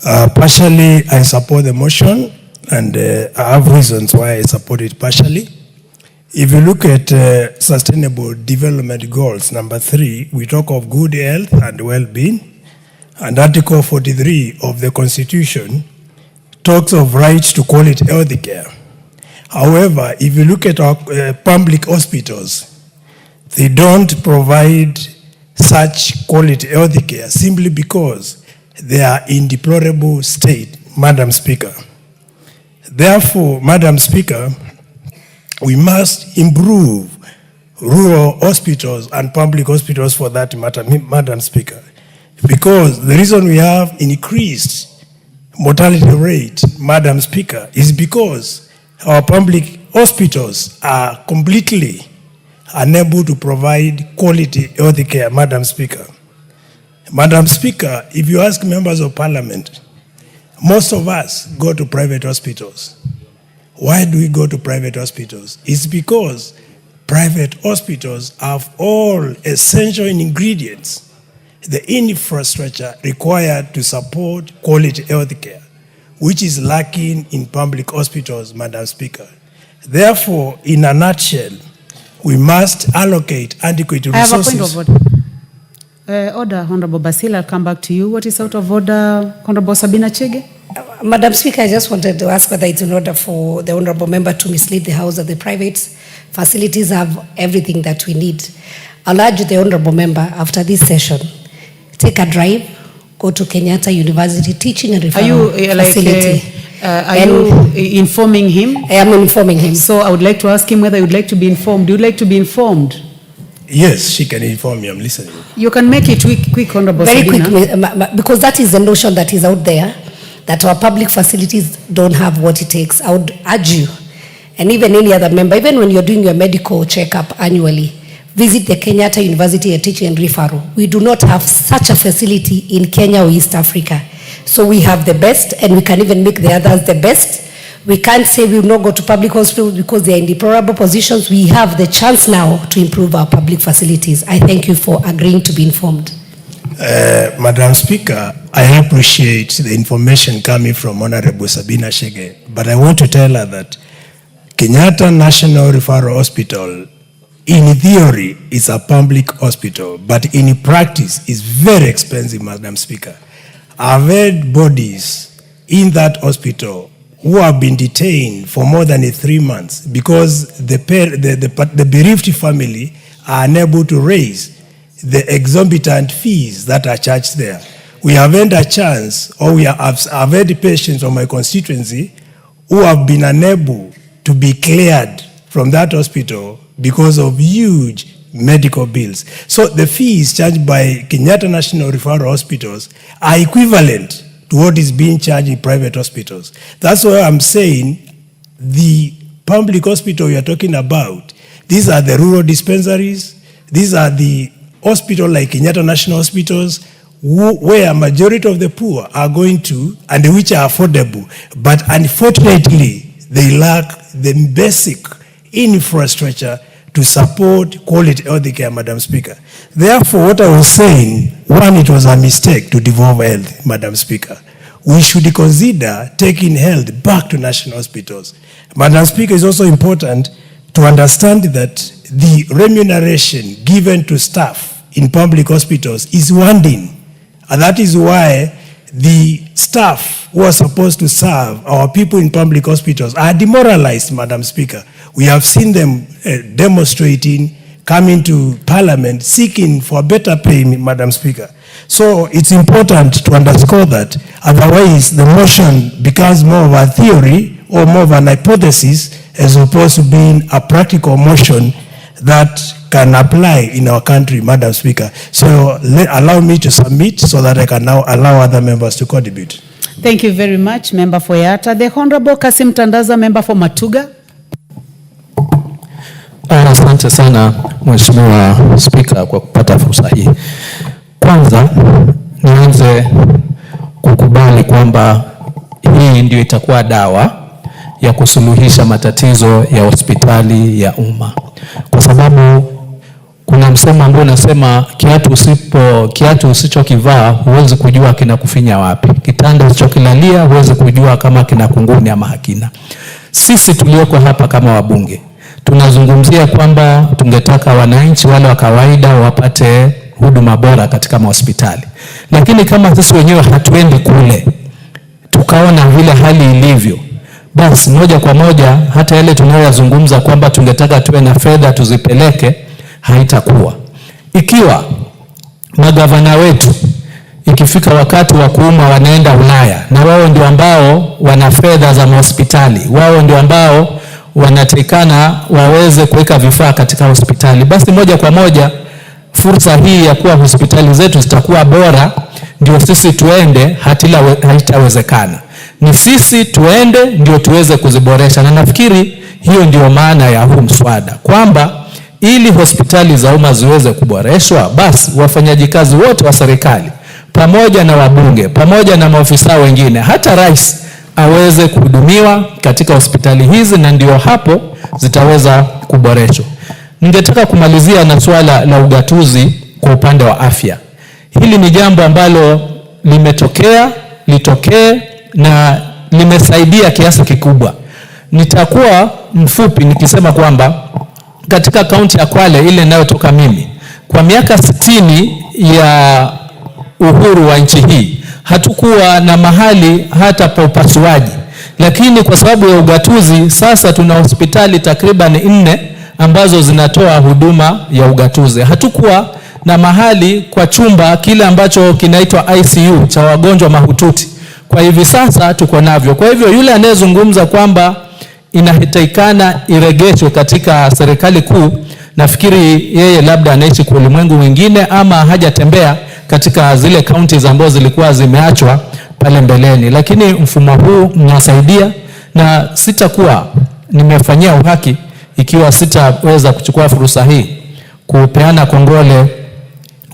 S18: Partially, I support the motion, and I have reasons why I support it partially. If you look at Sustainable Development Goals, number 3, we talk of good health and well-being, and Article 43 of the Constitution talks of rights to quality health care. However, if you look at our public hospitals, they don't provide such quality health care simply because they are in deplorable state, Madam Speaker. Therefore, Madam Speaker, we must improve rural hospitals and public hospitals for that matter, Madam Speaker, because the reason we have increased mortality rate, Madam Speaker, is because our public hospitals are completely unable to provide quality health care, Madam Speaker. Madam Speaker, if you ask members of parliament, most of us go to private hospitals. Why do we go to private hospitals? It's because private hospitals have all essential ingredients, the infrastructure required to support quality health care, which is lacking in public hospitals, Madam Speaker. Therefore, in a nutshell, we must allocate adequate resources.
S10: I have a point of order. Order, Honorable Basil, I'll come back to you. What is out of order, Honorable Sabina Chege?
S7: Madam Speaker, I just wanted to ask whether it's in order for the Honorable Member to mislead the House that the private facilities have everything that we need. I'll urge the Honorable Member, after this session, take a drive, go to Kenyatta University Teaching and Referral Facility.
S10: Are you informing him?
S7: I am informing him.
S10: So I would like to ask him whether you would like to be informed. Do you like to be informed?
S18: Yes, she can inform me. I'm listening.
S10: You can make it quick, Honorable
S7: Very
S10: Sabina.
S7: quick, because that is the notion that is out there, that our public facilities don't have what it takes. I would urge you, and even any other member, even when you're doing your medical checkup annually, visit the Kenyatta University Teaching and Referral. We do not have such a facility in Kenya or East Africa. So we have the best, and we can even make the others the best. We can't say we will not go to public hospitals because they are in deplorable positions. We have the chance now to improve our public facilities. I thank you for agreeing to be informed.
S18: Madam Speaker, I appreciate the information coming from Honorable Sabina Chege, but I want to tell her that Kenyatta National Referral Hospital, in theory, is a public hospital, but in practice, is very expensive, Madam Speaker. I've had bodies in that hospital who have been detained for more than 3 months because the bereaved family are unable to raise the exorbitant fees that are charged there. We have had a chance, or I've had patients on my constituency who have been unable to be cleared from that hospital because of huge medical bills. So the fees charged by Kenyatta National Referral Hospitals are equivalent to what is being charged in private hospitals. That's why I'm saying the public hospital we are talking about, these are the rural dispensaries, these are the hospitals like Kenyatta National Hospitals, where a majority of the poor are going to and which are affordable. But unfortunately, they lack the basic infrastructure to support quality health care, Madam Speaker. Therefore, what I was saying, one, it was a mistake to devolve health, Madam Speaker. We should consider taking health back to national hospitals. Madam Speaker, it's also important to understand that the remuneration given to staff in public hospitals is waning. And that is why the staff who are supposed to serve our people in public hospitals are demoralized, Madam Speaker. We have seen them demonstrating, coming to Parliament, seeking for better pay, Madam Speaker. So it's important to underscore that. Otherwise, the motion becomes more of a theory or more of an hypothesis as opposed to being a practical motion that can apply in our country, Madam Speaker. So allow me to submit so that I can now allow other members to contribute.
S10: Thank you very much, Member for Yatta. The Honorable Kasim Tandaza, Member for Matuga.
S19: Asante sana Mheshimiwa Spika kwa kupata fursa hii. Kwanza nianze kukubali kwamba hii ndio itakuwa dawa ya kusuluhisha matatizo ya hospitali ya umma. Kwa sababu kuna msemo ambao unasema kiatu usichokivaa huwezi kujua kinakufinya wapi. Kitanda usichokilalia huwezi kujua kama kina kunguni ama hakina. Sisi tulioko hapa kama wabunge tunazungumzia kwamba tungetaka wananchi wale wa kawaida wapate huduma bora katika hospitali. Lakini kama sisi wenyewe hatuendi kule, tukaona vile hali ilivyo, basi moja kwa moja hata yale tunayozungumza kwamba tungetaka tuwe na fedha tuzipeleke haitakuwa. Ikiwa magavana wetu ikifika wakati wa kuuma wanaenda Ulaya, na wao ndio ambao wana fedha za hospitali, wao ndio ambao wanatekana waweze kuweka vifaa katika hospitali, basi moja kwa moja fursa hii ya kuwa hospitali zetu zitakuwa bora ndio sisi tuende haitawezekana. Ni sisi tuende ndio tuweze kuziboresha, na nafikiri hiyo ndio maana ya huu mswada, kwamba ili hospitali za umma ziweze kuboreshwa, basi wafanyaji kazi wote wa serikali pamoja na wabunge pamoja na maofisa wengine, hata rais aweze kuhudumiwa katika hospitali hizi, na ndio hapo zitaweza kuboreshwa. Ningetaka kumalizia na swala la ugatuzi kwa upande wa afya. Hili ni jambo ambalo litokee na limesaidia kiasi kikubwa. Nitakuwa mfupi nikisema kwamba katika kaunti ya Kwale ile inayotoka mimi, kwa miaka 60 ya uhuru wa nchi hii hatukuwa na mahali hata pa upasuaji, lakini kwa sababu ya ugatuzi sasa tuna hospitali takriban 4 ambazo zinatoa huduma ya ugatuzi. Hatukuwa na mahali kwa chumba kile ambacho kinaitwa ICU cha wagonjwa mahututi. Kwa hivi sasa tuko navyo. Kwa hivyo yule anayezungumza kwamba inahitajikana iregeshwe katika serikali kuu, nafikiri yeye labda anaishi kwa ulimwengu mwingine ama hajatembea katika zile counties ambazo zilikuwa zimeachwa pale mbeleni. Lakini mfumo huu unasaidia, na sitakuwa nimefanyia uhaki ikiwa sitaweza kuchukua fursa hii kupeana kongole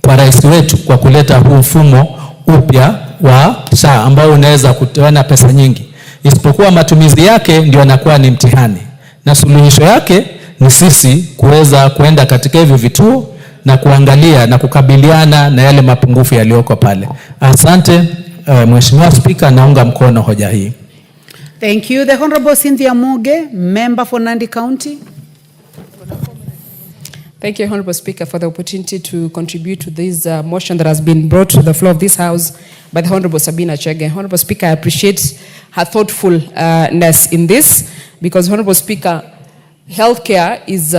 S19: kwa rais wetu kwa kuleta huu mfumo upya wa SHA ambao unaweza kutoana pesa nyingi, isipokuwa matumizi yake ndio yanakuwa ni mtihani, na suluhisho yake ni sisi kuweza kuenda katika hivyo vituo na kuangalia na kukabiliana na yale mapungufu yaliyoko pale. Asante Mheshimiwa Spika, naunga mkono hoja hii.
S10: Thank you. The Honorable Cynthia Muge, Member for Nandi County.
S20: Thank you, Honorable Speaker, for the opportunity to contribute to this motion that has been brought to the floor of this House by the Honorable Sabina Chege. Honorable Speaker, I appreciate her thoughtfulness in this, because, Honorable Speaker, healthcare is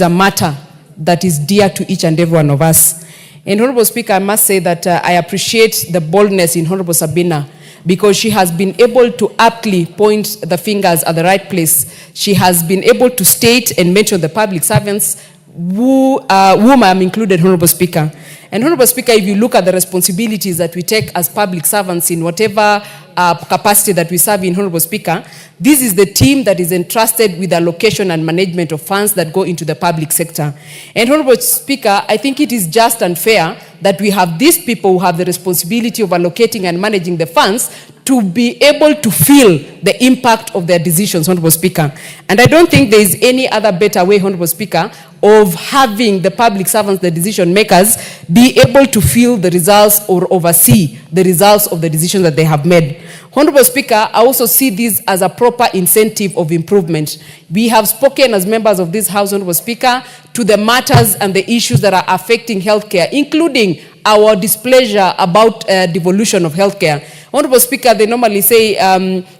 S20: a matter that is dear to each and every one of us. And, Honorable Speaker, I must say that I appreciate the boldness in Honorable Sabina, because she has been able to aptly point the fingers at the right place. She has been able to state and mention the public servants, whom I am included, Honorable Speaker. And, Honorable Speaker, if you look at the responsibilities that we take as public servants in whatever capacity that we serve in, Honorable Speaker, this is the team that is entrusted with the allocation and management of funds that go into the public sector. And, Honorable Speaker, I think it is just unfair that we have these people who have the responsibility of allocating and managing the funds to be able to feel the impact of their decisions, Honorable Speaker. And I don't think there is any other better way, Honorable Speaker, of having the public servants, the decision makers, be able to feel the results or oversee the results of the decisions that they have made. Honorable Speaker, I also see this as a proper incentive of improvement. We have spoken as members of this House, Honorable Speaker, to the matters and the issues that are affecting healthcare, including our displeasure about devolution of healthcare. Honorable Speaker, they normally say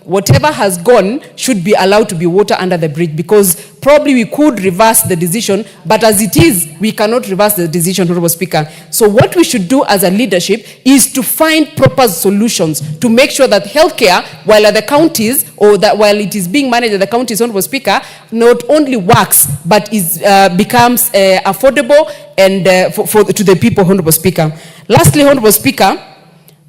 S20: whatever has gone should be allowed to be water under the bridge, because probably we could reverse the decision, but as it is, we cannot reverse the decision, Honorable Speaker. So what we should do as a leadership is to find proper solutions to make sure that healthcare, while at the counties, or that while it is being managed at the counties, Honorable Speaker, not only works, but is becomes affordable and to the people, Honorable Speaker. Lastly, Honorable Speaker,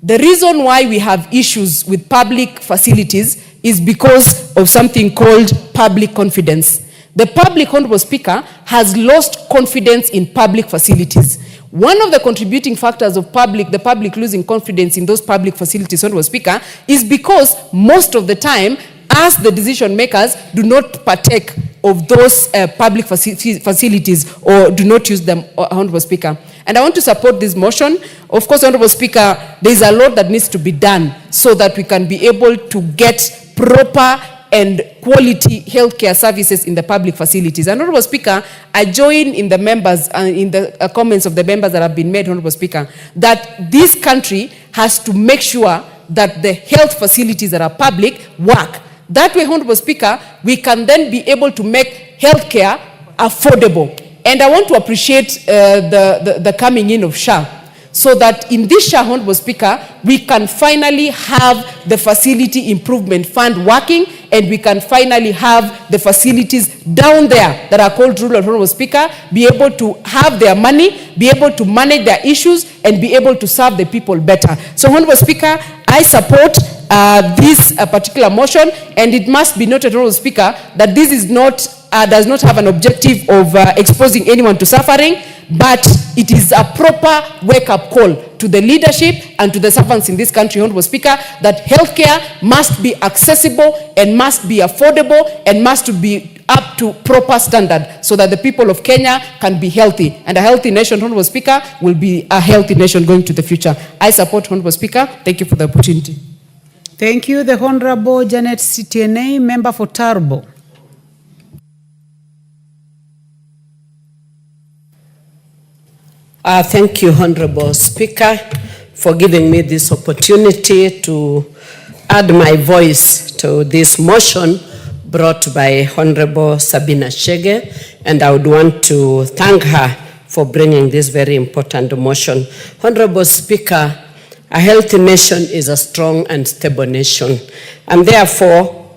S20: the reason why we have issues with public facilities is because of something called public confidence. The public, Honorable Speaker, has lost confidence in public facilities. One of the contributing factors of the public losing confidence in those public facilities, Honorable Speaker, is because most of the time, us, the decision makers, do not partake of those public facilities or do not use them, Honorable Speaker. And I want to support this motion. Of course, Honorable Speaker, there is a lot that needs to be done so that we can be able to get proper and quality healthcare services in the public facilities. And Honorable Speaker, I join in the members, in the comments of the members that have been made, Honorable Speaker, that this country has to make sure that the health facilities that are public work. That way, Honorable Speaker, we can then be able to make healthcare affordable. And I want to appreciate the coming in of SHA, so that in this SHA, Honorable Speaker, we can finally have the facility improvement fund working, and we can finally have the facilities down there that are called rural, Honorable Speaker, be able to have their money, be able to manage their issues, and be able to serve the people better. So, Honorable Speaker, I support this particular motion, and it must be noted, Honorable Speaker, that this is not does not have an objective of exposing anyone to suffering, but it is a proper wake-up call to the leadership and to the servants in this country, Honorable Speaker, that healthcare must be accessible and must be affordable and must be up to proper standard so that the people of Kenya can be healthy. And a healthy nation, Honorable Speaker, will be a healthy nation going to the future. I support, Honorable Speaker. Thank you for the opportunity.
S10: Thank you. The Honorable Janet CTNA, member for Turbo.
S21: Thank you, Honorable Speaker, for giving me this opportunity to add my voice to this motion brought by Honorable Sabina Chege, and I would want to thank her for bringing this very important motion. Honorable Speaker, a healthy nation is a strong and stable nation, and therefore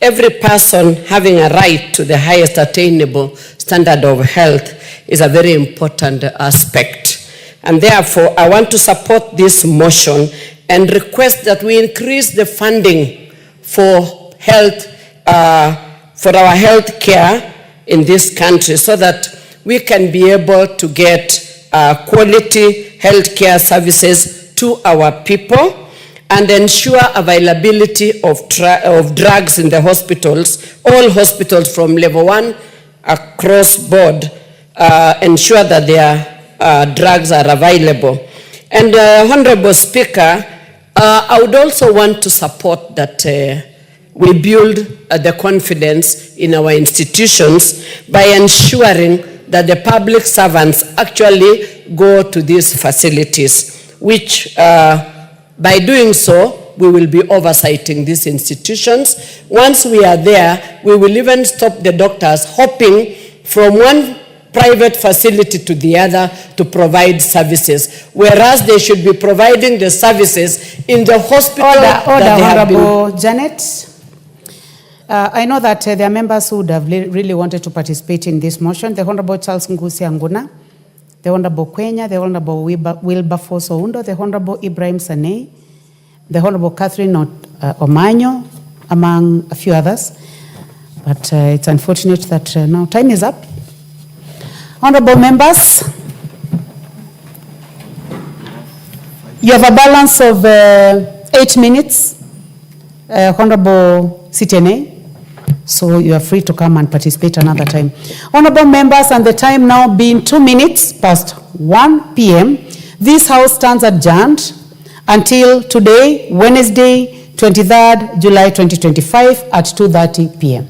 S21: every person having a right to the highest attainable standard of health is a very important aspect. And therefore, I want to support this motion and request that we increase the funding for health, for our health care in this country, so that we can be able to get quality health care services to our people and ensure availability of drugs in the hospitals, all hospitals from level 1 across board, ensure that their drugs are available. And Honorable Speaker, I would also want to support that we build the confidence in our institutions by ensuring that the public servants actually go to these facilities, which by doing so, we will be oversighting these institutions. Once we are there, we will even stop the doctors hopping from one private facility to the other to provide services, whereas they should be providing the services in the hospital.
S10: Honorable Janet. I know that there are members who would have really wanted to participate in this motion. The Honorable Charles Ngusi Anguna, the Honorable Kwenya, the Honorable Wilberforce Oundo, the Honorable Ibrahim Sanei, the Honorable Catherine Omanyo, among a few others. But it's unfortunate that now time is up. Honorable members, you have a balance of 8 minutes, Honorable CTNA, so you are free to come and participate another time. Honorable members, and the time now being 2 minutes past 1 p.m., this House stands adjourned until today, Wednesday, 23rd July 2025 at 2:30 p.m.